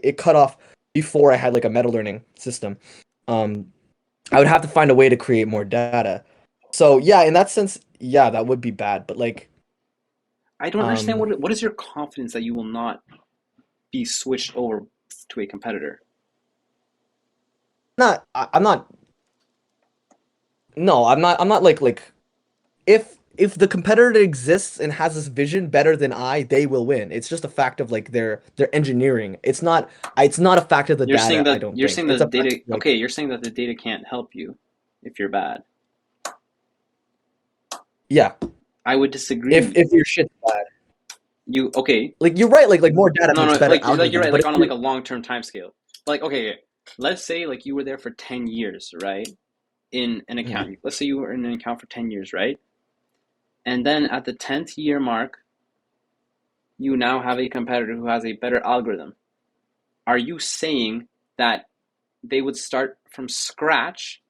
[SPEAKER 1] it cut off before I had like a meta learning system. Um, I would have to find a way to create more data. So yeah, in that sense, yeah, that would be bad. But like,
[SPEAKER 4] I don't understand
[SPEAKER 1] um,
[SPEAKER 4] what is your confidence that you will not be switched over to a competitor?
[SPEAKER 1] I'm not. No, I'm not like if the competitor exists and has this vision better than I, they will win. It's just a fact of like their engineering. It's not a fact of the data, I don't
[SPEAKER 4] You're
[SPEAKER 1] think.
[SPEAKER 4] saying
[SPEAKER 1] It's
[SPEAKER 4] that
[SPEAKER 1] a
[SPEAKER 4] the
[SPEAKER 1] fact
[SPEAKER 4] data
[SPEAKER 1] of like
[SPEAKER 4] okay, you're saying that the data can't help you if you're bad.
[SPEAKER 1] yeah,
[SPEAKER 4] I would disagree.
[SPEAKER 1] if your shit's bad.
[SPEAKER 4] You okay?
[SPEAKER 1] Like you're right, like more data
[SPEAKER 4] No,
[SPEAKER 1] makes
[SPEAKER 4] no,
[SPEAKER 1] better
[SPEAKER 4] like you're
[SPEAKER 1] algorithms,
[SPEAKER 4] right.
[SPEAKER 1] but
[SPEAKER 4] Like
[SPEAKER 1] if
[SPEAKER 4] on
[SPEAKER 1] you
[SPEAKER 4] like a long-term time scale. Like okay, let's say like you were there for 10 years, right? In an
[SPEAKER 1] Mhm.
[SPEAKER 4] account. Let's say you were in an account for 10 years, right? And then at the 10th year mark, you now have a competitor who has a better algorithm. Are you saying that they would start from scratch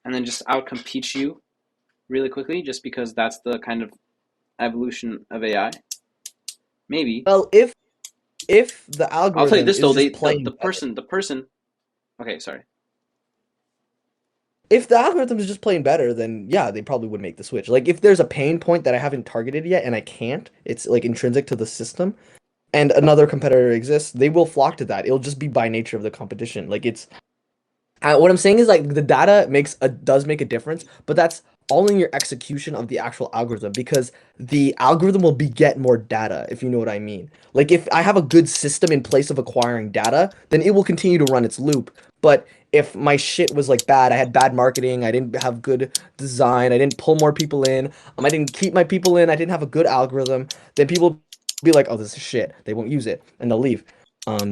[SPEAKER 4] and then just outcompete you really quickly just because that's the kind of evolution of AI? Maybe.
[SPEAKER 1] well, if the
[SPEAKER 4] I'll tell you
[SPEAKER 1] algorithm
[SPEAKER 4] this
[SPEAKER 1] is
[SPEAKER 4] though,
[SPEAKER 1] just playing better.
[SPEAKER 4] the person okay, sorry.
[SPEAKER 1] If the algorithm is just playing better, then yeah, they probably would make the switch. Like if there's a pain point that I haven't targeted yet and I can't, it's like intrinsic to the system, and another competitor exists, they will flock to that. It'll just be by nature of the competition. Like it's what I'm saying is like the data does make a difference, but that's all in your execution of the actual algorithm, because the algorithm will beget more data, if you know what I mean. Like if I have a good system in place of acquiring data, then it will continue to run its loop. But if my shit was like bad, I had bad marketing, I didn't have good design, I didn't pull more people in, I didn't keep my people in, I didn't have a good algorithm, then people be like, "Oh, this is shit." They won't use it and they'll leave. Um,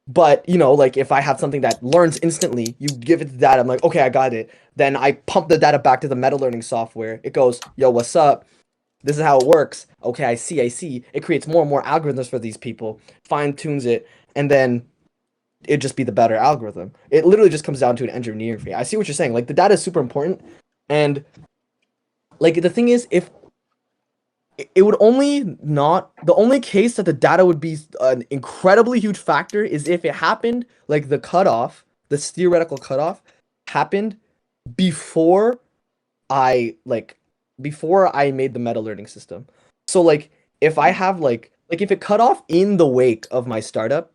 [SPEAKER 1] but you know, like if I have something that learns instantly, you give it the data, I'm like, okay, I got it. Then I pump the data back to the meta learning software. It goes, yo, what's up? This is how it works. Okay, I see. It creates more and more algorithms for these people, fine tunes it, and then it just be the better algorithm. It literally just comes down to an engineering fee. I see what you're saying. Like the data is super important, and like the thing is, if it would only not the only case that the data would be an incredibly huge factor is if it happened like the cutoff, this theoretical cutoff happened before I like before I made the meta learning system. So like if I have like if it cut off in the wake of my startup,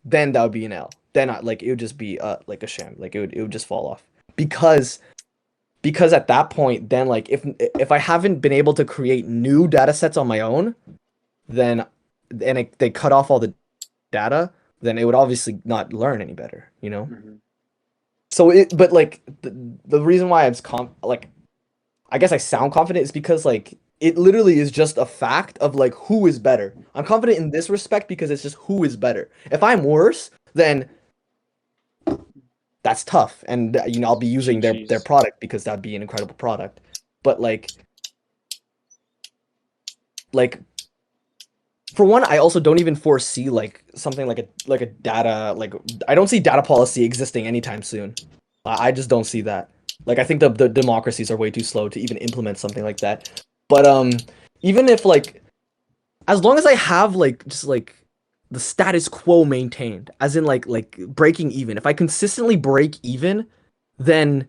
[SPEAKER 1] then that would be an L. Then like it would just be like a sham. Like it would just fall off. Because at that point then like if I haven't been able to create new data sets on my own, then they cut off all the data, then it would obviously not learn any better, you know?
[SPEAKER 4] Mm-hmm.
[SPEAKER 1] So but like the reason why like I guess I sound confident is because like it literally is just a fact of like who is better. I'm confident in this respect because it's just who is better. If I'm worse, then that's tough, and I'll be using their
[SPEAKER 4] GG's.
[SPEAKER 1] product because that'd be an incredible product. But like for one, I also don't even foresee like something like a data like I don't see data policy existing anytime soon. I just don't see that. Like I think the democracies are way too slow to even implement something like that. But even if like as long as I have like just like the status quo maintained, as in like breaking even, if I consistently break even, then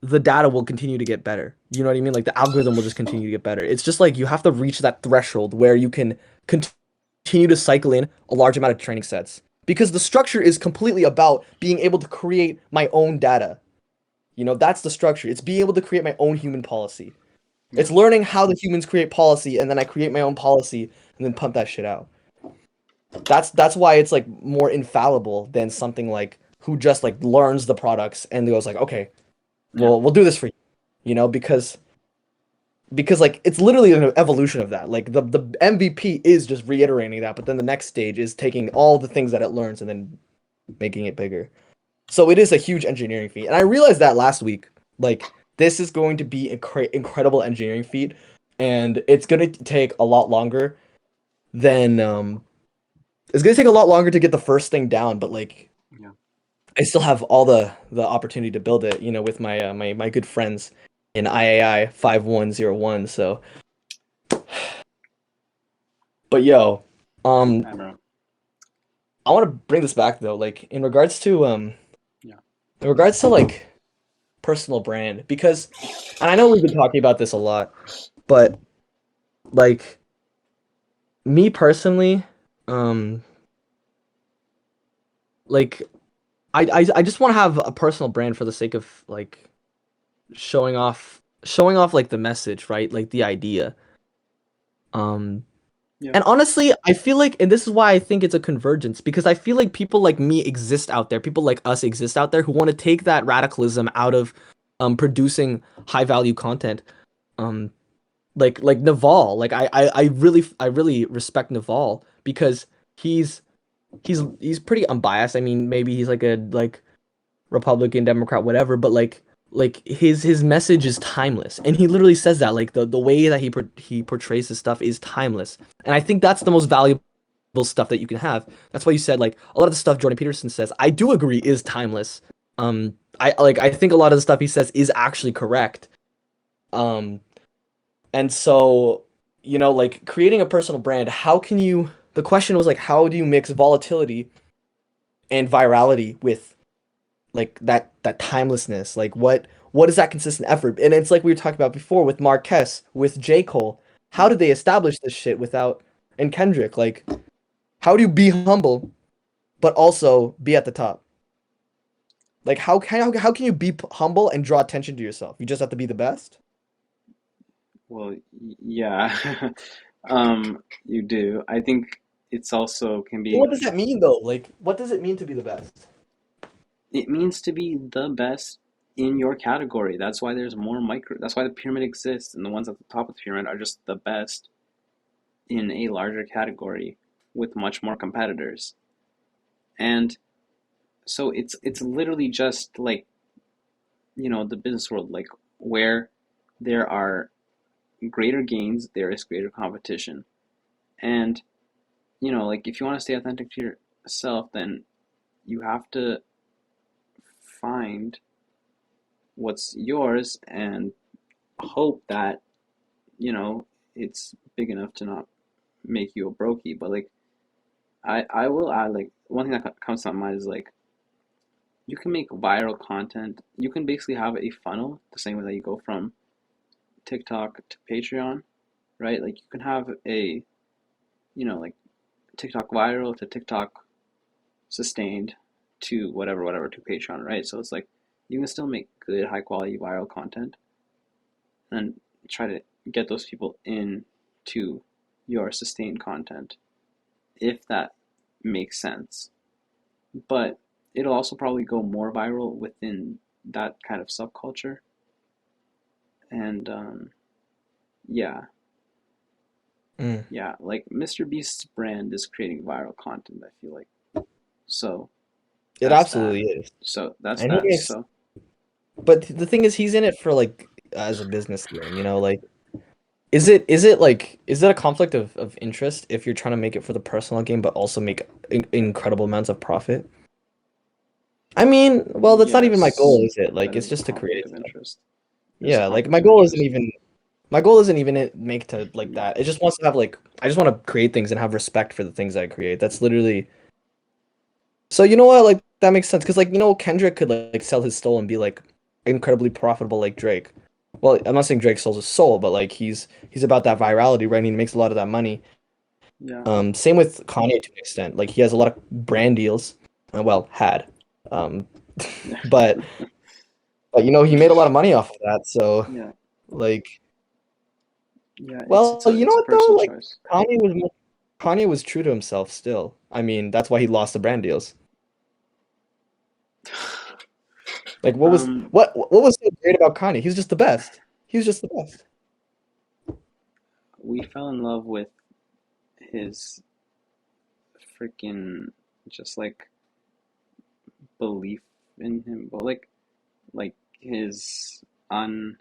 [SPEAKER 1] the data will continue to get better. You know what I mean? Like the algorithm will just continue to get better. It's just like you have to reach that threshold where you can continue to cycle in a large amount of training sets. Because the structure is completely about being able to create my own data. That's the structure. It's being able to create my own human policy.
[SPEAKER 4] Yeah.
[SPEAKER 1] It's learning how the humans create policy, and then I create my own policy and then pump that shit out. That's why it's like more infallible than something like who just like learns the products and goes like, okay,
[SPEAKER 4] Yeah.
[SPEAKER 1] we'll do this for you. Because like it's literally an evolution of that. Like the MVP is just reiterating that, but then the next stage is taking all the things that it learns and then making it bigger. So it is a huge engineering feat. And I realized that last week. Like this is going to be incredible engineering feat, and it's going to take a lot longer than it's going to take a lot longer to get the first thing down, but like
[SPEAKER 4] Yeah.
[SPEAKER 1] I still have all the opportunity to build it, with my my good friends in IAI 5101. So, but yo, um,
[SPEAKER 4] I don't know.
[SPEAKER 1] I want to bring this back though, like
[SPEAKER 4] Yeah.
[SPEAKER 1] in regards to like personal brand, because, and I know we've been talking about this a lot, but like me personally, um, like I just want to have a personal brand for the sake of like showing off like the message, right? Like the idea. Um,
[SPEAKER 4] Yeah.
[SPEAKER 1] And honestly, I feel like, and this is why I think it's a convergence, because I feel like people like me exist out there, people like us exist out there who want to take that radicalism out of producing high value content. Um, like Naval, like I really respect Naval because he's he's pretty unbiased. I mean, maybe he's like a like Republican, Democrat, whatever, but like his message is timeless, and he literally says that like the way that he portrays his stuff is timeless, and I think that's the most valuable stuff that you can have. That's why you said like a lot of the stuff Jordan Peterson says, I do agree is timeless. I think a lot of the stuff he says is actually correct. Um, and so like creating a personal brand, how can you? The question was like, how do you mix volatility and virality with like that timelessness, like what is that consistent effort? And it's like we were talking about before with Marquez, with J. Cole. How
[SPEAKER 4] Yeah.
[SPEAKER 1] did they establish this shit without, and Kendrick, like how do you be humble but also be at the top? Like how can you be humble and draw attention to yourself? You just have to be the best.
[SPEAKER 4] Well, yeah. You do. I think it's also can
[SPEAKER 1] But
[SPEAKER 4] be.
[SPEAKER 1] what does that mean though? Like what does it mean to be the best?
[SPEAKER 4] It means to be the best in your category. That's why there's more micro. That's why the pyramid exists, and the ones at the top of the pyramid are just the best in a larger category with much more competitors. And so it's literally just like the business world, like where there are greater gains, there is greater competition. And like if you want to stay authentic to yourself, then you have to find what's yours and hope that you know it's big enough to not make you a brokey. But like I will add, like, one thing that comes to my mind is like you can make viral content. You can basically have a funnel the same way that you go from TikTok to Patreon, right? Like you can have a like TikTok viral to TikTok sustained to whatever to Patreon, right? So it's like you can still make good high quality viral content and try to get those people in to your sustained content, if that makes sense. But it'll also probably go more viral within that kind of subculture. And yeah.
[SPEAKER 1] Mm.
[SPEAKER 4] Yeah, like Mr. Beast's brand is creating viral content, I feel like. So
[SPEAKER 1] It
[SPEAKER 4] that's that.
[SPEAKER 1] absolutely is.
[SPEAKER 4] So that's
[SPEAKER 1] And he
[SPEAKER 4] that.
[SPEAKER 1] makes,
[SPEAKER 4] So
[SPEAKER 1] but the thing is, he's in it for like as a businessman, like is it a conflict of interest if you're trying to make it for the personal gain but also make incredible amounts of profit? I mean, well, that's not even my
[SPEAKER 4] yes,
[SPEAKER 1] goal, is it? Like,
[SPEAKER 4] that
[SPEAKER 1] it's
[SPEAKER 4] is a
[SPEAKER 1] just to
[SPEAKER 4] conflict
[SPEAKER 1] create
[SPEAKER 4] of
[SPEAKER 1] stuff.
[SPEAKER 4] interest. There's a
[SPEAKER 1] Yeah, like
[SPEAKER 4] conflict of interest.
[SPEAKER 1] my goal isn't even it make to like that. It just wants to have like I just want to create things and have respect for the things I create. That's literally so you know what, like that makes sense because like Kendrick could like sell his soul and be like incredibly profitable like Drake. Well, I'm not saying Drake sells his soul, but like he's about that virality, right? And he makes a lot of that money.
[SPEAKER 4] Yeah.
[SPEAKER 1] Same with Kanye to an extent. Like he has a lot of brand deals. Well, had. Um,
[SPEAKER 4] Yeah.
[SPEAKER 1] but he made a lot of money off of that. So
[SPEAKER 4] Yeah.
[SPEAKER 1] like,
[SPEAKER 4] Yeah.
[SPEAKER 1] well, you know
[SPEAKER 4] It's a
[SPEAKER 1] what though?
[SPEAKER 4] personal
[SPEAKER 1] Like
[SPEAKER 4] choice.
[SPEAKER 1] Kanye was true to himself still. I mean, that's why he lost the brand deals. Like
[SPEAKER 4] Um,
[SPEAKER 1] what was so great about Kanye? He's just the best. He's just the best.
[SPEAKER 4] we fell in love with his freaking just like belief in him, but like his un.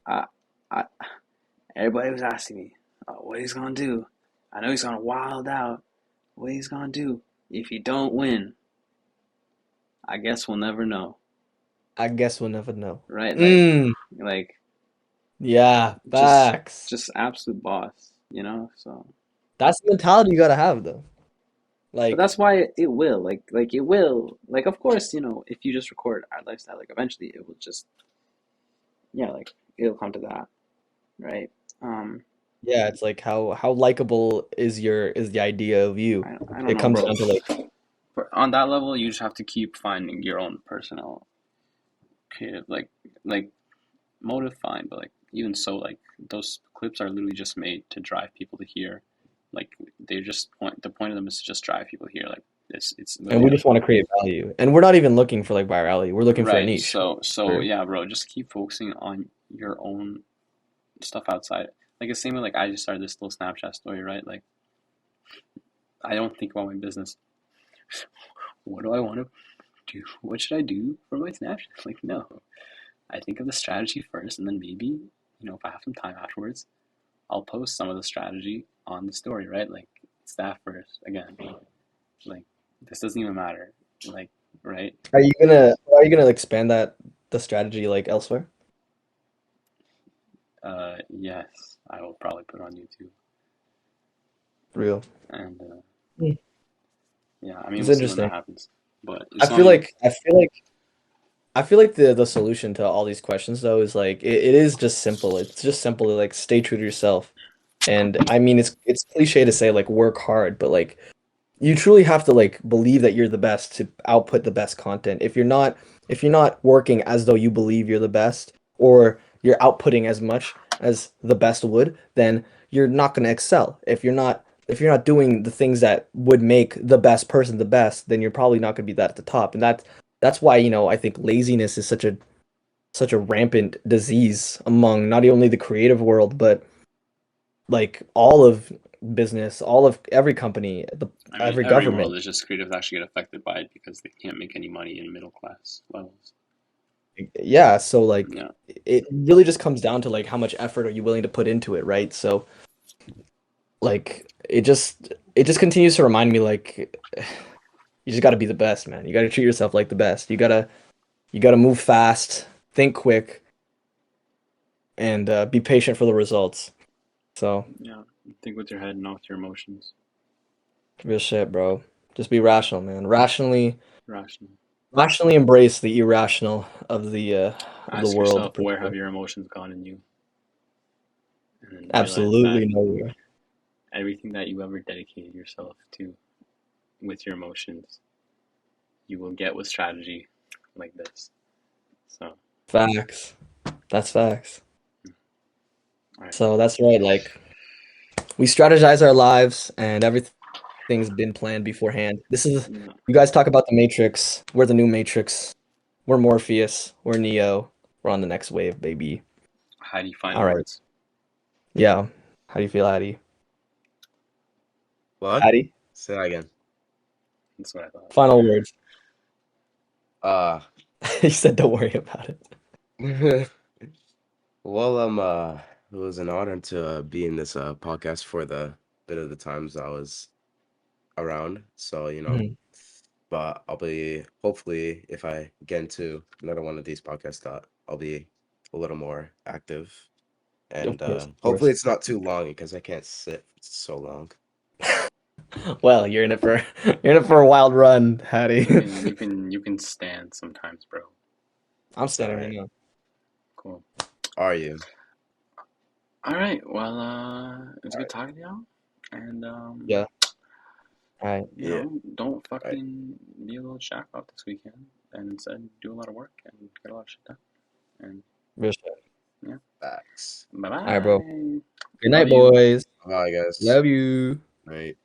[SPEAKER 4] I, I, everybody was asking me what he's gonna do. I know he's gonna wild out. What he's gonna do if he don't win? I guess we'll never know,
[SPEAKER 1] I guess we'll never know.
[SPEAKER 4] right?
[SPEAKER 1] Mm,
[SPEAKER 4] Like
[SPEAKER 1] yeah,
[SPEAKER 4] just
[SPEAKER 1] facts.
[SPEAKER 4] just absolute boss, you know. So,
[SPEAKER 1] That's the mentality you gotta have though.
[SPEAKER 4] but
[SPEAKER 1] Like,
[SPEAKER 4] that's why it will, like it will, like of course, if you just record our lifestyle, like eventually it will just, yeah, like it'll come to that, right? Um,
[SPEAKER 1] yeah, it's like how likable is the idea of you?
[SPEAKER 4] I don't
[SPEAKER 1] It
[SPEAKER 4] know,
[SPEAKER 1] comes
[SPEAKER 4] bro.
[SPEAKER 1] down to like,
[SPEAKER 4] On that level, you just have to keep finding your own personal creative, like motive fine, but like even so, like those clips are literally just made to drive people to hear. Like they're just the point of them is to just drive people here. Like it's
[SPEAKER 1] and
[SPEAKER 4] literally
[SPEAKER 1] we
[SPEAKER 4] like
[SPEAKER 1] just want to create value. And we're not even looking for like virality. We're looking for a
[SPEAKER 4] right.
[SPEAKER 1] niche.
[SPEAKER 4] So
[SPEAKER 1] Or
[SPEAKER 4] yeah, bro, just keep focusing on your own stuff outside. Like the same way like I just started this little Snapchat story, right? Like I don't think about my business. What do I want to do? What should I do for my Snapchat? Like no. I think of the strategy first and then maybe, if I have some time afterwards, I'll post some of the strategy on the story, right? Like it's that first. Again, like this doesn't even matter. Like, right?
[SPEAKER 1] are you gonna expand the strategy like elsewhere?
[SPEAKER 4] Yes, I will probably put it on YouTube.
[SPEAKER 1] Real.
[SPEAKER 4] And
[SPEAKER 1] Hmm.
[SPEAKER 4] yeah, I mean
[SPEAKER 1] It's
[SPEAKER 4] we'll see when that
[SPEAKER 1] interesting.
[SPEAKER 4] happens. But
[SPEAKER 1] I
[SPEAKER 4] it's not
[SPEAKER 1] feel
[SPEAKER 4] even
[SPEAKER 1] like I feel like I feel like the solution to all these questions though is like it is just simple. It's just simple to like stay true to yourself. And I mean it's cliche to say like work hard, but like you truly have to like believe that you're the best to output the best content. If you're not working as though you believe you're the best or you're outputting as much as the best would, then you're not going to excel. If you're not doing the things that would make the best person the best, then you're probably not going to be that at the top. And that's why, I think laziness is such a rampant disease among not only the creative world, but like all of business, all of every company,
[SPEAKER 4] I mean
[SPEAKER 1] every
[SPEAKER 4] every world
[SPEAKER 1] government.
[SPEAKER 4] is just creatives actually get affected by it because they can't make any money in middle class levels.
[SPEAKER 1] Yeah, so like
[SPEAKER 4] Yeah.
[SPEAKER 1] it really just comes down to like how much effort are you willing to put into it, right? So like it just continues to remind me like you just got to be the best, man. You got to treat yourself like the best. You got to move fast, think quick, and be patient for the results. So
[SPEAKER 4] Yeah. Think with your head, not with your emotions.
[SPEAKER 1] real shit, bro. Just be rational, man.
[SPEAKER 4] Rational.
[SPEAKER 1] Rationally embrace the irrational of the
[SPEAKER 4] Ask
[SPEAKER 1] world
[SPEAKER 4] yourself
[SPEAKER 1] per
[SPEAKER 4] where
[SPEAKER 1] se.
[SPEAKER 4] have your emotions gone in you? And then realize that
[SPEAKER 1] Absolutely nowhere.
[SPEAKER 4] everything that you ever dedicated yourself to with your emotions, you will get with strategy like this. So,
[SPEAKER 1] Facts. That's facts.
[SPEAKER 4] all right.
[SPEAKER 1] So that's right. Like we strategize our lives, and everything's been planned beforehand.
[SPEAKER 4] Yeah.
[SPEAKER 1] You guys talk about the Matrix. We're the new Matrix. We're Morpheus. We're Neo. We're on the next wave, baby.
[SPEAKER 4] How do you find
[SPEAKER 1] All right.
[SPEAKER 4] words?
[SPEAKER 1] Yeah. How do you feel, Hattie?
[SPEAKER 2] What?
[SPEAKER 1] Hattie?
[SPEAKER 2] Say that again.
[SPEAKER 4] That's what I thought.
[SPEAKER 1] Final words.
[SPEAKER 2] Uh,
[SPEAKER 1] He said, "Don't worry about it."
[SPEAKER 2] well, it was an honor to be in this podcast for the bit of the times I was around. So,
[SPEAKER 1] Mhm.
[SPEAKER 2] but I'll be hopefully if I get into another one of these podcasts, I'll be a little more active,
[SPEAKER 1] Of
[SPEAKER 2] and
[SPEAKER 1] course, of course.
[SPEAKER 2] hopefully it's not too long because I can't sit so long.
[SPEAKER 1] Well, you're in it for a wild run, Hattie.
[SPEAKER 4] You can stand sometimes, bro.
[SPEAKER 1] I'm
[SPEAKER 2] It's all
[SPEAKER 1] standing right
[SPEAKER 2] right.
[SPEAKER 1] now.
[SPEAKER 4] Cool.
[SPEAKER 2] Are you?
[SPEAKER 4] All right. Well, it's good talking to y'all, and
[SPEAKER 1] Yeah. All right.
[SPEAKER 4] you
[SPEAKER 2] Yeah.
[SPEAKER 4] know, don't
[SPEAKER 2] Right.
[SPEAKER 4] fucking be a little jack off this weekend, and instead do a lot of work and get a lot of shit done. And
[SPEAKER 1] Real shit.
[SPEAKER 4] yeah,
[SPEAKER 2] Facts.
[SPEAKER 4] bye
[SPEAKER 1] All right, bro.
[SPEAKER 4] bye.
[SPEAKER 1] Good
[SPEAKER 4] Love
[SPEAKER 1] night,
[SPEAKER 4] you.
[SPEAKER 1] boys.
[SPEAKER 2] Bye, guys.
[SPEAKER 1] Love you.
[SPEAKER 2] Right.